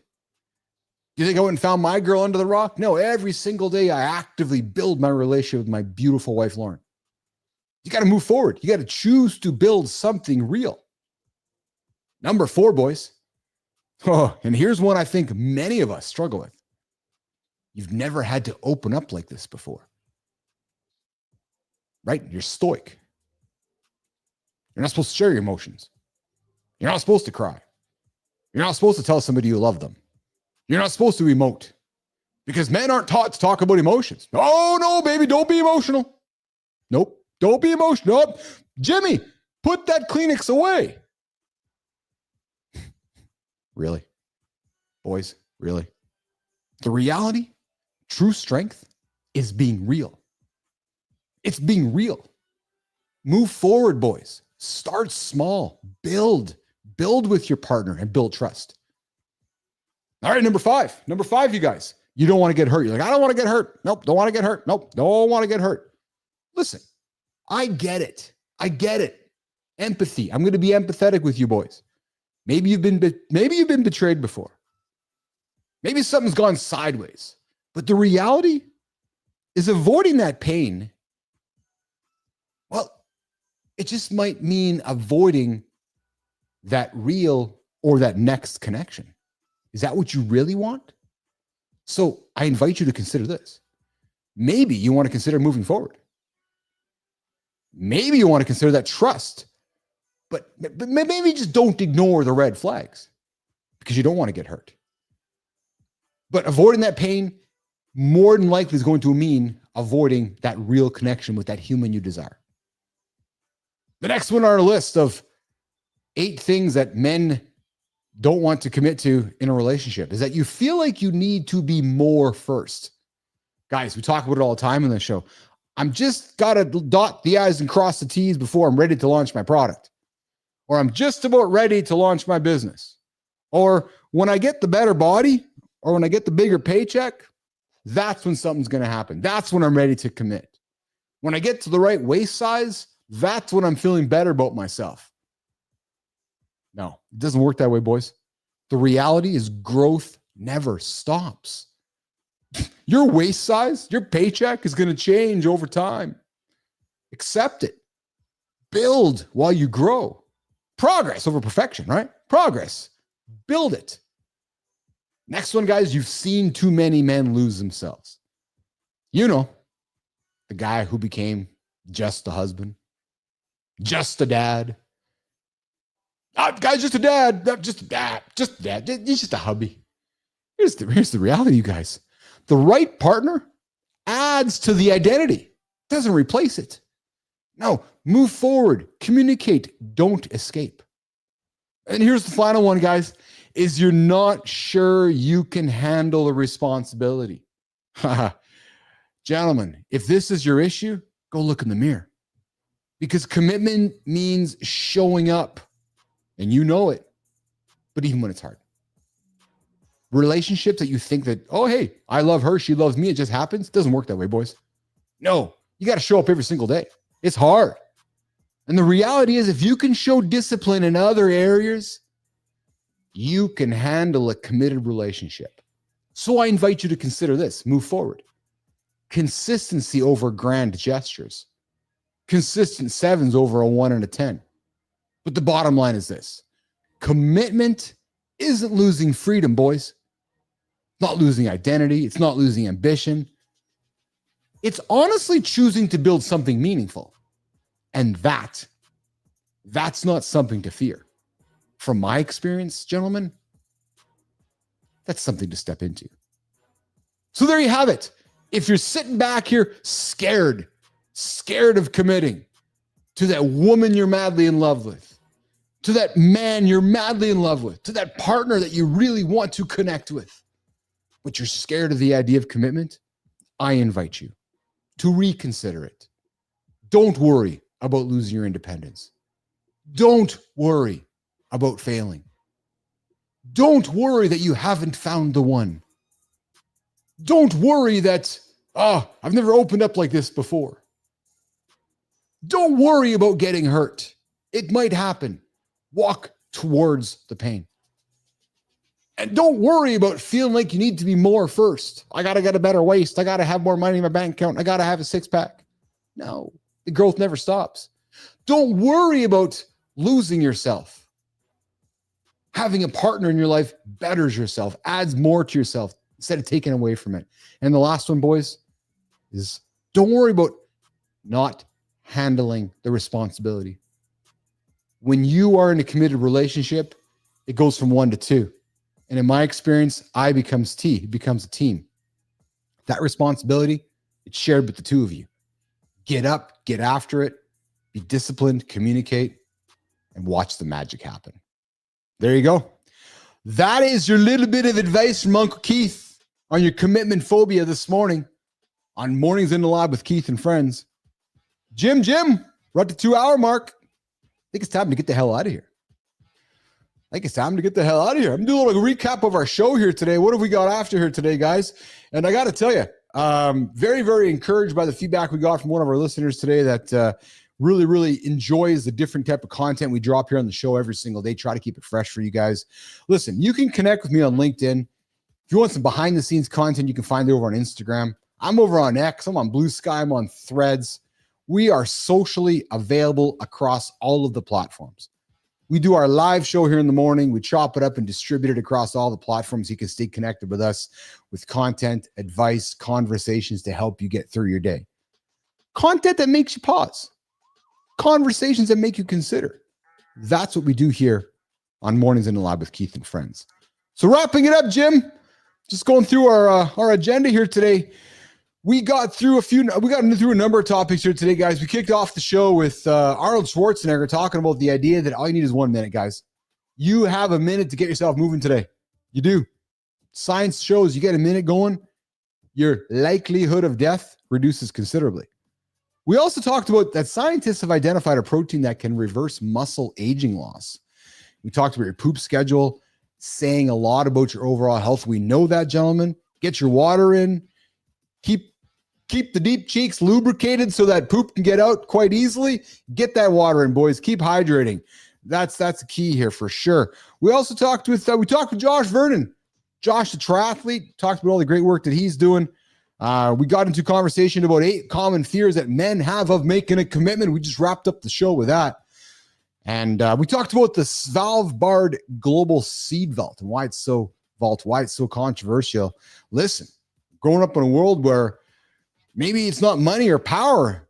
You think I went and found my girl under the rock? No, every single day I actively build my relationship with my beautiful wife, Lauren. You got to move forward. You got to choose to build something real. Number 4, boys. Oh, and here's one I think many of us struggle with. You've never had to open up like this before. Right? You're stoic. You're not supposed to share your emotions. You're not supposed to cry. You're not supposed to tell somebody you love them. You're not supposed to emote. Because men aren't taught to talk about emotions. Oh, no, baby, don't be emotional. Nope. Don't be emotional. Nope. Jimmy, put that Kleenex away. Really? Boys, really? The reality, true strength, is being real. It's being real. Move forward, boys. Start small. Build with your partner and build trust. All right, number 5. Number 5, you guys. You don't want to get hurt. You're like, I don't want to get hurt. Nope, don't want to get hurt. Nope, don't want to get hurt. Listen, I get it. I get it. Empathy. I'm going to be empathetic with you, boys. Maybe you've been betrayed before. Maybe something's gone sideways. But the reality is avoiding that pain, well, it just might mean avoiding that real or that next connection. Is that what you really want? So I invite you to consider this. Maybe you want to consider moving forward. Maybe you want to consider that trust, but maybe just don't ignore the red flags because you don't want to get hurt. But avoiding that pain more than likely is going to mean avoiding that real connection with that human you desire. The next one on our list of 8 things that men don't want to commit to in a relationship is that you feel like you need to be more first. Guys, we talk about it all the time on the show. I'm just got to dot the I's and cross the T's before I'm ready to launch my product. Or I'm just about ready to launch my business. Or when I get the better body, or when I get the bigger paycheck, that's when something's going to happen. That's when I'm ready to commit. When I get to the right waist size, that's when I'm feeling better about myself. No, it doesn't work that way, boys. The reality is growth never stops. Your waist size, your paycheck is going to change over time. Accept it. Build while you grow. Progress over perfection, right? Progress. Build it. Next one, guys, you've seen too many men lose themselves. You know, the guy who became just a husband, just a dad. Guy's just a dad, just a dad. He's just a hubby. Here's the reality, you guys. The right partner adds to the identity, doesn't replace it. No, move forward, communicate, don't escape. And here's the final one, guys, is you're not sure you can handle the responsibility. Gentlemen, if this is your issue, go look in the mirror. Because commitment means showing up, and you know it, but even when it's hard. Relationships that you think that, oh, hey, I love her, she loves me, it just happens. It doesn't work that way, boys. No, you got to show up every single day. It's hard. And the reality is, if you can show discipline in other areas, you can handle a committed relationship. So I invite you to consider this. Move forward. Consistency over grand gestures. Consistent sevens over a 1 and a 10. But the bottom line is this. Commitment isn't losing freedom, boys. Not losing identity. It's not losing ambition. It's honestly choosing to build something meaningful. And that's not something to fear. From my experience, gentlemen, that's something to step into. So there you have it. If you're sitting back here scared of committing to that woman you're madly in love with, to that man you're madly in love with, to that partner that you really want to connect with, but you're scared of the idea of commitment, I invite you to reconsider it. Don't worry about losing your independence. Don't worry about failing. Don't worry that you haven't found the one. Don't worry that, I've never opened up like this before. Don't worry about getting hurt. It might happen. Walk towards the pain. And don't worry about feeling like you need to be more first. I got to get a better waist. I got to have more money in my bank account. I got to have a six-pack. No, the growth never stops. Don't worry about losing yourself. Having a partner in your life betters yourself, adds more to yourself instead of taking away from it. And the last one, boys, is don't worry about not handling the responsibility. When you are in a committed relationship, it goes from 1 to 2. And in my experience, I becomes T. It becomes a team. That responsibility, it's shared with the two of you. Get up, get after it, be disciplined, communicate, and watch the magic happen. There you go. That is your little bit of advice from Uncle Keith on your commitment phobia this morning on Mornings in the Lab with Keith and Friends. Jim, we're at the 2-hour mark. I think it's time to get the hell out of here. I'm doing a little recap of our show here today. What have we got after here today, guys? And I got to tell you, very, very encouraged by the feedback we got from one of our listeners today that really, really enjoys the different type of content we drop here on the show every single day. Try to keep it fresh for you guys. Listen, you can connect with me on LinkedIn. If you want some behind-the-scenes content, you can find it over on Instagram. I'm over on X. I'm on Blue Sky. I'm on Threads. We are socially available across all of the platforms. We do our live show here in the morning. We chop it up and distribute it across all the platforms. You can stay connected with us with content, advice, conversations to help you get through your day. Content that makes you pause. Conversations that make you consider. That's what we do here on Mornings in the Lab with Keith and Friends. So wrapping it up, Jim, just going through our agenda here today. We got through a number of topics here today, guys. We kicked off the show with Arnold Schwarzenegger talking about the idea that all you need is 1 minute, guys. You have a minute to get yourself moving today. You do. Science shows you get a minute going, your likelihood of death reduces considerably. We also talked about that scientists have identified a protein that can reverse muscle aging loss. We talked about your poop schedule, saying a lot about your overall health. We know that, gentlemen. Get your water in. Keep the deep cheeks lubricated so that poop can get out quite easily. Get that water in, boys. Keep hydrating. That's the key here for sure. We also talked with Josh Vernon, Josh the triathlete, talked about all the great work that he's doing. We got into conversation about 8 common fears that men have of making a commitment. We just wrapped up the show with that. And we talked about the Svalbard Global Seed Vault and why it's so controversial. Listen, growing up in a world where maybe it's not money or power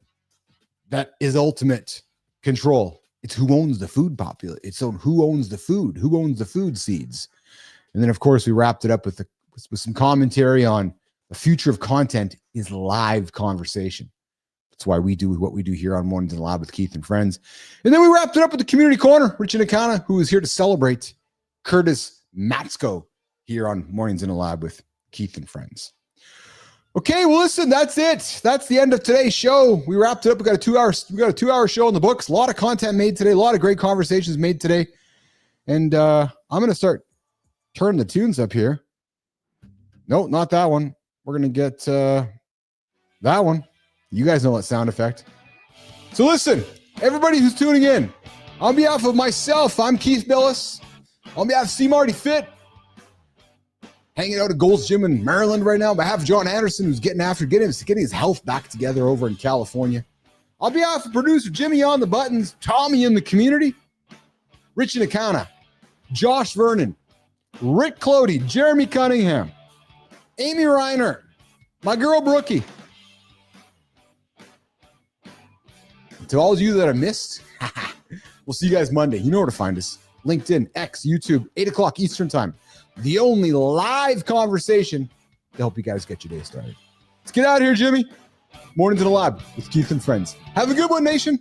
that is ultimate control. It's who owns the food population. It's who owns the food seeds. And then, of course, we wrapped it up with some commentary on the future of content is live conversation. That's why we do what we do here on Mornings in the Lab with Keith and Friends. And then we wrapped it up with the community corner, Rich Nakana, who is here to celebrate Curtis Matsko here on Mornings in the Lab with Keith and Friends. Okay, well, listen, that's it. That's the end of today's show. We wrapped it up. We got a 2-hour show in the books. A lot of content made today. A lot of great conversations made today. And I'm going to start turning the tunes up here. No, not that one. We're going to get that one. You guys know that sound effect. So listen, everybody who's tuning in, on behalf of myself, I'm Keith Billis. On behalf of C. Marty Fit, hanging out at Gold's Gym in Maryland right now. On behalf of John Anderson, who's getting his health back together over in California. On behalf of producer Jimmy on the buttons, Tommy in the community, Rich Nakana, Josh Vernon, Rick Clody, Jeremy Cunningham, Amy Reiner, my girl Brookie. To all of you that I missed, we'll see you guys Monday. You know where to find us. LinkedIn, X, YouTube, 8 o'clock Eastern time. The only live conversation to help you guys get your day started. Let's get out of here, Jimmy. Mornings in the Lab with Keith and Friends. Have a good one, nation.